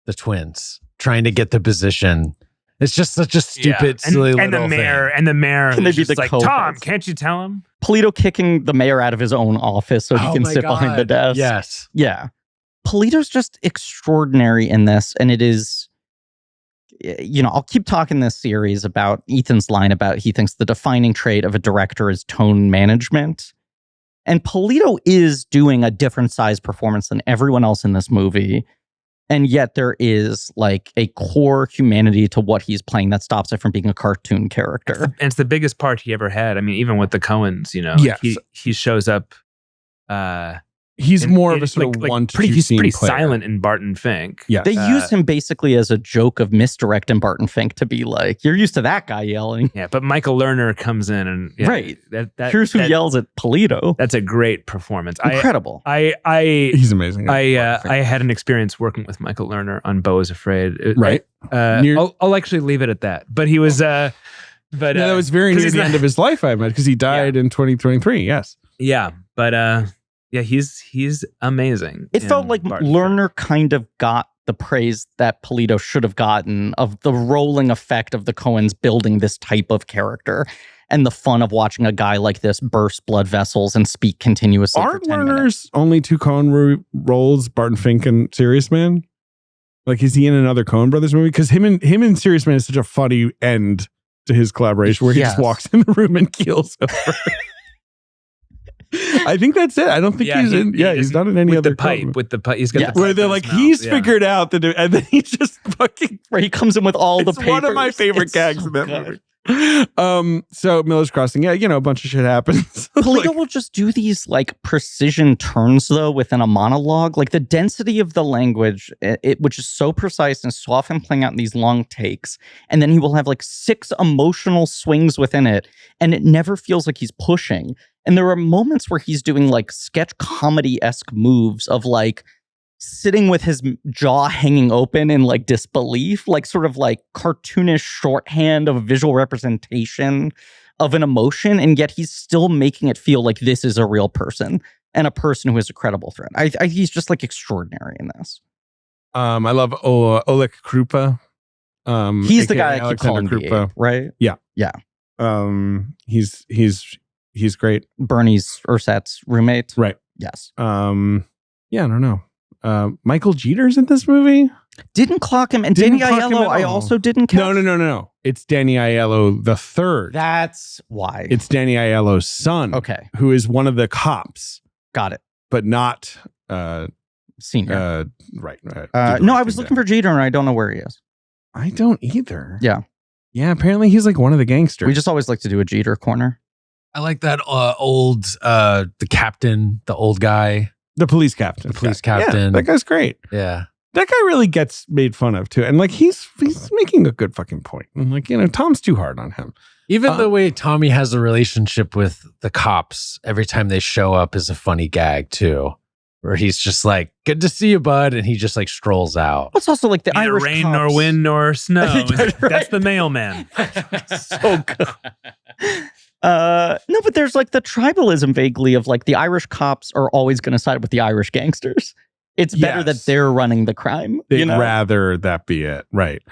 the twins, trying to get the position. It's just such a stupid, silly and little the mayor thing. and the mayor Can they is be just the like, co-host? Tom, can't you tell him? Polito kicking the mayor out of his own office so he Oh can my sit behind the God. desk. Yes. Yeah. Polito's just extraordinary in this. And it is, I'll keep talking this series about Ethan's line about he thinks the defining trait of a director is tone management. And Polito is doing a different size performance than everyone else in this movie. And yet there is like a core humanity to what he's playing that stops it from being a cartoon character. And it's the biggest part he ever had. I mean, even with the Coens, Yes. he shows up. He's more of a sort like of one to pretty. two He's scene pretty player. silent in Barton Fink. Yes. They use him basically as a joke of misdirecting Barton Fink to be like, you're used to that guy yelling. Yeah, but Michael Lerner comes in and Right. That Here's who yells at Polito. That's a great performance. Incredible. He's amazing. I had an experience working with Michael Lerner on Beau is Afraid. Right. I'll actually leave it at that. But he was. But that was very 'cause near he's the not- end of his life, I imagine, because he died in 2023. Yes. Yeah, but he's amazing. It in felt like Barton Lerner kind of got the praise that Polito should have gotten of the rolling effect of the Coens building this type of character. and the fun of watching a guy like this burst blood vessels and speak continuously for Aren't 10 minutes. Werner's only two Coen roles, Barton Fink and Serious Man? Like, is he in another Coen Brothers movie? Because him and Serious Man is such a funny end to his collaboration where he just walks in the room and keels over. I think that's it. I don't think he's in. Yeah, he's not in any other pipe. With the pipe, he's got the pipe where they're like, he's figured out that, and then he's just fucking. Where he comes in with all the papers. One of my favorite gags in that movie. So Miller's Crossing, a bunch of shit happens. Polito will just do these like precision turns though within a monologue, like the density of the language, which is so precise and so often playing out in these long takes, and then he will have like 6 emotional swings within it, and it never feels like he's pushing. And there are moments where he's doing like sketch comedy-esque moves of like sitting with his jaw hanging open in like disbelief, like sort of like cartoonish shorthand of a visual representation of an emotion, and yet he's still making it feel like this is a real person and a person who is a credible threat. He's just like extraordinary in this. I love Oleg Krupa. He's the guy I keep Alexander calling Krupa. right? Yeah. He's great. Bernie's Ursat's roommate. Right. Yes. I don't know. Michael Jeter's in this movie. Didn't clock him. And Didn't Danny clock him Aiello, at I all. also didn't catch. No. It's Danny Aiello the third. That's why. It's Danny Aiello's son. Okay. Who is one of the cops. Got it. But not senior. Right. No, I was looking for Jeter and I don't know where he is. I don't either. Yeah. Yeah, apparently he's like one of the gangsters. We just always like to do a Jeter corner. I like that old the captain, the old guy. The police captain. The police captain. Yeah, that guy's great. Yeah. That guy really gets made fun of too. And like he's making a good fucking point. And like, Tom's too hard on him. Even the way Tommy has a relationship with the cops every time they show up is a funny gag too. Where he's just like, good to see you, bud. And he just like strolls out. It's also like the Neither Irish rain cops. nor wind nor snow. Right. That's the mailman. So good. No, but there's like the tribalism vaguely of like the Irish cops are always going to side with the Irish gangsters. It's better that they're running the crime. They'd rather that be it. Right.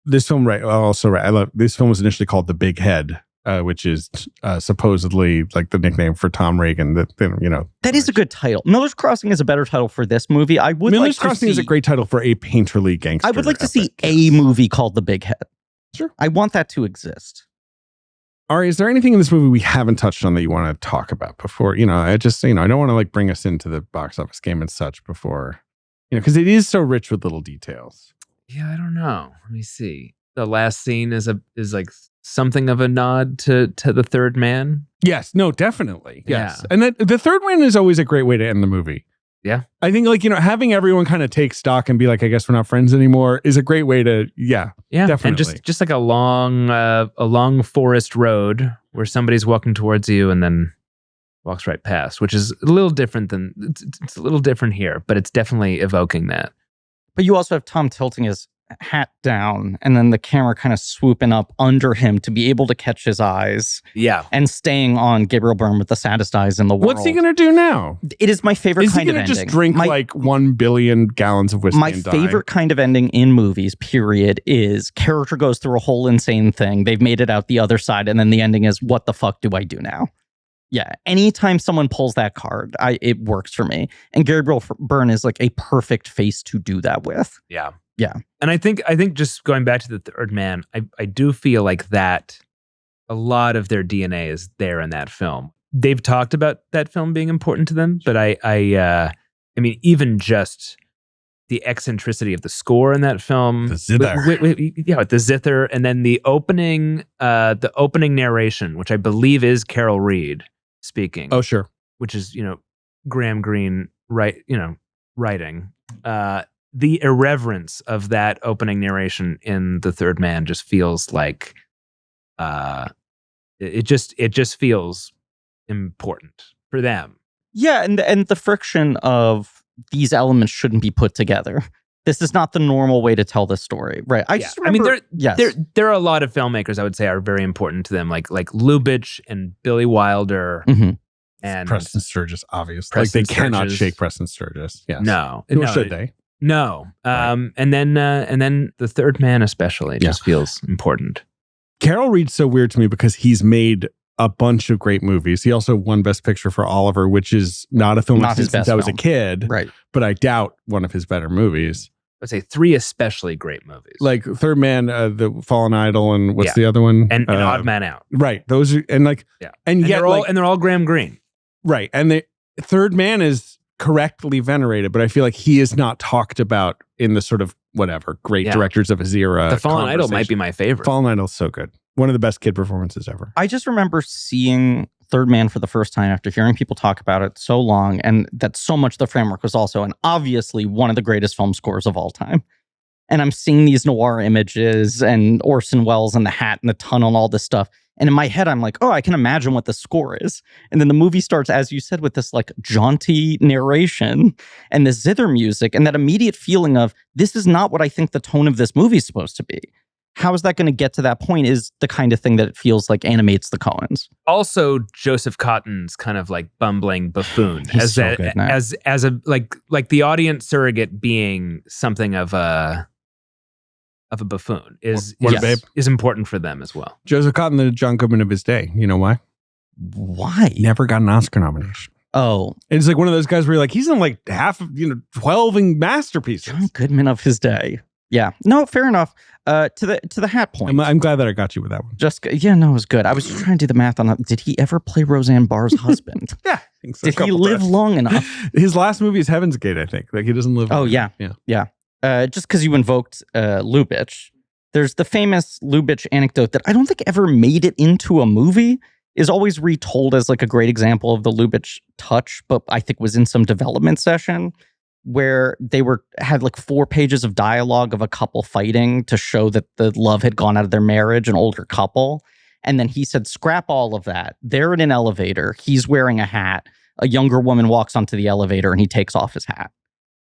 This film, right. Also, right. I love this film was initially called The Big Head, which is supposedly like the nickname for Tom Reagan. That is a good title. Miller's Crossing is a better title for this movie. Miller's Crossing is a great title for a painterly gangster. I would like to see epic, a movie called The Big Head. Sure. I want that to exist. Ari, is there anything in this movie we haven't touched on that you want to talk about before? I just, I don't want to like bring us into the box office game and such before, because it is so rich with little details. Yeah, I don't know. Let me see. The last scene is like something of a nod to the third man. Yes, no, definitely. Yes. Yeah. And the third one is always a great way to end the movie. Yeah. I think like, having everyone kind of take stock and be like, I guess we're not friends anymore is a great way to, definitely. And just like a long forest road where somebody's walking towards you and then walks right past, which is a little different than, it's a little different here, but it's definitely evoking that. But you also have Tom tilting his hat down and then the camera kind of swooping up under him to be able to catch his eyes. Yeah. And staying on Gabriel Byrne with the saddest eyes in the world. What's he going to do now? It is my favorite kind of ending. Is he going to just drink like 1 billion gallons of whiskey and die? My favorite kind of ending in movies, period, is character goes through a whole insane thing. They've made it out the other side. And then the ending is, what the fuck do I do now? Yeah. Anytime someone pulls that card, it works for me. And Gabriel Byrne is like a perfect face to do that with. Yeah. Yeah. And I think just going back to the third man, I do feel like that a lot of their DNA is there in that film. They've talked about that film being important to them, but I mean, even just the eccentricity of the score in that film. The zither. With the zither. And then the opening narration, which I believe is Carol Reed speaking. Oh, sure. Which is, Graham Greene writing. The irreverence of that opening narration in The Third Man just feels like it just feels important for them. Yeah, and the friction of these elements shouldn't be put together. This is not the normal way to tell this story, right? I just remember, there are a lot of filmmakers I would say are very important to them, like Lubitsch and Billy Wilder. Mm-hmm. And Preston Sturges, obviously. Preston like they cannot Sturges. shake Preston Sturges. Yes. No. Nor should they. No. Right. And then The Third Man especially just feels important. Carol Reed's so weird to me because he's made a bunch of great movies. He also won Best Picture for Oliver, which is not a film Not I've his seen since best I was a film. kid, Right. but I doubt one of his better movies. I'd say 3 especially great movies. Like Third Man, The Fallen Idol, and what's Yeah. the other one? and Odd Man Out. Right. Those are, and like, Yeah. and And yet, they're all like, and they're all Graham Greene. right. And the Third Man is correctly venerated, but I feel like he is not talked about in the sort of whatever great Yeah. directors of his era. The Fallen Idol might be conversation. my favorite. Fallen Idol's so good. One of the best kid performances ever. I just remember seeing Third Man for the first time after hearing people talk about it so long, and that so much of the framework was also, and obviously, one of the greatest film scores of all time. And I'm seeing these noir images and Orson Welles and the hat and the tunnel and all this stuff. And in my head, I'm like, oh, I can imagine what the score is. And then the movie starts, as you said, with this like jaunty narration and the zither music and that immediate feeling of this is not what I think the tone of this movie is supposed to be. How is that going to get to that point is the kind of thing that it feels like animates the Coens. Also, Joseph Cotton's kind of like bumbling buffoon He's as so a, good, man. as a like the audience surrogate being something of a buffoon is What a is, babe. is important for them as well. Joseph Cotton, the John Goodman of his day. You know why? Why? Never got an Oscar nomination. Oh, And it's like one of those guys where you're like, he's in like 12 masterpieces. John Goodman of his day. Yeah. No, fair enough. To the hat point. I'm glad that I got you with that one. Yeah, no, it was good. I was just trying to do the math on that. Did he ever play Roseanne Barr's husband? Yeah. I think so. Did he live long enough? His last movie is Heaven's Gate, I think. Like he doesn't live. Oh, yeah. Yeah. Just because you invoked Lubitsch, there's the famous Lubitsch anecdote that I don't think ever made it into a movie, is always retold as like a great example of the Lubitsch touch, but I think was in some development session where they had like 4 pages of dialogue of a couple fighting to show that the love had gone out of their marriage, an older couple. And then he said, scrap all of that. They're in an elevator. He's wearing a hat. A younger woman walks onto the elevator and he takes off his hat.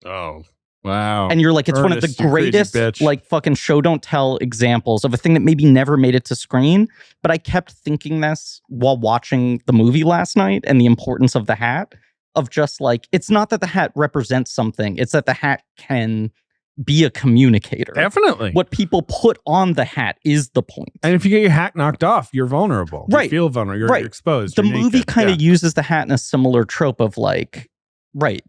Oh, wow. And you're like, it's one of the Ernest, you crazy greatest, bitch. like, fucking show don't tell examples of a thing that maybe never made it to screen. But I kept thinking this while watching the movie last night and the importance of the hat, of just like, it's not that the hat represents something, it's that the hat can be a communicator. Definitely. What people put on the hat is the point. And if you get your hat knocked off, you're vulnerable. Right. You feel vulnerable. You're Right. exposed. The You're movie naked. kind of Yeah. uses the hat in a similar trope of like, right,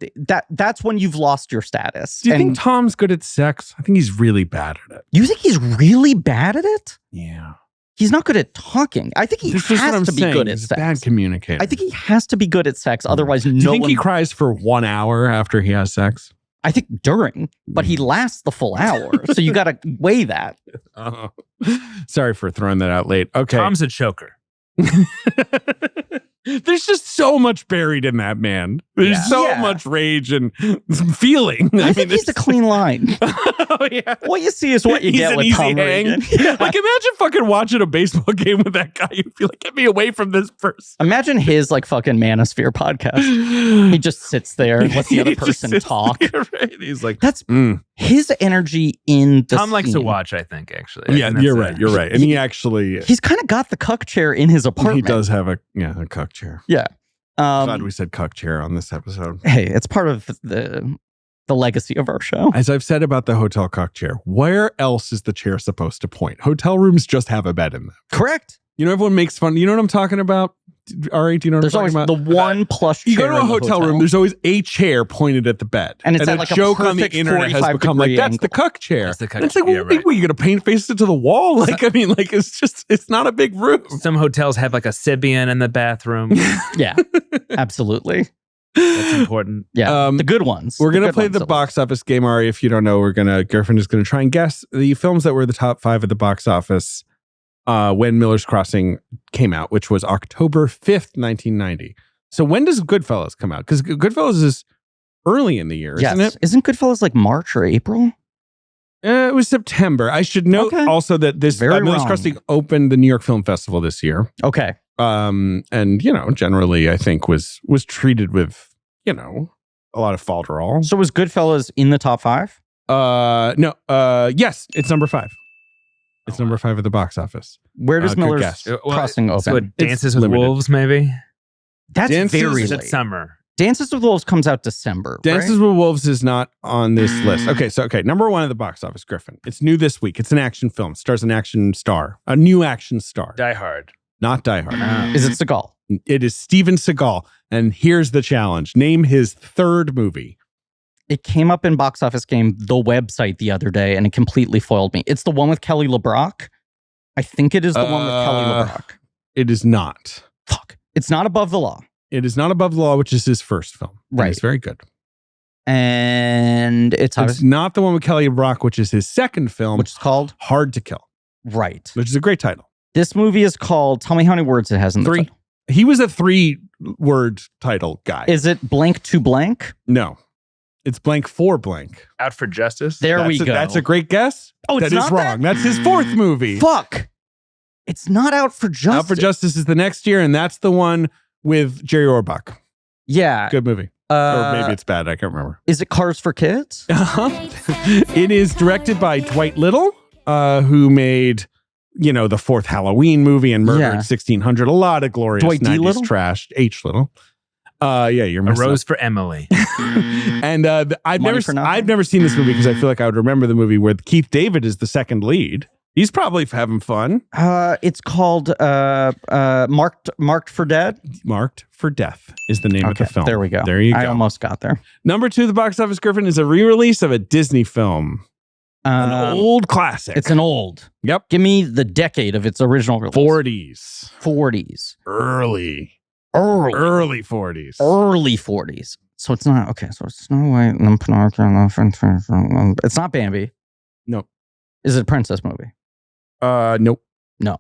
that's when you've lost your status. Do you And think Tom's good at sex? I think he's really bad at it. you think he's really bad at it? Yeah. He's not good at talking. I think he This is what has I'm to be saying. good at He's a sex. bid communicator. I think he has to be good at sex. Otherwise, Do you no think one. he cries for 1 hour after he has sex? I think during, but he lasts the full hour. So you got to weigh that. Oh. Sorry for throwing that out late. Okay. Tom's a choker. There's just so much buried in that man. There's Yeah. so Yeah. much rage and feeling. I think he's a clean line. Oh, yeah. What you see is what you He's get an with easy Tom hang. Reagan. Like, imagine fucking watching a baseball game with that guy. You'd be like, get me away from this person. Imagine his like fucking Manosphere podcast. He just sits there and lets the other He just person sits talk. there, right? He's like, That's his energy in the Tom likes to scene. watch, I think, actually. yeah, And that's you're a- right. You're right. And he actually, He's kind of got the cuck chair in his apartment. he does have a cuck chair. Glad we said cuck chair on this episode. Hey, it's part of the legacy of our show. As I've said about the hotel cuck chair, where else is the chair supposed to point? Hotel rooms just have a bed in them. Correct. You know, everyone makes fun. You know what I'm talking about? Ari, do you know what There's I'm always talking about? the one plush chair. You go to a in the hotel room, there's always a chair pointed at the bed. And it's at a like a joke on the perfect internet has 45 become like, degree that's the angle. cuck chair. That's the cuck And it's like, chair, well, right. what, you going to paint face it to the wall? Like, I mean, like, it's not a big room. Some hotels have like a Sibian in the bathroom. Yeah, absolutely. That's important. Yeah, the good ones. We're going to good play ones, the at box office game, Ari. If you don't know, Griffin is going to try and guess the films that were the top 5 at the box office when Miller's Crossing came out, which was October 5th, 1990. So when does Goodfellas come out? Because Goodfellas is early in the year, least. isn't Yes. it? Isn't Goodfellas like March or April? It was September. I should note Okay. also that this Very Miller's wrong. Crossing opened the New York Film Festival this year. Okay. And, you know, generally, I think was treated with, you know, a lot of falderall. So was Goodfellas in the top 5? No. Yes, it's number 5. It's number 5 at the box office. Where does good Miller's guess. Crossing open? So it Dances with limited. Wolves, maybe? That's Dances very Is it late. summer? Dances with Wolves comes out December. Dances right? with Wolves is not on this list. Okay, number one at the box office, Griffin. It's new this week. It's an action film. It stars an action star, a new action star. Die Hard. Not Die Hard. Is it Seagal? It is Steven Seagal. And here's the challenge. Name his third movie. It came up in Box Office Game, the website, the other day, and it completely foiled me. It's the one with Kelly LeBrock. I think it is the one with Kelly LeBrock. It is not. Fuck. It's not Above the Law. It is not Above the Law, which is his first film. Right. It's very good. And it's not the one with Kelly LeBrock, which is his second film. which is called? Hard to Kill. Right. Which is a great title. This movie is called, tell me how many words it has in the 3. title. He was a 3-word title guy. Is it blank to blank? No. It's blank for blank. Out for Justice. There we go. That's a great guess. Oh, it's That is not wrong. That's his fourth movie. Fuck. It's not Out for Justice. Out for Justice is the next year, and that's the one with Jerry Orbach. Yeah. Good movie. Or maybe it's bad. I can't remember. Is it Cars for Kids? It is directed by Dwight Little, who made, the fourth Halloween movie and Murder Yeah. in 1600. A lot of glorious Dwight D. 90s Little? trash. H. Little. You're A messing Rose up. for Emily. And I've Money for Nothing? never seen this movie because I feel like I would remember the movie where Keith David is the second lead. He's probably having fun. It's called Marked for Dead. Marked for Death is the name of the film. There we go. There you go. I almost got there. Number 2, the box office, Griffin, is a re-release of a Disney film. An old classic. It's an old. Yep. Give me the decade of its original release. 40s. 40s. Early Early 40s. Early 40s. So it's not, okay, so it's Snow White and Pinocchio and it's not Bambi. Nope. Is it a princess movie? Nope. No.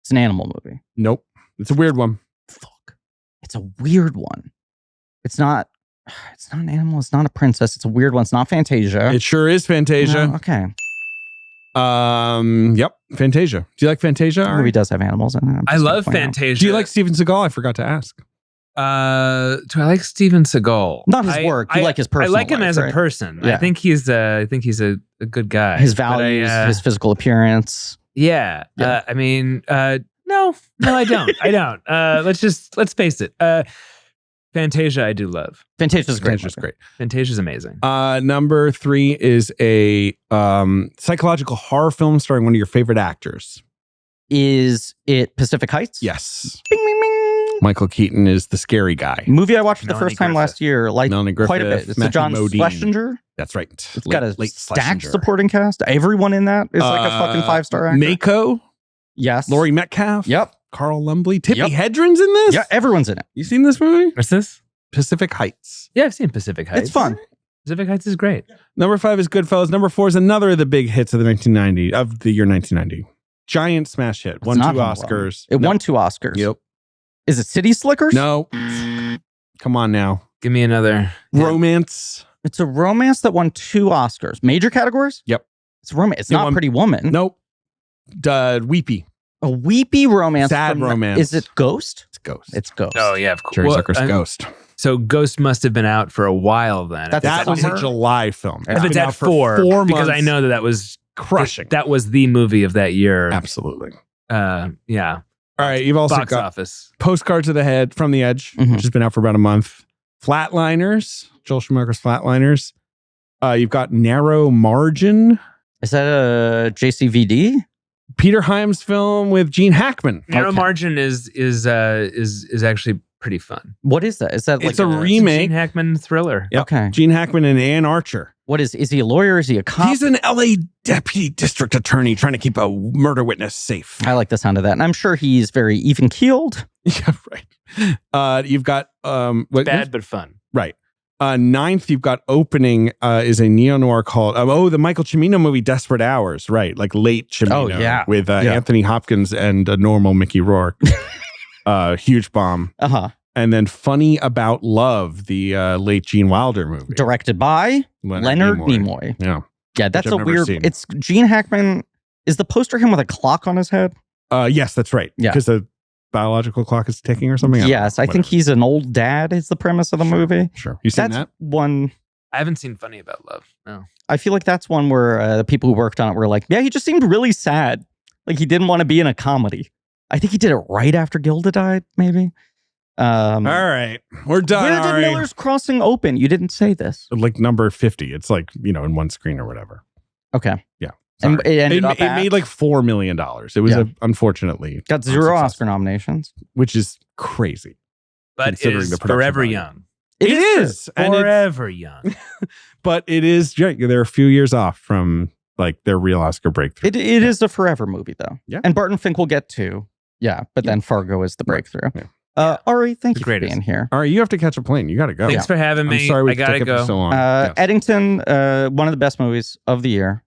It's an animal movie. Nope. It's a weird one. Fuck. It's a weird one. It's not an animal. It's not a princess. It's a weird one. It's not Fantasia. It sure is Fantasia. No, okay. Yep. Fantasia. Do you like Fantasia? The Ari? movie does have animals in it. I love Fantasia. Do you like Steven Seagal? I forgot to ask. Do I like Steven Seagal? Not his work. You like his personal I like him life, as right? a person. Yeah. I think he's a good guy. His But values, his physical appearance. Yeah. Yeah. No, I don't. I don't. Let's face it. Fantasia, I do love. Fantasia's great. Fantasia's great. Fantasia's amazing. Number 3 is a psychological horror film starring one of your favorite actors. Is it Pacific Heights? Yes. Bing, bing, bing. Michael Keaton is the scary guy. Movie I watched for the Melanie first time Griffith. last year, like Melanie quite a Griffith, bit. It's Matthew the John Modine. Schlesinger. That's right. It's got a late stacked Schlesinger. supporting cast. Everyone in that is like a fucking 5-star actor. Mako, Yes. Laurie Metcalf. Yep. Carl Lumbly. Tippi Yep. Hedren's in this? Yeah, everyone's in it. You seen this movie? What's this? Pacific Heights. Yeah, I've seen Pacific Heights. It's fun. Pacific Heights is great. Number 5 is Goodfellas. Number 4 is another of the big hits of the year 1990. Giant smash hit. Won 2 not Home Alone. Oscars. It No. won 2 Oscars. Yep. Is it City Slickers? No. Come on now. Give me another. Romance. It's a romance that won 2 Oscars. Major categories? Yep. It's romance. It's It not won- Pretty Woman. Nope. Weepy. A weepy romance. Sad romance. Is it Ghost? It's Ghost. It's Ghost. Oh yeah, of course. Jerry Zucker's Ghost. So Ghost must have been out for a while then. That's That was a summer? July film. If it's been at out for 4, 4 because I months. know that was Crushing. That was the movie of that year. Absolutely. Yeah. All right. You've also Box got office. Postcards of the Head from the Edge, Mhm. which has been out for about a month. Flatliners. Joel Schumacher's Flatliners. You've got Narrow Margin. Is that a JCVD? Peter Hyams' film with Gene Hackman. Narrow Okay. Margin is actually pretty fun. What is that? Is that like It's a It's a remake. Gene Hackman thriller. Yep. Okay. Gene Hackman and Ann Archer. What is he a lawyer? Is he a cop? He's an LA deputy district attorney trying to keep a murder witness safe. I like the sound of that. And I'm sure he's very even keeled. Yeah, right. You've got Bad but fun. Right. 9th, you've got Opening is a neo-noir called the Michael Cimino movie Desperate Hours, right? Like late Cimino. Oh, yeah. With Yeah. Anthony Hopkins and a normal Mickey Rourke. Huge bomb. Uh-huh. And then Funny About Love, the late Gene Wilder movie. Directed by Leonard Nimoy. Yeah. Yeah, that's I've a never weird. seen. It's Gene Hackman. Is the poster him with a clock on his head? Yes, that's right. Yeah. Because the biological clock is ticking or something. Yes, I think he's an old dad. Is the premise of the movie? Sure. You seen That's that? one. I haven't seen Funny About Love. No. I feel like that's one where the people who worked on it were like, yeah, he just seemed really sad. Like he didn't want to be in a comedy. I think he did it right after Gilda died, maybe. All right. We're done. Where did Ari. Miller's Crossing open? You didn't say this. Like number 50. It's like, in one screen or whatever. Okay. Yeah. And Sorry. it made like $4 million. It was unfortunately got 0 Oscar nominations, which is crazy. But it considering is the production forever value. young. It is. And Forever young. but it is, they're a few years off from like their real Oscar breakthrough. It is a forever movie though. Yeah. And Barton Fink will get 2. Yeah. But then Fargo is the breakthrough. Yeah. Ari, thank you greatest. for being here. All right, you have to catch a plane. You got to go. Thanks for having me. I'm sorry we I gotta took it for go. so long. Yes. Eddington, one of the best movies of the year.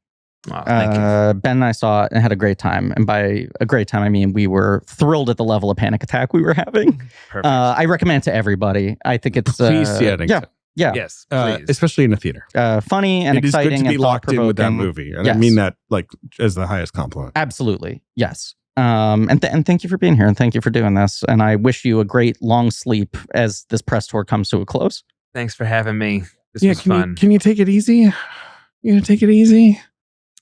Oh, thank you. Ben and I saw it and had a great time. And by a great time, I mean we were thrilled at the level of panic attack we were having. Perfect. I recommend it to everybody. I think it's Please see Eddington. Yeah, yes, please. Especially in a theater. funny and It is exciting good to be and locked in with that thought-provoking. movie. And Yes. I mean that like as the highest compliment. Absolutely, yes. And thank you for being here and thank you for doing this. And I wish you a great long sleep as this press tour comes to a close. Thanks for having me. This was fun. Can you take it easy? You gonna take it easy?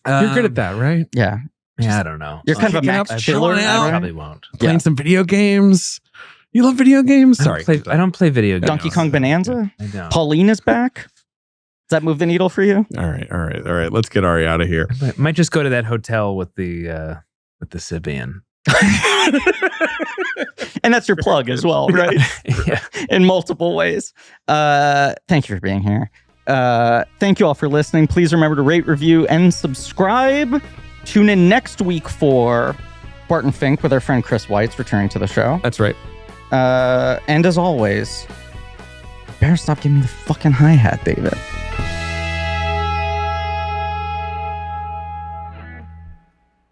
You're good at that, right? Yeah, Yeah, I don't know. you're kind of a kicking Max up, Chiller. chilling out. I probably won't. Playing some video games. You love video games? Sorry. I don't play video games. Donkey Kong Bonanza. I don't. Pauline is back. Does that move the needle for you? All right. Let's get Ari out of here. Might just go to that hotel with the Sibian. And that's your plug as well, right? Yeah. In multiple ways. Thank you for being here. Thank you all for listening. Please remember to rate, review, and subscribe. Tune in next week for Barton Fink with our friend Chris Weitz returning to the show. That's right. And as always, better stop giving me the fucking hi-hat, David.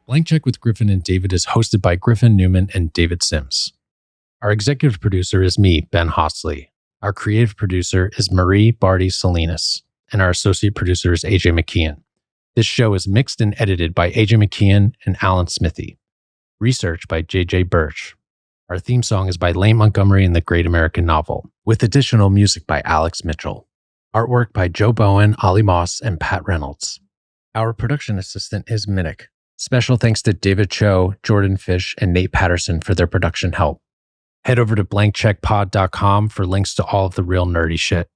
Blank Check with Griffin and David is hosted by Griffin Newman and David Sims. Our executive producer is me, Ben Hosley. Our creative producer is Marie Barty Salinas. And our associate producer is AJ McKeon. This show is mixed and edited by AJ McKeon and Alan Smithy. Research by JJ Birch. Our theme song is by Lane Montgomery and the Great American Novel, with additional music by Alex Mitchell. Artwork by Joe Bowen, Ollie Moss, and Pat Reynolds. Our production assistant is Minnick. Special thanks to David Cho, Jordan Fish, and Nate Patterson for their production help. Head over to blankcheckpod.com for links to all of the real nerdy shit.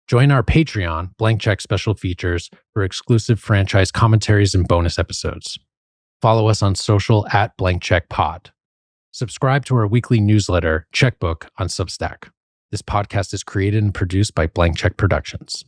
Join our Patreon, Blank Check Special Features, for exclusive franchise commentaries and bonus episodes. Follow us on social at Blank Check Pod. Subscribe to our weekly newsletter, Checkbook, on Substack. This podcast is created and produced by Blank Check Productions.